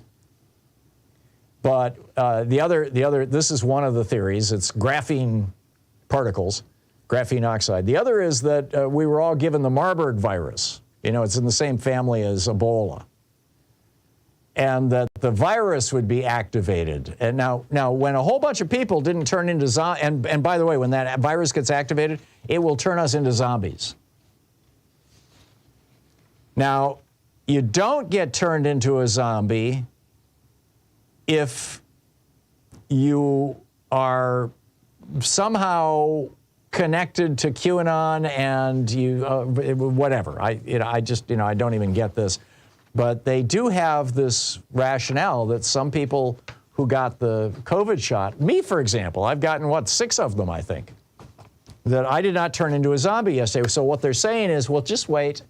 But this is one of the theories. It's graphene particles, graphene oxide. The other is that we were all given the Marburg virus. It's in the same family as Ebola. and that the virus would be activated. And now when a whole bunch of people didn't turn into zombies, and by the way, when that virus gets activated, it will turn us into zombies. Now, you don't get turned into a zombie if you are somehow connected to QAnon and you, whatever. I don't even get this. But they do have this rationale that some people who got the COVID shot, me, for example, I've gotten, 6 of them, I think, that I did not turn into a zombie yesterday. So what they're saying is, well, just wait.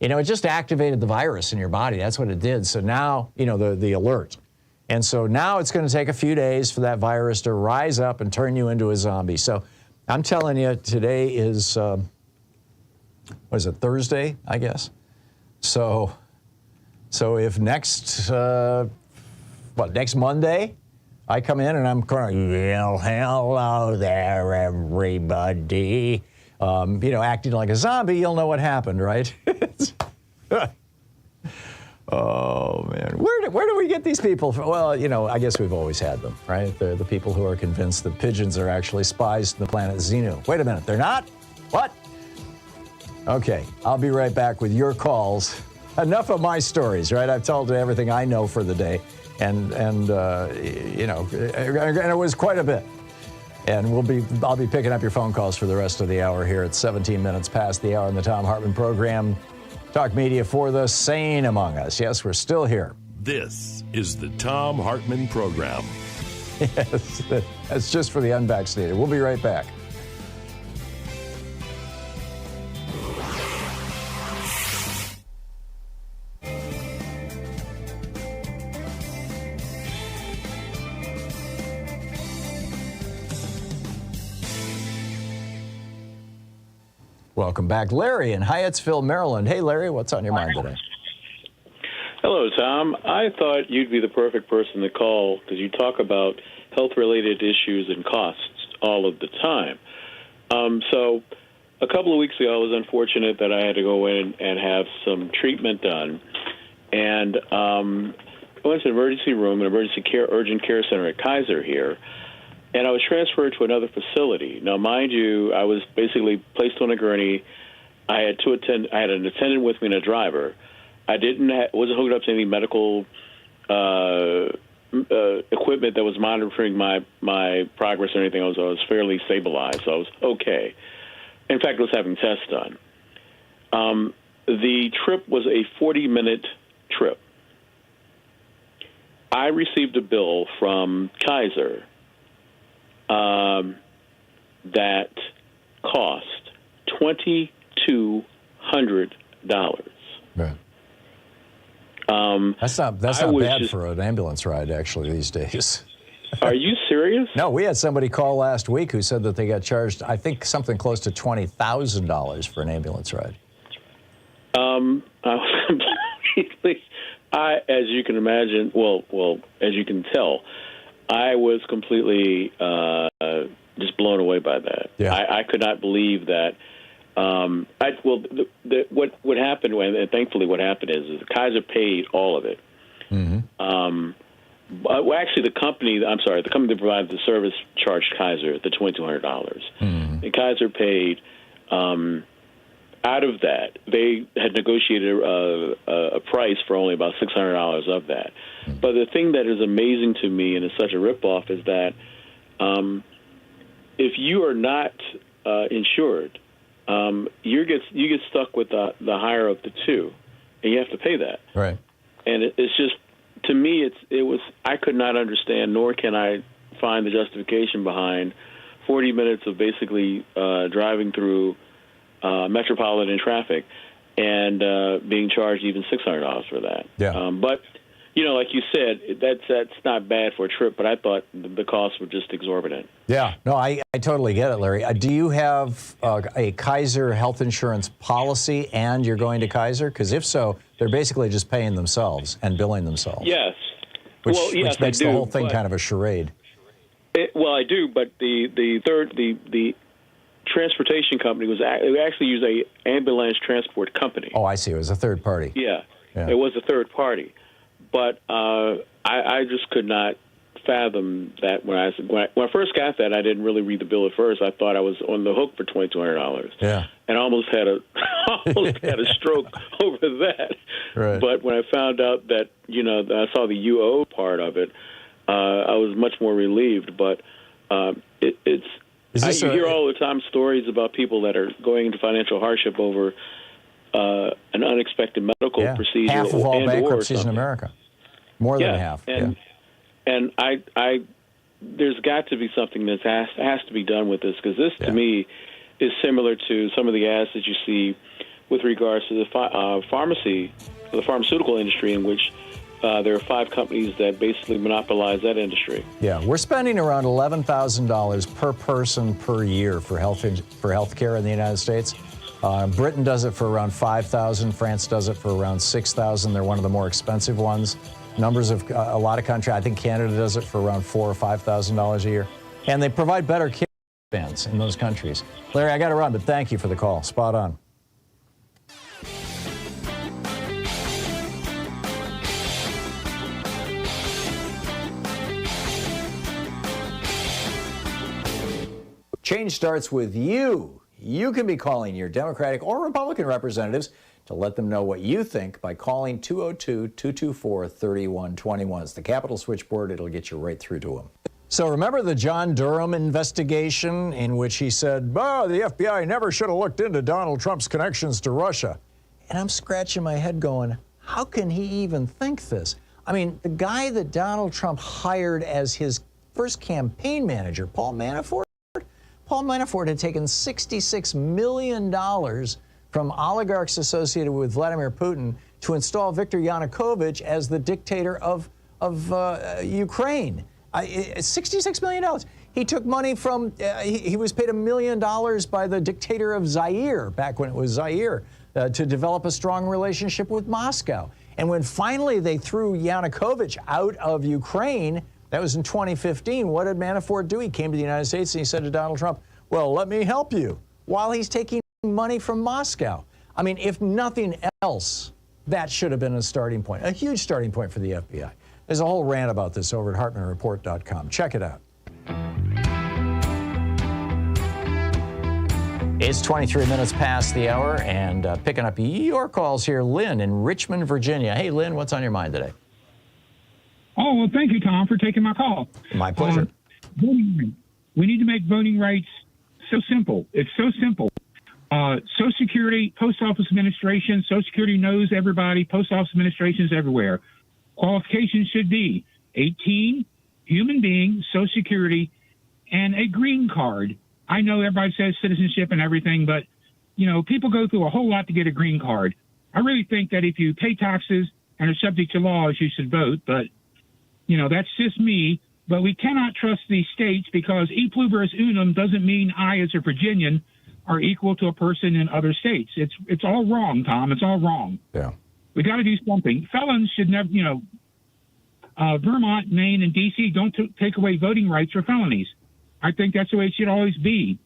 It just activated the virus in your body. That's what it did. So now, the alert. And so now it's going to take a few days for that virus to rise up and turn you into a zombie. So I'm telling you, today is, Thursday, I guess? So if next Monday, I come in and I'm crying, well, hello there, everybody. Acting like a zombie, you'll know what happened, right? Oh, man. Where do we get these people from? Well, I guess we've always had them, right? They're the people who are convinced that pigeons are actually spies to the planet Xenu. Wait a minute, they're not? What? Okay, I'll be right back with your calls. Enough of my stories, right? I've told everything I know for the day, and it was quite a bit. And I'll be picking up your phone calls for the rest of the hour here at 17 minutes past the hour in the Thom Hartmann Program. Talk media for the sane among us. Yes, we're still here. This is the Thom Hartmann Program. Yes, that's just for the unvaccinated. We'll be right back. Welcome back. Larry in Hyattsville, Maryland. Hey, Larry, what's on your mind today? Hello, Tom. I thought you'd be the perfect person to call because you talk about health-related issues and costs all of the time. So a couple of weeks ago, I was unfortunate that I had to go in and have some treatment done. And I went to an emergency room, an urgent care center at Kaiser here, and I was transferred to another facility. Now, mind you, I was basically placed on a gurney. I had an attendant with me and a driver. I wasn't hooked up to any medical equipment that was monitoring my progress or anything. I was fairly stabilized, so I was okay. In fact, I was having tests done. The trip was a 40-minute trip. I received a bill from Kaiser that cost $2,200. Right. That's not bad for an ambulance ride, actually, these days. Are you serious? No, we had somebody call last week who said that they got charged, I think, something close to $20,000 for an ambulance ride. I was completely, as you can imagine, as you can tell, I was completely just blown away by that. Yeah. I could not believe that. What happened, and thankfully what happened is Kaiser paid all of it. Mm-hmm. Actually, the company that provided the service charged Kaiser the $2,200. Mm-hmm. And Kaiser paid. Out of that, they had negotiated a price for only about $600 of that. Mm-hmm. But the thing that is amazing to me and is such a ripoff is that if you are not insured, you get stuck with the higher of the two, and you have to pay that. Right. And it's just, to me, I could not understand, nor can I find the justification behind 40 minutes of basically driving through metropolitan traffic and being charged even $600 for that. Yeah. But like you said, that's not bad for a trip, but I thought the costs were just exorbitant. Yeah. No, I totally get it, Larry. Do you have a Kaiser health insurance policy and you're going to Kaiser? Because if so, they're basically just paying themselves and billing themselves. Yes. Which makes the whole thing kind of a charade. I do, but the transportation company they actually use a ambulance transport company. Oh, I see. It was a third party. Yeah. It was a third party. But I just could not fathom that when I first got that, I didn't really read the bill at first. I thought I was on the hook for $2,200. Yeah. And I almost had a stroke over that. Right. But when I found out that, I saw the UO part of it, I was much more relieved. But you hear all the time stories about people that are going into financial hardship over an unexpected medical procedure. Half of all bankruptcies in something. America. More than half. And there's got to be something that has to be done with this, because this, to me, is similar to some of the ads that you see with regards to the pharmaceutical industry, in which there are 5 companies that basically monopolize that industry. Yeah, we're spending around $11,000 per person per year for health care in the United States. Britain does it for around $5,000. France does it for around $6,000. They're one of the more expensive ones. Numbers of a lot of countries. I think Canada does it for around $4,000 or $5,000 a year, and they provide better care plans in those countries. Larry, I got to run, but thank you for the call. Spot on. Change starts with you. You can be calling your Democratic or Republican representatives to let them know what you think by calling 202-224-3121. It's the Capitol switchboard. It'll get you right through to them. So remember the John Durham investigation in which he said, the FBI never should have looked into Donald Trump's connections to Russia. And I'm scratching my head going, how can he even think this? I mean, the guy that Donald Trump hired as his first campaign manager, Paul Manafort had taken $66 million from oligarchs associated with Vladimir Putin to install Viktor Yanukovych as the dictator of Ukraine. $66 million. He took money from, he was paid $1 million by the dictator of Zaire, back when it was Zaire, to develop a strong relationship with Moscow. And when finally they threw Yanukovych out of Ukraine, that was in 2015, what did Manafort do? He came to the United States and he said to Donald Trump, well, let me help you, while he's taking money from Moscow. I mean, if nothing else, that should have been a starting point, a huge starting point for the FBI. There's a whole rant about this over at HartmannReport.com. Check it out. It's 23 minutes past the hour, and picking up your calls here, Lynn in Richmond, Virginia. Hey, Lynn, what's on your mind today? Oh, well, thank you, Tom, for taking my call. My pleasure. We need to make voting rights so simple. It's so simple. Social Security, Post Office Administration, Social Security knows everybody, Post Office Administrations everywhere. Qualifications should be 18, human being, Social Security, and a green card. I know everybody says citizenship and everything, but, people go through a whole lot to get a green card. I really think that if you pay taxes and are subject to laws, you should vote, but, that's just me. But we cannot trust these states, because e pluribus unum doesn't mean I, as a Virginian, are equal to a person in other states. It's all wrong, Tom. It's all wrong. Yeah. We got to do something. Felons should never, Vermont, Maine, and D.C. don't take away voting rights for felonies. I think that's the way it should always be.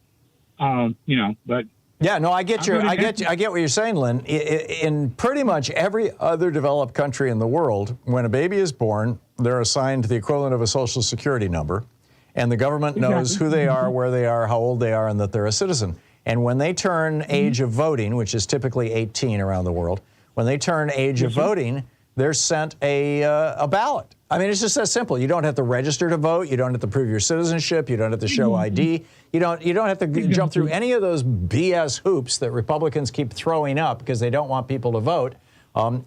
But yeah, no, I get what you're saying, Lynn. In pretty much every other developed country in the world, when a baby is born, they're assigned the equivalent of a Social Security number, and the government knows who they are, where they are, how old they are, and that they're a citizen. And when they turn age of voting, which is typically 18 around the world, when they turn age of voting, they're sent a ballot. I mean, it's just that simple. You don't have to register to vote. You don't have to prove your citizenship. You don't have to show ID. You don't have to jump through any of those BS hoops that Republicans keep throwing up because they don't want people to vote.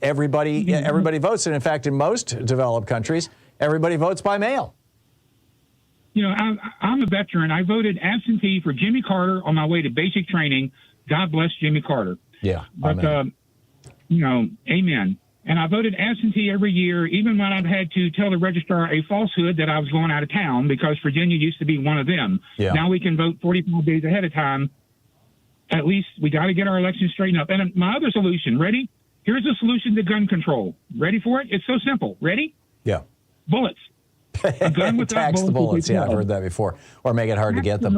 Everybody votes, and in fact, in most developed countries, everybody votes by mail. I'm a veteran. I voted absentee for Jimmy Carter on my way to basic training. God bless Jimmy Carter. Yeah, but amen. And I voted absentee every year, even when I've had to tell the registrar a falsehood that I was going out of town, because Virginia used to be one of them. Yeah. Now we can vote 45 days ahead of time. At least we got to get our elections straightened up. And my other solution, ready? Here's a solution to gun control. Ready for it? It's so simple. Ready? Yeah. Bullets. A gun without Tax the bullets. Yeah, I've heard that before. Or make it hard to get them.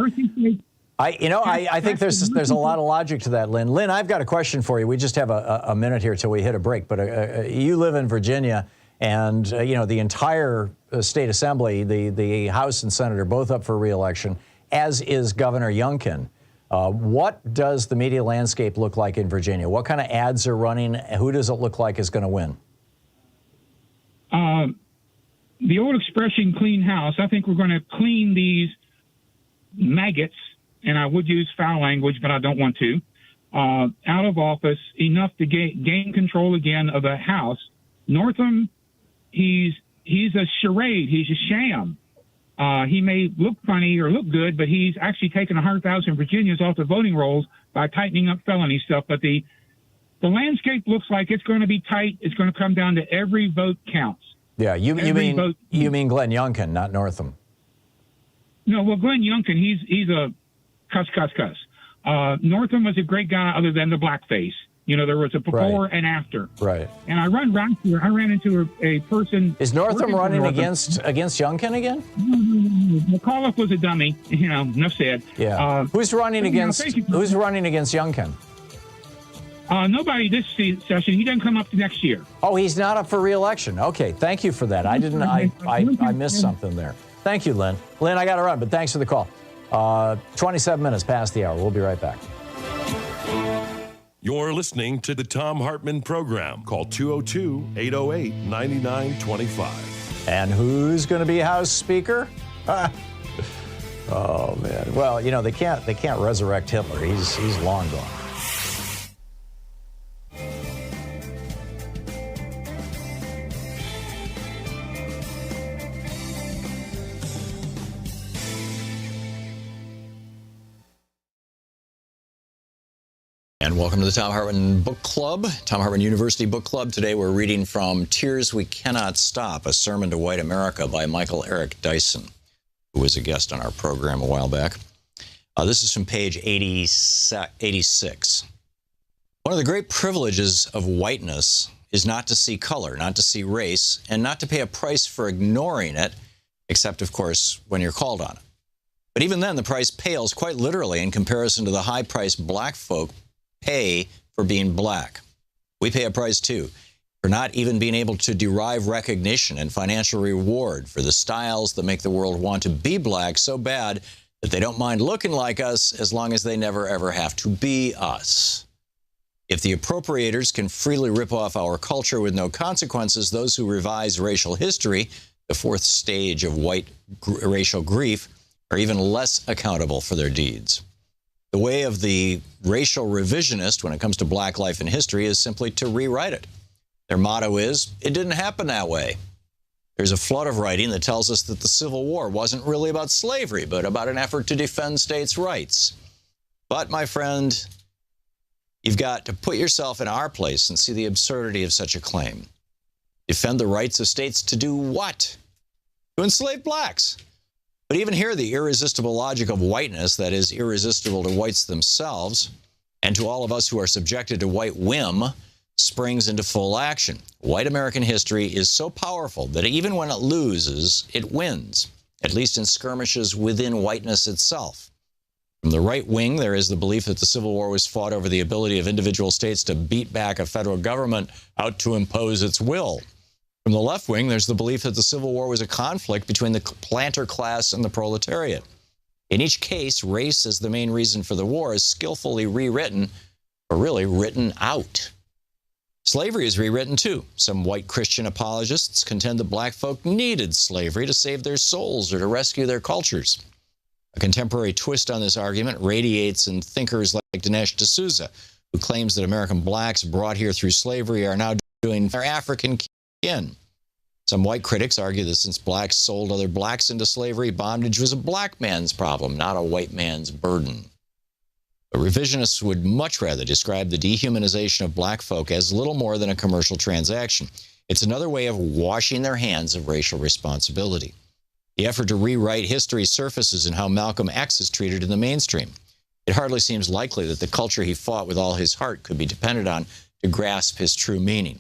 I think there's a lot of logic to that, Lynn. Lynn, I've got a question for you. We just have a minute here till we hit a break. But you live in Virginia, And, the entire state assembly, the House and Senate are both up for re-election, as is Governor Youngkin. What does the media landscape look like in Virginia? What kind of ads are running? Who does it look like is going to win? The old expression, clean house, I think we're going to clean these maggots, and I would use foul language, but I don't want to, out of office enough to gain control again of the House. Northam, he's a charade. He's a sham. He may look funny or look good, but he's actually taken 100,000 Virginians off the voting rolls by tightening up felony stuff. But the landscape looks like it's going to be tight. It's going to come down to every vote counts. Yeah, you mean Glen Youngkin, not Northam. No, well, Glen Youngkin, he's a cuss. Northam was a great guy other than the blackface. There was a before and after. Right. And I ran into a person. Is Northam running against Youngkin again? McCullough was a dummy. Enough said. Yeah. Who's running against Youngkin? Nobody this session. He doesn't come up to next year. Oh, he's not up for re-election. Okay, thank you for that. I missed something there. Thank you, Lynn. Lynn, I got to run, but thanks for the call. 27 minutes past the hour. We'll be right back. You're listening to the Thom Hartmann Program. Call 202-808-9925. And who's going to be House Speaker? Oh, man. Well, they can't resurrect Hitler. He's long gone. And welcome to the Thom Hartmann Book Club, Thom Hartmann University Book Club. Today we're reading from Tears We Cannot Stop, A Sermon to White America by Michael Eric Dyson, who was a guest on our program a while back. This is from page 86. One of the great privileges of whiteness is not to see color, not to see race, and not to pay a price for ignoring it, except, of course, when you're called on it. But even then, the price pales quite literally in comparison to the high price black folk pay for being black. We pay a price, too, for not even being able to derive recognition and financial reward for the styles that make the world want to be black so bad that they don't mind looking like us as long as they never, ever have to be us. If the appropriators can freely rip off our culture with no consequences, those who revise racial history, the fourth stage of white racial grief, are even less accountable for their deeds. The way of the racial revisionist when it comes to black life and history is simply to rewrite it. Their motto is, it didn't happen that way. There's a flood of writing that tells us that the Civil War wasn't really about slavery, but about an effort to defend states' rights. But, my friend, you've got to put yourself in our place and see the absurdity of such a claim. Defend the rights of states to do what? To enslave blacks. But even here, the irresistible logic of whiteness, that is irresistible to whites themselves, and to all of us who are subjected to white whim, springs into full action. White American history is so powerful that even when it loses, it wins, at least in skirmishes within whiteness itself. From the right wing, there is the belief that the Civil War was fought over the ability of individual states to beat back a federal government out to impose its will. From the left wing, there's the belief that the Civil War was a conflict between the planter class and the proletariat. In each case, race as the main reason for the war is skillfully rewritten, or really written out. Slavery is rewritten too. Some white Christian apologists contend that black folk needed slavery to save their souls or to rescue their cultures. A contemporary twist on this argument radiates in thinkers like Dinesh D'Souza, who claims that American blacks brought here through slavery are now doing their African kin. Some white critics argue that since blacks sold other blacks into slavery, bondage was a black man's problem, not a white man's burden. But revisionists would much rather describe the dehumanization of black folk as little more than a commercial transaction. It's another way of washing their hands of racial responsibility. The effort to rewrite history surfaces in how Malcolm X is treated in the mainstream. It hardly seems likely that the culture he fought with all his heart could be depended on to grasp his true meaning.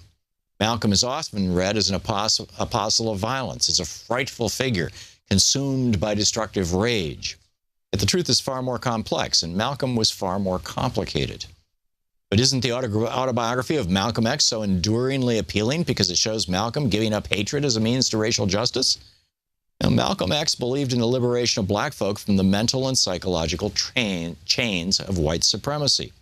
Malcolm is often read as an apostle of violence, as a frightful figure consumed by destructive rage. Yet the truth is far more complex, and Malcolm was far more complicated. But isn't the autobiography of Malcolm X so enduringly appealing because it shows Malcolm giving up hatred as a means to racial justice? Now, Malcolm X believed in the liberation of black folk from the mental and psychological chains of white supremacy.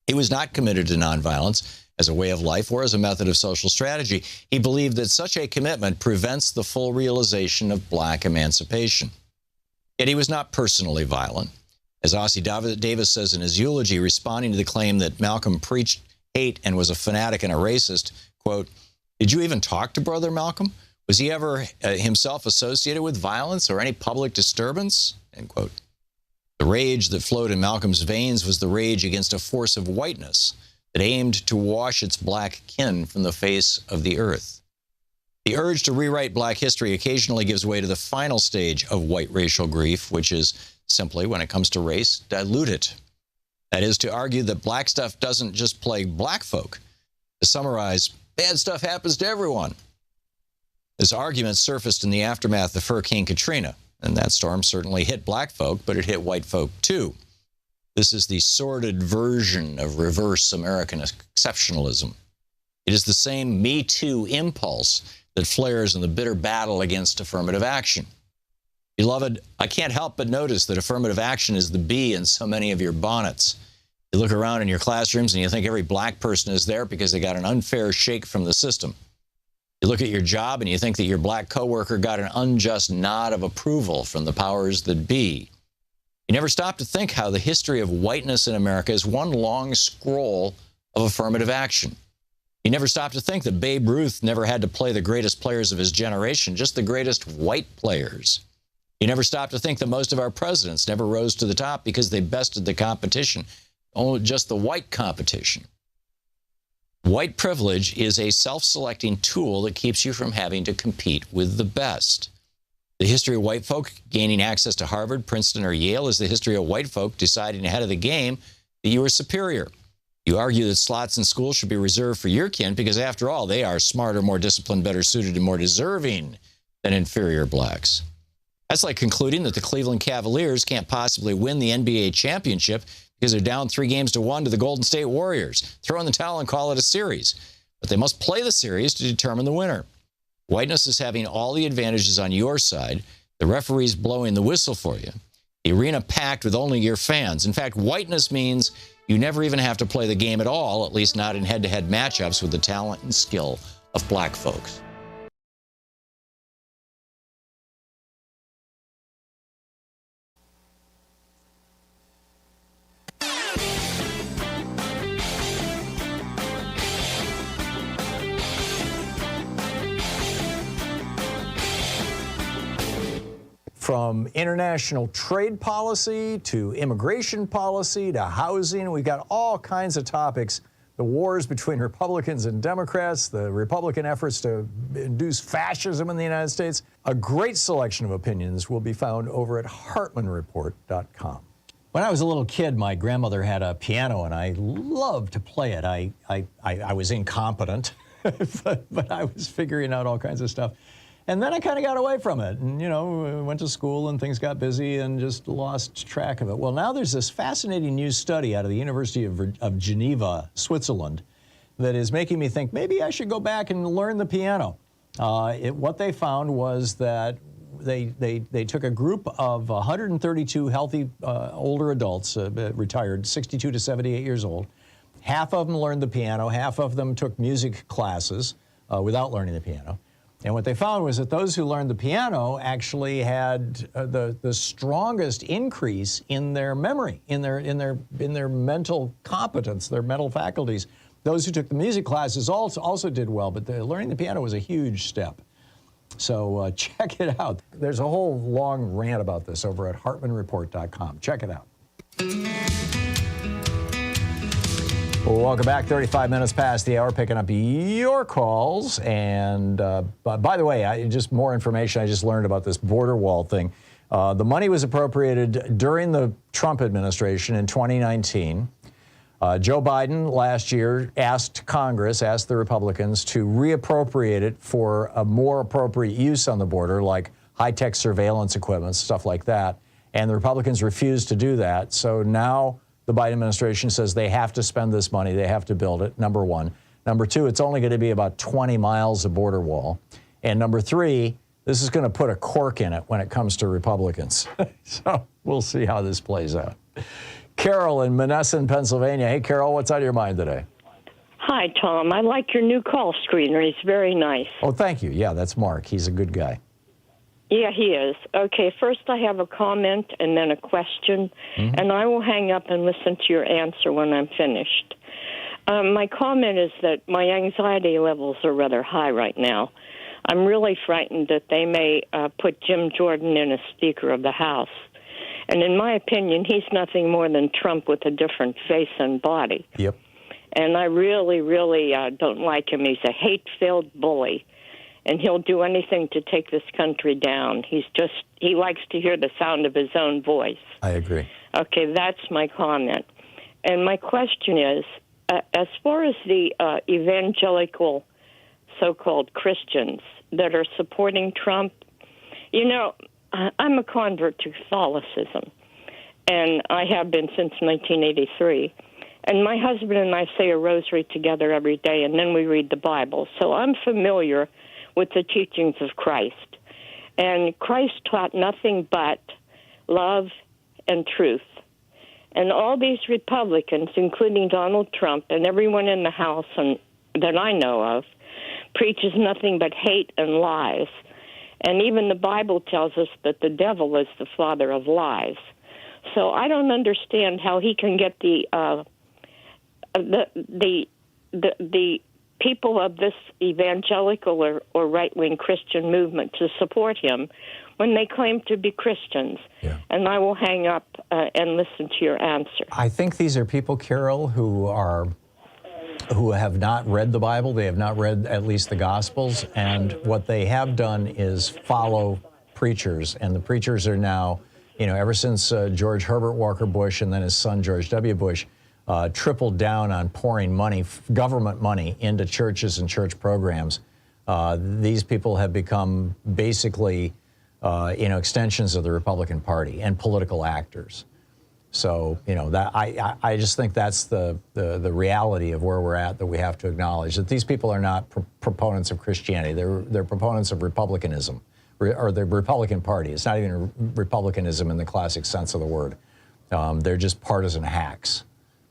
He was not committed to nonviolence as a way of life or as a method of social strategy. He believed that such a commitment prevents the full realization of black emancipation. Yet he was not personally violent. As Ossie Davis says in his eulogy, responding to the claim that Malcolm preached hate and was a fanatic and a racist, quote, "Did you even talk to Brother Malcolm? Was he ever himself associated with violence or any public disturbance?" End quote. The rage that flowed in Malcolm's veins was the rage against a force of whiteness that aimed to wash its black kin from the face of the earth. The urge to rewrite black history occasionally gives way to the final stage of white racial grief, which is simply, when it comes to race, dilute it. That is, to argue that black stuff doesn't just plague black folk. To summarize, bad stuff happens to everyone. This argument surfaced in the aftermath of Hurricane Katrina, and that storm certainly hit black folk, but it hit white folk too. This is the sordid version of reverse American exceptionalism. It is the same Me Too impulse that flares in the bitter battle against affirmative action. Beloved, I can't help but notice that affirmative action is the bee in so many of your bonnets. You look around in your classrooms and you think every black person is there because they got an unfair shake from the system. You look at your job and you think that your black coworker got an unjust nod of approval from the powers that be. You never stop to think how the history of whiteness in America is one long scroll of affirmative action. You never stop to think that Babe Ruth never had to play the greatest players of his generation, just the greatest white players. You never stop to think that most of our presidents never rose to the top because they bested the competition, only just the white competition. White privilege is a self-selecting tool that keeps you from having to compete with the best. The history of white folk gaining access to Harvard, Princeton, or Yale is the history of white folk deciding ahead of the game that you are superior. You argue that slots in school should be reserved for your kin because, after all, they are smarter, more disciplined, better suited, and more deserving than inferior blacks. That's like concluding that the Cleveland Cavaliers can't possibly win the NBA championship because they're down 3-1 to the Golden State Warriors. Throw in the towel and call it a series. But they must play the series to determine the winner. Whiteness is having all the advantages on your side, the referees blowing the whistle for you, the arena packed with only your fans. In fact, whiteness means you never even have to play the game at all, at least not in head-to-head matchups with the talent and skill of black folks. From international trade policy to immigration policy to housing, we've got all kinds of topics. The wars between Republicans and Democrats, the Republican efforts to induce fascism in the United States. A great selection of opinions will be found over at HartmannReport.com. When I was a little kid, my grandmother had a piano, and I loved to play it. I was incompetent, but I was figuring out all kinds of stuff. And then I kind of got away from it and, went to school and things got busy and just lost track of it. Well, now there's this fascinating new study out of the University of Geneva, Switzerland, that is making me think maybe I should go back and learn the piano. What they found was that they took a group of 132 healthy older adults, retired, 62 to 78 years old. Half of them learned the piano, half of them took music classes without learning the piano. And what they found was that those who learned the piano actually had the strongest increase in their memory, in their mental competence, their mental faculties. Those who took the music classes also did well, but learning the piano was a huge step. So check it out. There's a whole long rant about this over at HartmannReport.com. Check it out. Well, welcome back. 35 minutes past the hour, picking up your calls. And by the way, just more information. I just learned about this border wall thing. The money was appropriated during the Trump administration in 2019. Joe Biden last year asked the Republicans to reappropriate it for a more appropriate use on the border, like high-tech surveillance equipment, stuff like that. And the Republicans refused to do that. So now the Biden administration says they have to spend this money, they have to build it, number one. Number two, it's only going to be about 20 miles of border wall. And number three, this is going to put a cork in it when it comes to Republicans. So we'll see how this plays out. Carol in Monessen, Pennsylvania. Hey, Carol, what's on your mind today? Hi, Tom. I like your new call screener. He's very nice. Oh, thank you. Yeah, that's Mark. He's a good guy. Yeah, he is. Okay, first I have a comment and then a question, and I will hang up and listen to your answer when I'm finished. My comment is that my anxiety levels are rather high right now. I'm really frightened that they may put Jim Jordan in as Speaker of the House. And in my opinion, he's nothing more than Trump with a different face and body. Yep. And I really, really don't like him. He's a hate-filled bully. And he'll do anything to take this country down. He likes to hear the sound of his own voice. I agree. Okay, that's my comment. And my question is, as far as the evangelical so-called Christians that are supporting Trump, you know, I'm a convert to Catholicism, and I have been since 1983. And my husband and I say a rosary together every day, and then we read the Bible. So I'm familiar with the teachings of Christ. And Christ taught nothing but love and truth. And all these Republicans, including Donald Trump and everyone in the House and that I know of, preaches nothing but hate and lies. And even the Bible tells us that the devil is the father of lies. So I don't understand how he can get the people of this evangelical or right-wing Christian movement to support him when they claim to be Christians. Yeah. And I will hang up and listen to your answer. I think these are people, Carol, who have not read the Bible. They have not read at least the Gospels. And what they have done is follow preachers. And the preachers are now, you know, ever since George Herbert Walker Bush and then his son George W. Bush tripled down on pouring money, government money, into churches and church programs. These people have become basically, extensions of the Republican Party and political actors. So, you know, that I just think that's the reality of where we're at, that we have to acknowledge that these people are not proponents of Christianity. They're proponents of republicanism, or the Republican Party. It's not even republicanism in the classic sense of the word. They're just partisan hacks,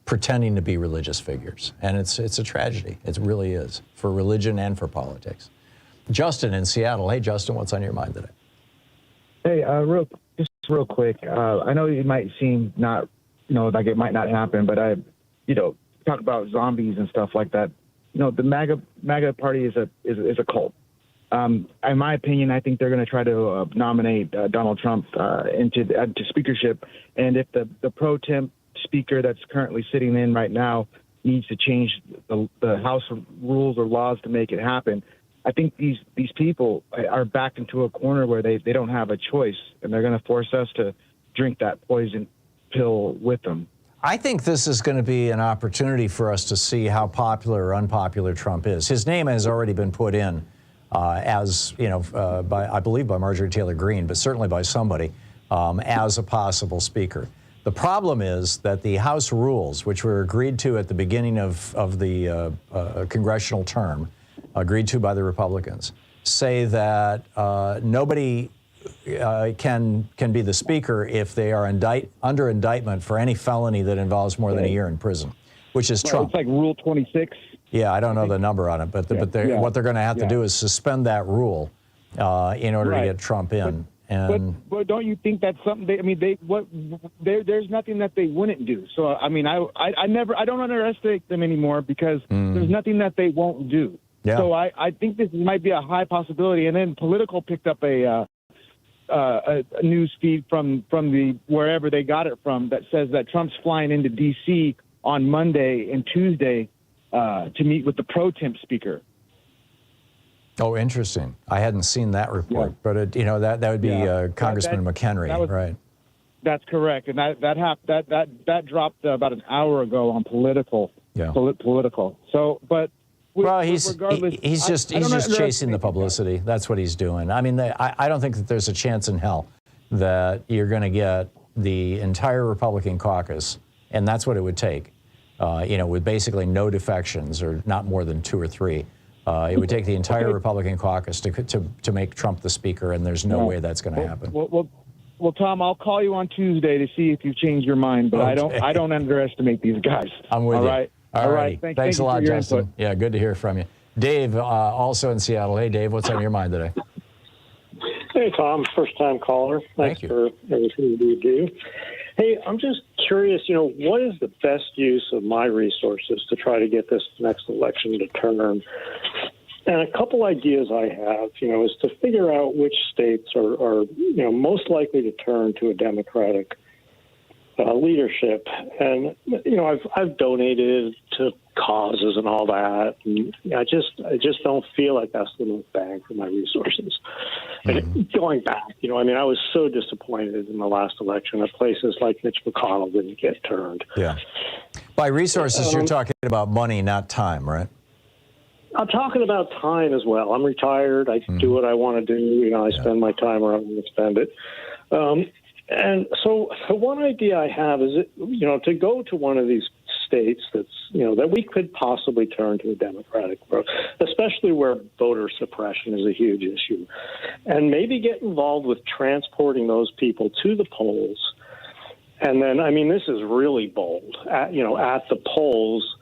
pretending to be religious figures. And it's a tragedy. It really is, for religion and for politics. Justin in Seattle. Hey, Justin, what's on your mind today? Hey, real quick. I know it might seem not, like it might not happen, but talk about zombies and stuff like that. The MAGA party is a cult. In my opinion, I think they're going to try to nominate Donald Trump into speakership. And if the pro temp speaker that's currently sitting in right now needs to change the House rules or laws to make it happen, I think these people are backed into a corner where they don't have a choice, and they're going to force us to drink that poison pill with them. I think this is going to be an opportunity for us to see how popular or unpopular Trump is. His name has already been put in as, I believe by Marjorie Taylor Greene, but certainly by somebody, as a possible speaker. The problem is that the House rules, which were agreed to at the beginning of the congressional term, agreed to by the Republicans, say that nobody can be the speaker if they are under indictment for any felony that involves more than a year in prison, which is Trump. It's like Rule 26. Yeah, I don't know the number on it, but what they're going to have to do is suspend that rule in order to get Trump in. But don't you think that's something there's nothing that they wouldn't do. So I don't underestimate them anymore, because there's nothing that they won't do. Yeah. So I think this might be a high possibility. And then Political picked up a news feed from the wherever they got it from that says that Trump's flying into D.C. on Monday and Tuesday to meet with the pro temp speaker. Oh, interesting. I hadn't seen that report, but that would be Congressman McHenry, right? That's correct, and that dropped about an hour ago on Political. Yeah. Political. So, but. He's just chasing the publicity. That's what he's doing. I mean, I don't think that there's a chance in hell that you're going to get the entire Republican caucus And that's what it would take, with basically no defections or not more than 2 or 3. It would take the entire Republican caucus to make Trump the speaker, and there's no way that's going to happen. Well, Tom, I'll call you on Tuesday to see if you've changed your mind, but Okay. I don't underestimate these guys. I'm with you. All right. Thanks a lot, Justin. Yeah, good to hear from you. Dave, also in Seattle. Hey, Dave, what's on your mind today? Hey, Tom, first-time caller. Thanks for everything you do. Hey, I'm just curious, what is the best use of my resources to try to get this next election to turn? And a couple ideas I have, is to figure out which states are most likely to turn to a Democratic leadership. And, I've donated to causes and all that. And I just don't feel like that's the most bang for my resources. And going back, I was so disappointed in the last election that places like Mitch McConnell didn't get turned. Yeah. By resources, you're talking about money, not time, right? I'm talking about time as well. I'm retired. I do what I want to do. I spend my time where I want to spend it. And so one idea I have is, to go to one of these states that's, that we could possibly turn to a Democratic vote, especially where voter suppression is a huge issue, and maybe get involved with transporting those people to the polls. And then, this is really bold, at the polls,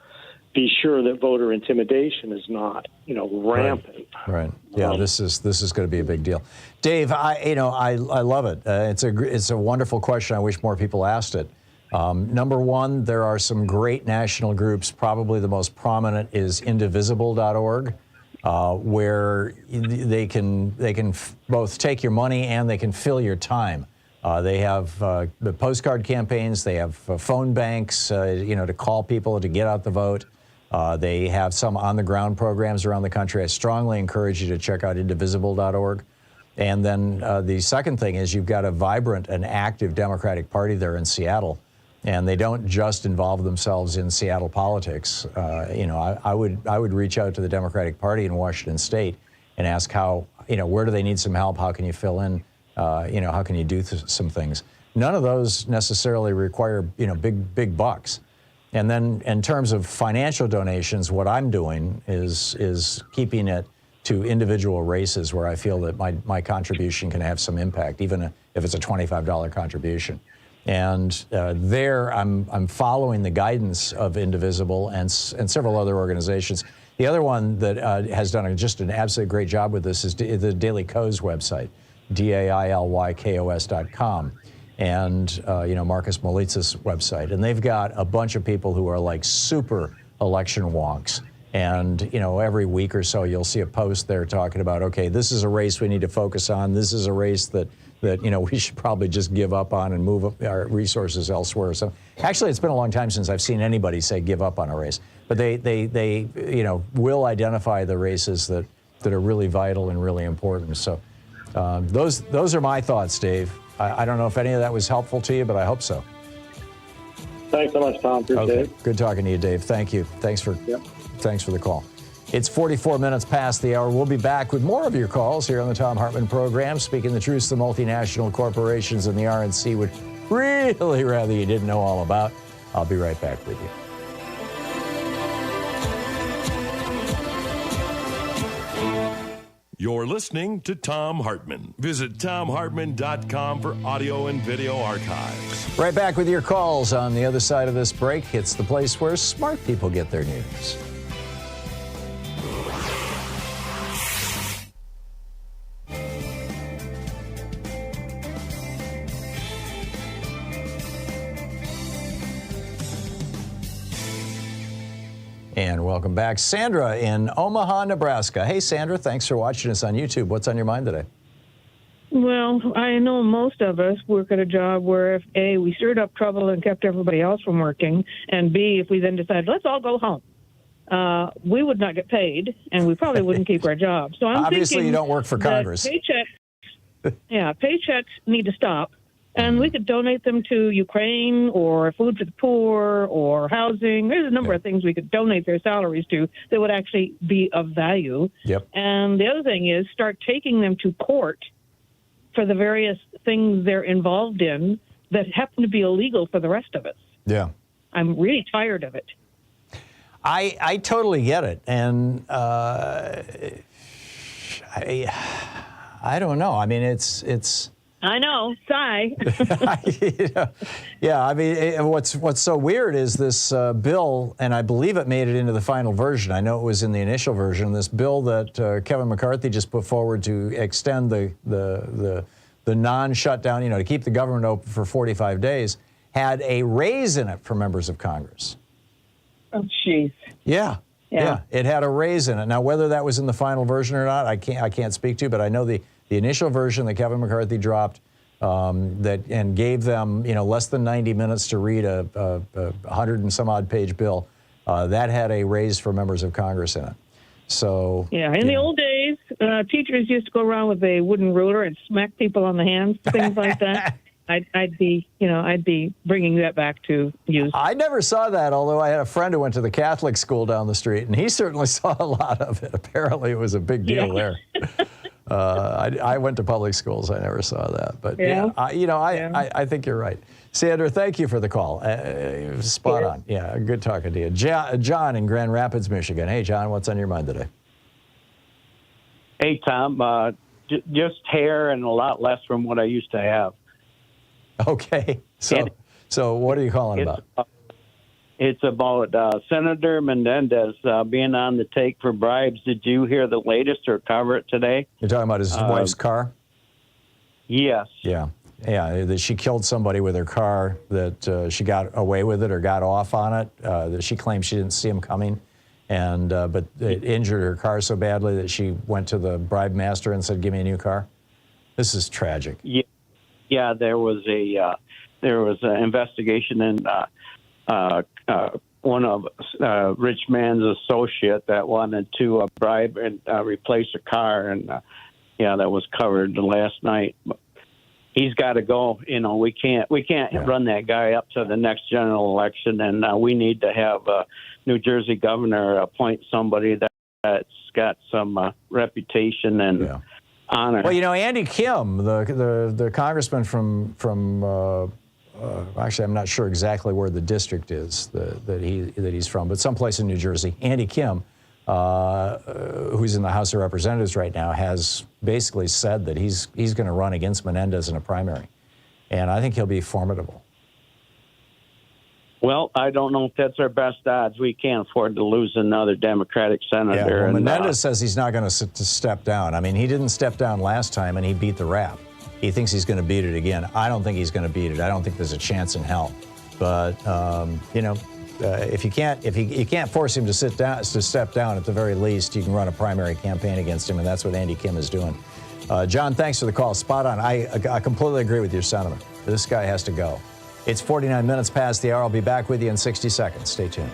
be sure that voter intimidation is not, rampant. Right. Yeah, this is going to be a big deal. Dave, I love it. It's a wonderful question. I wish more people asked it. Number one, there are some great national groups. Probably the most prominent is indivisible.org, where they can both take your money and they can fill your time. They have the postcard campaigns. They have phone banks, to call people to get out the vote. They have some on-the-ground programs around the country. I strongly encourage you to check out indivisible.org. And then the second thing is you've got a vibrant and active Democratic Party there in Seattle. And they don't just involve themselves in Seattle politics. I would reach out to the Democratic Party in Washington State and ask how, where do they need some help? How can you fill in? How can you do some things? None of those necessarily require, big bucks. And then in terms of financial donations, what I'm doing is keeping it to individual races where I feel that my contribution can have some impact, even if it's a $25 contribution. And there I'm following the guidance of Indivisible and several other organizations. The other one that has done just an absolutely great job with this is the Daily Kos website, DAILYKOS.com. And, Marcus Molitz's website. And they've got a bunch of people who are like super election wonks. And, every week or so, you'll see a post there talking about, okay, this is a race we need to focus on. This is a race that we should probably just give up on and move up our resources elsewhere. So actually, it's been a long time since I've seen anybody say give up on a race. But they will identify the races that are really vital and really important. So those are my thoughts, Dave. I don't know if any of that was helpful to you, but I hope so. Thanks so much, Tom. Appreciate it. Good talking to you, Dave. Thank you. Thanks for the call. It's 44 minutes past the hour. We'll be back with more of your calls here on the Thom Hartmann Program. Speaking the truth, the multinational corporations and the RNC would really rather you didn't know all about. I'll be right back with you. You're listening to Thom Hartmann. Visit ThomHartmann.com for audio and video archives. Right back with your calls on the other side of this break. It's the place where smart people get their news. And welcome back. Sandra in Omaha, Nebraska. Hey, Sandra, thanks for watching us on YouTube. What's on your mind today? Well, I know most of us work at a job where if A, we stirred up trouble and kept everybody else from working, and B, if we then decided, let's all go home, we would not get paid, and we probably wouldn't keep our jobs. So I'm Obviously, thinking you don't work for Congress. Paychecks need to stop. And we could donate them to Ukraine or food for the poor or housing. There's a number of things we could donate their salaries to that would actually be of value. Yep. And the other thing is start taking them to court for the various things they're involved in that happen to be illegal for the rest of us. Yeah. I'm really tired of it. I totally get it, and I don't know. I mean, it's. I know, sigh. Yeah, I mean, what's so weird is this bill, and I believe it made it into the final version. I know it was in the initial version. This bill that Kevin McCarthy just put forward to extend the non-shutdown, to keep the government open for 45 days, had a raise in it for members of Congress. Oh, jeez. Yeah, it had a raise in it. Now, whether that was in the final version or not, I can't speak to, but I know the initial version that Kevin McCarthy dropped and gave them, less than 90 minutes to read a 100 and some odd page bill, that had a raise for members of Congress in it. So in the old days, teachers used to go around with a wooden ruler and smack people on the hands, things like that. I'd be bringing that back to use. I never saw that, although I had a friend who went to the Catholic school down the street, and he certainly saw a lot of it. Apparently, it was a big deal there. I went to public schools. I never saw that. But, I think you're right. Sandra, thank you for the call. Spot on. Yeah, good talking to you. John in Grand Rapids, Michigan. Hey, John, what's on your mind today? Hey, Tom. Just hair and a lot less from what I used to have. Okay. So what are you calling about? It's about Senator Menendez being on the take for bribes. Did you hear the latest or cover it today? You're talking about his wife's car? Yes. Yeah, that she killed somebody with her car, that she got away with it or got off on it, that she claims she didn't see him coming, and but it injured her car so badly that she went to the bribe master and said, give me a new car. This is tragic. Yeah, there was an investigation in one of Rich Mann's associate that wanted to bribe and replace a car, and that was covered last night. But he's got to go. We can't run that guy up to the next general election, and we need to have a New Jersey governor appoint somebody that's got some reputation and honor. Well, Andy Kim, the congressman from actually, I'm not sure exactly where the district is that he's from, but someplace in New Jersey. Andy Kim, who's in the House of Representatives right now, has basically said that he's going to run against Menendez in a primary, and I think he'll be formidable. Well, I don't know if that's our best odds. We can't afford to lose another Democratic senator. Yeah, well, Menendez says he's not going to step down. I mean, he didn't step down last time, and he beat the rap. He thinks he's going to beat it again. I don't think he's going to beat it. I don't think there's a chance in hell. But if you can't force him to step down, at the very least, you can run a primary campaign against him, and that's what Andy Kim is doing. John, thanks for the call. Spot on. I completely agree with your sentiment. This guy has to go. It's 49 minutes past the hour. I'll be back with you in 60 seconds. Stay tuned.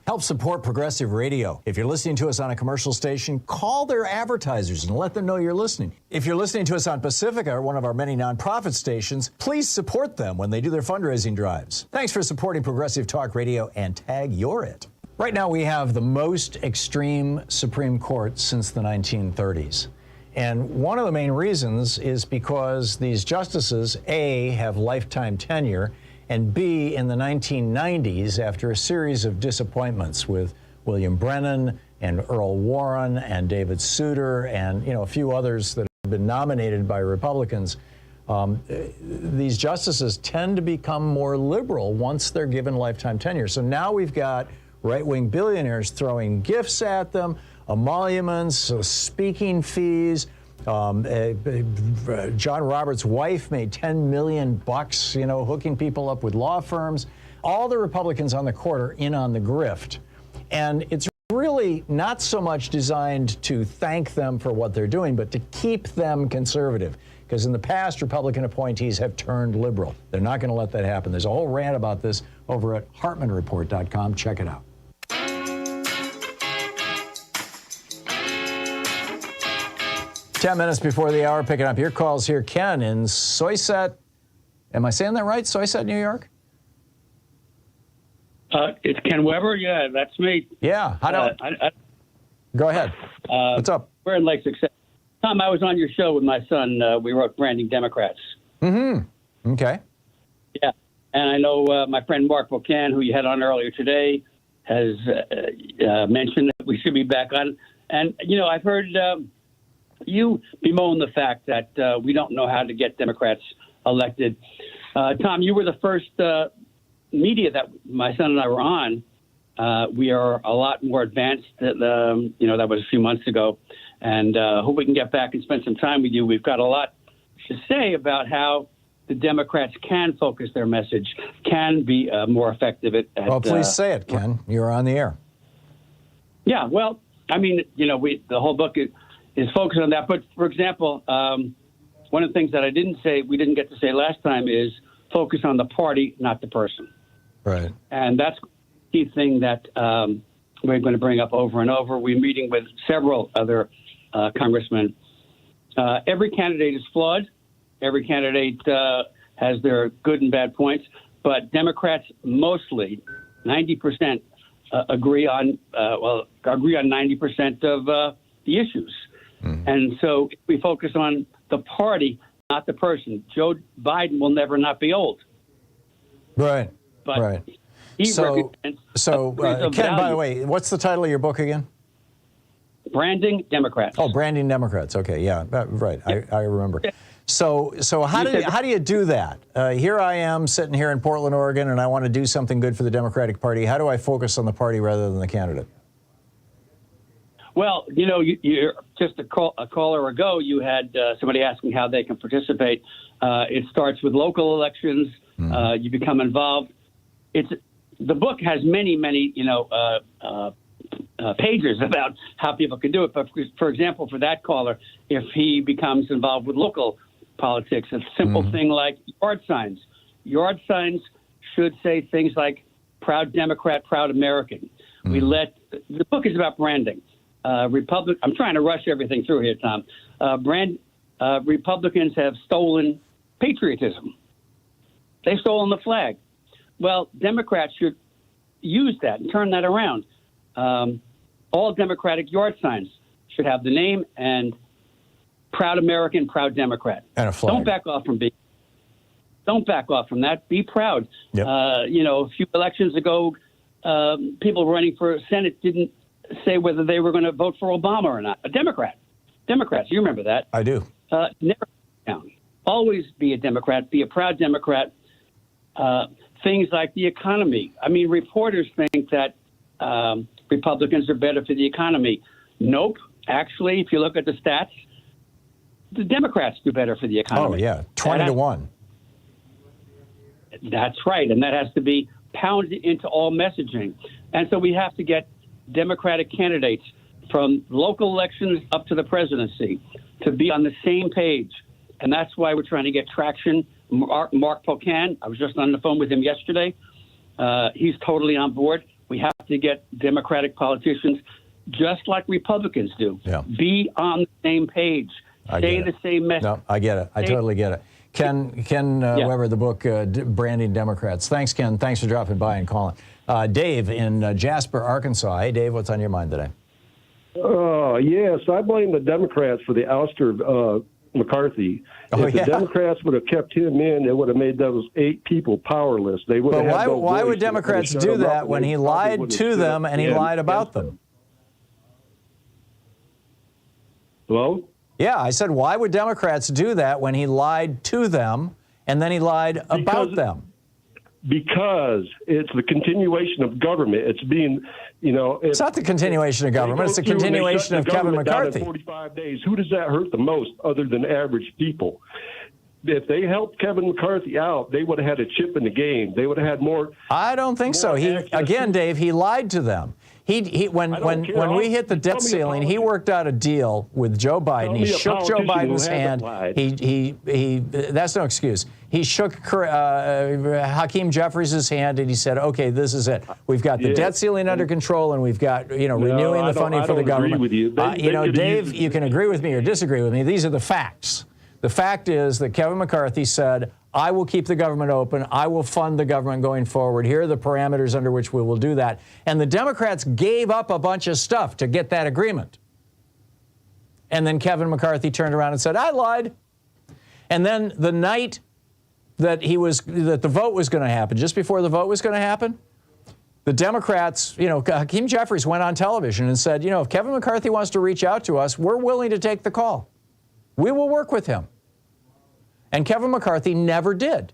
Help support Progressive Radio. If you're listening to us on a commercial station, call their advertisers and let them know you're listening. If you're listening to us on Pacifica, one of our many nonprofit stations, please support them when they do their fundraising drives. Thanks for supporting Progressive Talk Radio, and tag you're it. Right now we have the most extreme Supreme Court since the 1930s. And one of the main reasons is because these justices, A, have lifetime tenure, and B, in the 1990s, after a series of disappointments with William Brennan and Earl Warren and David Souter and a few others that have been nominated by Republicans, these justices tend to become more liberal once they're given lifetime tenure. So now we've got right-wing billionaires throwing gifts at them, emoluments, speaking fees. John Roberts' wife made $10 million, hooking people up with law firms. All the Republicans on the court are in on the grift. And it's really not so much designed to thank them for what they're doing, but to keep them conservative. Because in the past, Republican appointees have turned liberal. They're not going to let that happen. There's a whole rant about this over at HartmannReport.com. Check it out. 10 minutes before the hour, picking up your calls here. Ken in Soyset, am I saying that right? Soyset, New York? It's Ken Weber. Yeah, that's me. Yeah. Go ahead. What's up? We're in Lake Success. Tom, I was on your show with my son. We wrote Branding Democrats. Mm-hmm. Okay. Yeah. And I know my friend Mark Pocan, who you had on earlier today, has mentioned that we should be back on. And, you know, I've heard you bemoan the fact that we don't know how to get Democrats elected. Tom, you were the first media that my son and I were on. We are a lot more advanced. You know, that was a few months ago. And hope we can get back and spend some time with you. We've got a lot to say about how the Democrats can focus their message, can be more effective at well, please say it, Ken. You're on the air. Yeah, well, I mean, you know, the whole book is focused on that. But, for example, one of the things that we didn't get to say last time is focus on the party, not the person. Right. And that's the key thing that we're going to bring up over and over. We're meeting with several other congressmen. Every candidate is flawed. Every candidate has their good and bad points. But Democrats mostly, 90%, agree on 90% of the issues. Mm-hmm. And so if we focus on the party, not the person. Joe Biden will never not be old. Right. But right. So Ken, by the way, what's the title of your book again? Branding Democrats. Oh, Branding Democrats. Okay, yeah, right. I remember. So how do you do that? Here I am sitting here in Portland, Oregon, and I want to do something good for the Democratic Party. How do I focus on the party rather than the candidate? Well, you know, you're just a caller ago, you had somebody asking how they can participate. It starts with local elections. You become involved. The book has many, you know, pages about how people can do it. But for example, for that caller, if he becomes involved with local politics, a simple thing like yard signs. Yard signs should say things like "Proud Democrat, Proud American." The book is about branding. I'm trying to rush everything through here, Tom. Republicans have stolen patriotism. They've stolen the flag. Well, Democrats should use that and turn that around. All Democratic yard signs should have the name and Proud American, Proud Democrat. And a flag. Don't back off from that. Be proud. Yep. You know, a few elections ago, people running for Senate didn't say whether they were going to vote for Obama or not. Democrats, you remember that. I do. Never down. Always be a Democrat. Be a proud Democrat. Things like the economy. I mean, reporters think that Republicans are better for the economy. Nope. Actually, if you look at the stats, the Democrats do better for the economy. Oh, yeah. 20 to 1. That's right. And that has to be pounded into all messaging. And so we have to get Democratic candidates from local elections up to the presidency to be on the same page. And that's why we're trying to get traction. Mark Pocan, I was just on the phone with him yesterday. He's totally on board. We have to get Democratic politicians, just like Republicans do, be on the same page, say the same message. No, I get it. I totally get it. Ken Weber, the book, Branding Democrats. Thanks, Ken. Thanks for dropping by and calling. Dave in Jasper, Arkansas. Hey, Dave, what's on your mind today? Yes, I blame the Democrats for the ouster of McCarthy. If the Democrats would have kept him in, it would have made those 8 people powerless. They would have had no voice. Why would Democrats do that when he lied to them and he lied about them? Hello? Yeah, I said, why would Democrats do that when he lied to them and then he lied about them? Because it's the continuation of government. It's being, you know... It's not the continuation of government. It's the continuation of Kevin McCarthy. In 45 days. Who does that hurt the most other than average people? If they helped Kevin McCarthy out, they would have had a chip in the game. They would have had more... I don't think so. Dave, he lied to them. When we hit the debt ceiling, he worked out a deal with Joe Biden. He shook Joe Biden's hand. That's no excuse. He shook Hakeem Jeffries' hand and he said, "Okay, this is it. We've got the debt ceiling under control, and we've got renewing the funding for the government." With you. Dave, you can agree with me or disagree with me. These are the facts. The fact is that Kevin McCarthy said, I will keep the government open. I will fund the government going forward. Here are the parameters under which we will do that. And the Democrats gave up a bunch of stuff to get that agreement. And then Kevin McCarthy turned around and said, I lied. And then the night that the vote was going to happen, just before the vote was going to happen, the Democrats, Hakeem Jeffries went on television and said, if Kevin McCarthy wants to reach out to us, we're willing to take the call. We will work with him. And Kevin McCarthy never did.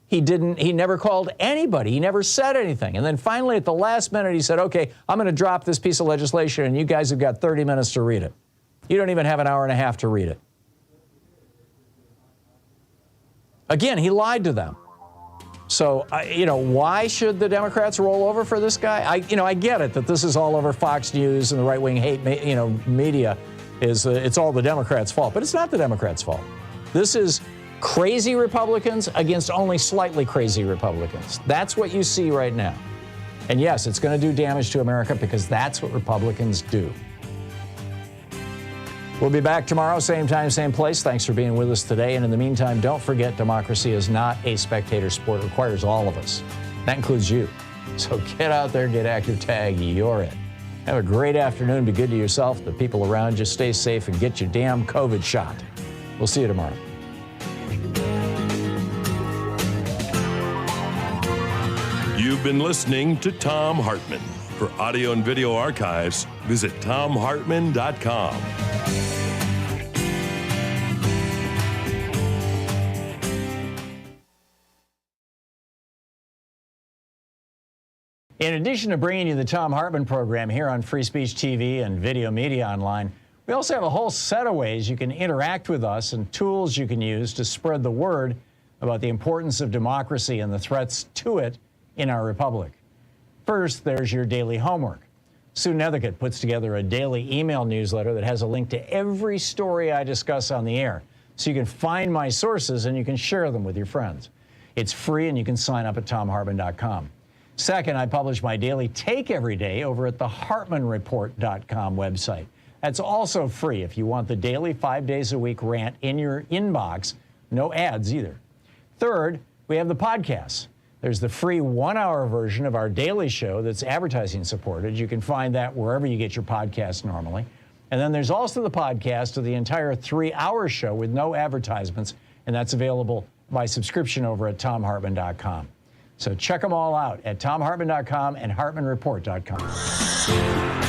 He never called anybody. He never said anything. And then finally, at the last minute, he said, okay, I'm going to drop this piece of legislation, and you guys have got 30 minutes to read it. You don't even have an hour and a half to read it. Again, he lied to them. So, why should the Democrats roll over for this guy? I get it that this is all over Fox News and the right-wing hate, media. It's all the Democrats' fault. But it's not the Democrats' fault. This is crazy Republicans against only slightly crazy Republicans. That's what you see right now. And yes, it's going to do damage to America because that's what Republicans do. We'll be back tomorrow, same time, same place. Thanks for being with us today. And in the meantime, don't forget, democracy is not a spectator sport. It requires all of us. That includes you. So get out there, get active, tag, you're it. Have a great afternoon. Be good to yourself, the people around you. Stay safe and get your damn COVID shot. We'll see you tomorrow. You've been listening to Thom Hartmann. For audio and video archives, visit thomhartmann.com. In addition to bringing you the Thom Hartmann Program here on Free Speech TV and Video Media Online, we also have a whole set of ways you can interact with us and tools you can use to spread the word about the importance of democracy and the threats to it in our republic. First, there's your daily homework. Sue Nethercutt puts together a daily email newsletter that has a link to every story I discuss on the air, so you can find my sources and you can share them with your friends. It's free and you can sign up at thomhartmann.com. Second, I publish my daily take every day over at the hartmannreport.com website. That's also free if you want the daily 5 days a week rant in your inbox. No ads either. Third, we have the podcasts. There's the free 1-hour version of our daily show that's advertising supported. You can find that wherever you get your podcasts normally. And then there's also the podcast of the entire 3-hour show with no advertisements, and that's available by subscription over at thomhartmann.com. So check them all out at thomhartmann.com and hartmannreport.com.